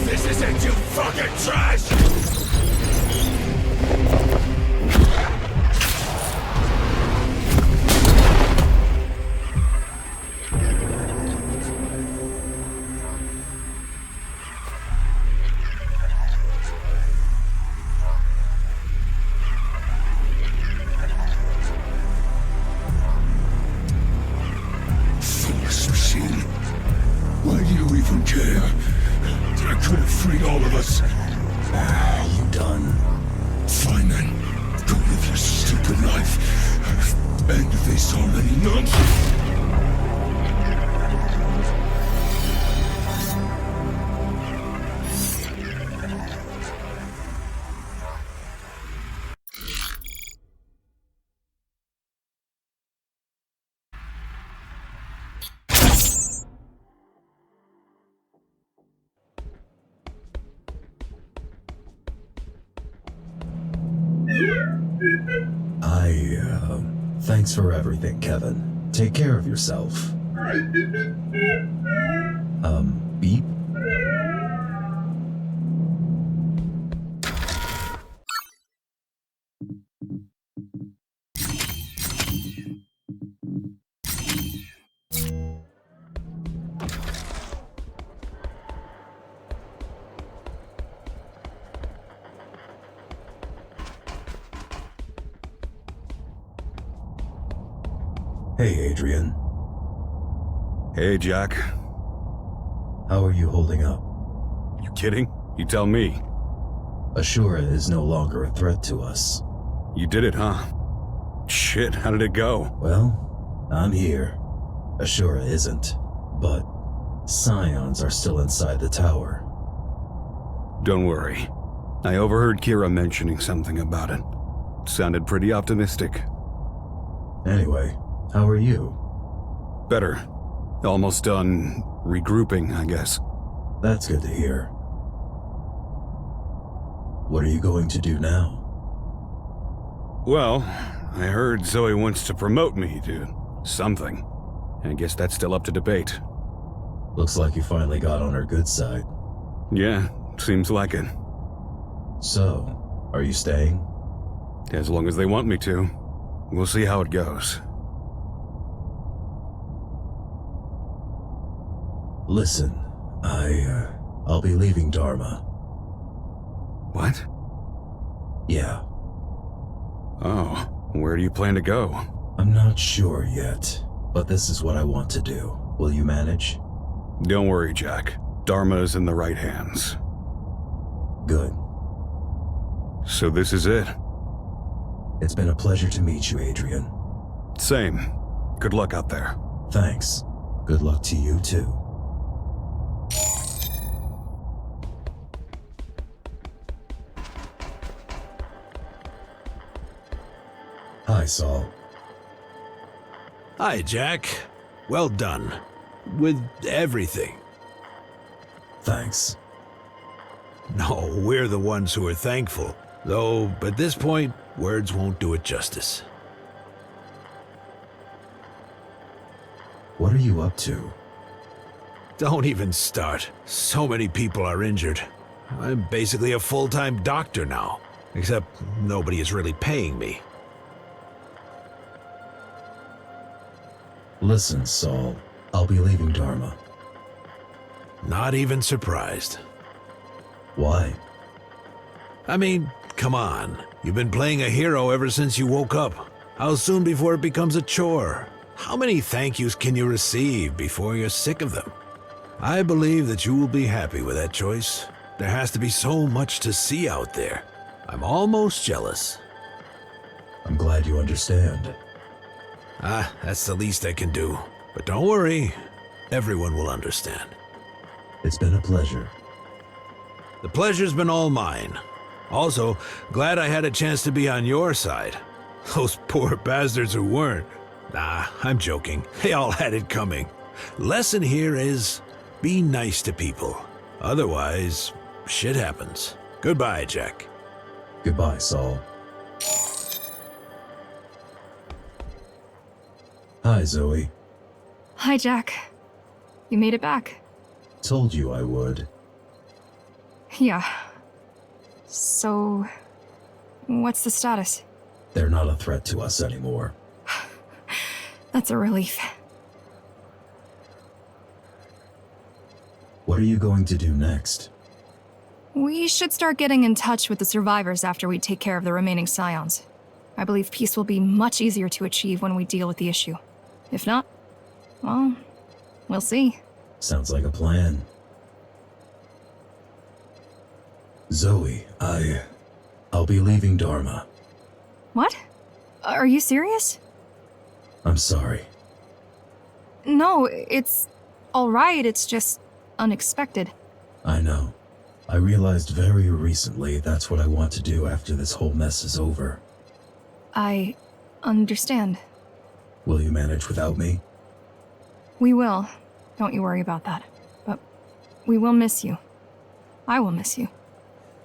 This isn't you fucking trash! Why do you even care? I could have freed all of us. You done? Fine then. Go live your stupid life. End this already nonsense. Thanks for everything, Kevin. Take care of yourself. Beep? Hey, Adrian. Hey, Jack. How are you holding up? You kidding? You tell me. Ashura is no longer a threat to us. You did it, huh? Shit, how did it go? Well, I'm here. Ashura isn't, but Scions are still inside the tower. Don't worry. I overheard Kira mentioning something about it. Sounded pretty optimistic. Anyway, how are you? Better. Almost done regrouping, I guess. That's good to hear. What are you going to do now? Well, I heard Zoe wants to promote me to something. I guess that's still up to debate. Looks like you finally got on her good side. Yeah, seems like it. So, Are you staying? As long as they want me to. We'll see how it goes. Listen, I'll be leaving Dharma. What? Yeah. Oh, where do you plan to go? I'm not sure yet, but this is what I want to do. Will you manage? Don't worry, Jack. Dharma is in the right hands. Good. So this is it? It's been a pleasure to meet you, Adrian. Same. Good luck out there. Thanks. Good luck to you, too. Hi, Saul. Hi, Jack. Well done. With everything. Thanks. No, we're the ones who are thankful. Though, at this point, words won't do it justice. What are you up to? Don't even start. So many people are injured. I'm basically a full-time doctor now. Except nobody is really paying me. Listen, Saul. I'll be leaving Dharma. Not even surprised. Why? I mean, come on. You've been playing a hero ever since you woke up. How soon before it becomes a chore? How many thank yous can you receive before you're sick of them? I believe that you will be happy with that choice. There has to be so much to see out there. I'm almost jealous. I'm glad you understand. That's the least I can do. But don't worry, everyone will understand. It's been a pleasure. The pleasure's been all mine. Also, glad I had a chance to be on your side. Those poor bastards who weren't. Nah, I'm joking. They all had it coming. Lesson here is, be nice to people. Otherwise, shit happens. Goodbye, Jack. Goodbye, Saul. Hi, Zoe. Hi, Jack. You made it back. Told you I would. Yeah. So, what's the status? They're not a threat to us anymore. That's a relief. What are you going to do next? We should start getting in touch with the survivors after we take care of the remaining scions. I believe peace will be much easier to achieve when we deal with the issue. If not, well, we'll see. Sounds like a plan. Zoe, I'll be leaving Dharma. What? Are you serious? I'm sorry. No, it's alright, it's just unexpected. I know. I realized very recently that's what I want to do after this whole mess is over. I understand. Will you manage without me? We will. Don't you worry about that. But we will miss you. I will miss you.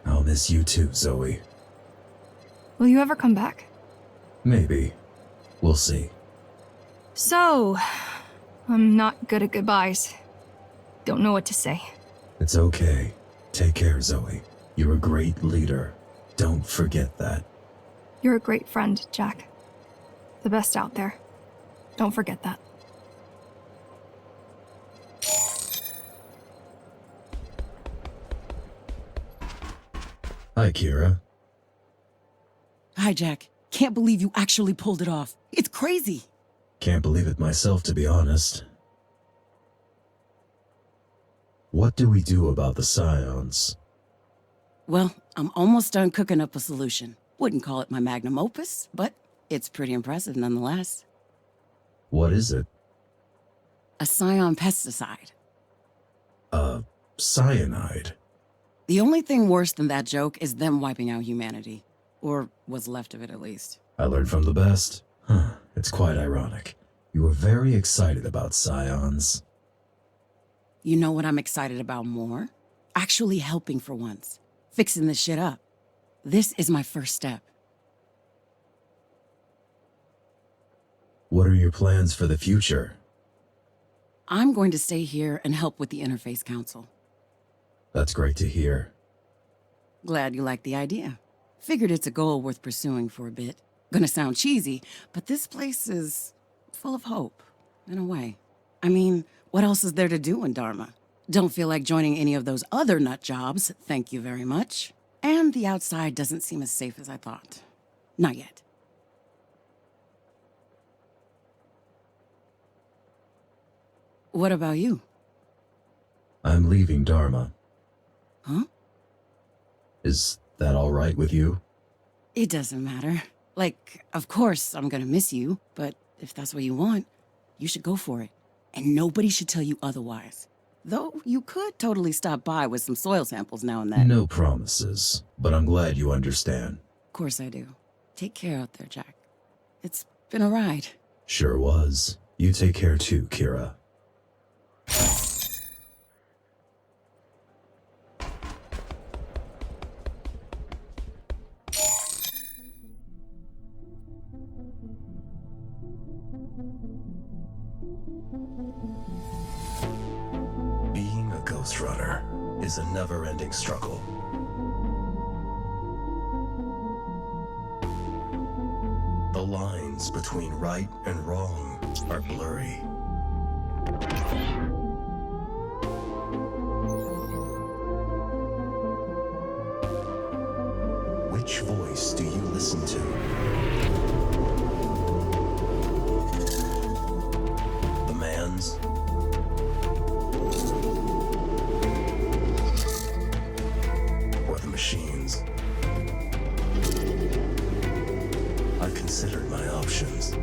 I'll miss you too, Zoe. Will you ever come back? Maybe. We'll see. So, I'm not good at goodbyes. Don't know what to say. It's okay. Take care, Zoe. You're a great leader. Don't forget that. You're a great friend, Jack. The best out there. Don't forget that. Hi, Kira. Hi, Jack. Can't believe you actually pulled it off. It's crazy. Can't believe it myself, to be honest. What do we do about the scions? Well, I'm almost done cooking up a solution. Wouldn't call it my magnum opus, but it's pretty impressive nonetheless. What is it? A scion pesticide. Cyanide. The only thing worse than that joke is them wiping out humanity. Or what's left of it, at least. I learned from the best. It's quite ironic. You were very excited about scions. You know what I'm excited about more? Actually helping for once. Fixing this shit up. This is my first step. What are your plans for the future? I'm going to stay here and help with the Interface Council. That's great to hear. Glad you like the idea. Figured it's a goal worth pursuing for a bit. Gonna sound cheesy, but this place is full of hope, in a way. I mean, what else is there to do in Dharma? Don't feel like joining any of those other nut jobs, thank you very much. And the outside doesn't seem as safe as I thought. Not yet. What about you? I'm leaving Dharma. Huh? Is that all right with you? It doesn't matter. Like, of course I'm gonna miss you, but if that's what you want, you should go for it. And nobody should tell you otherwise. Though you could totally stop by with some soil samples now and then. No promises, but I'm glad you understand. Of course I do. Take care out there, Jack. It's been a ride. Sure was. You take care too, Kira. Being a Ghostrunner is a never-ending struggle. The lines between right and wrong are blurry. Which voice do you listen to? The man's? Or the machine's? I considered my options.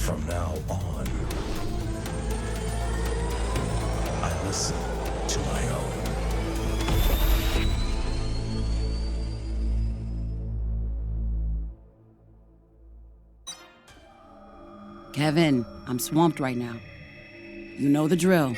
From now on, I listen to my own. Kevin, I'm swamped right now. You know the drill.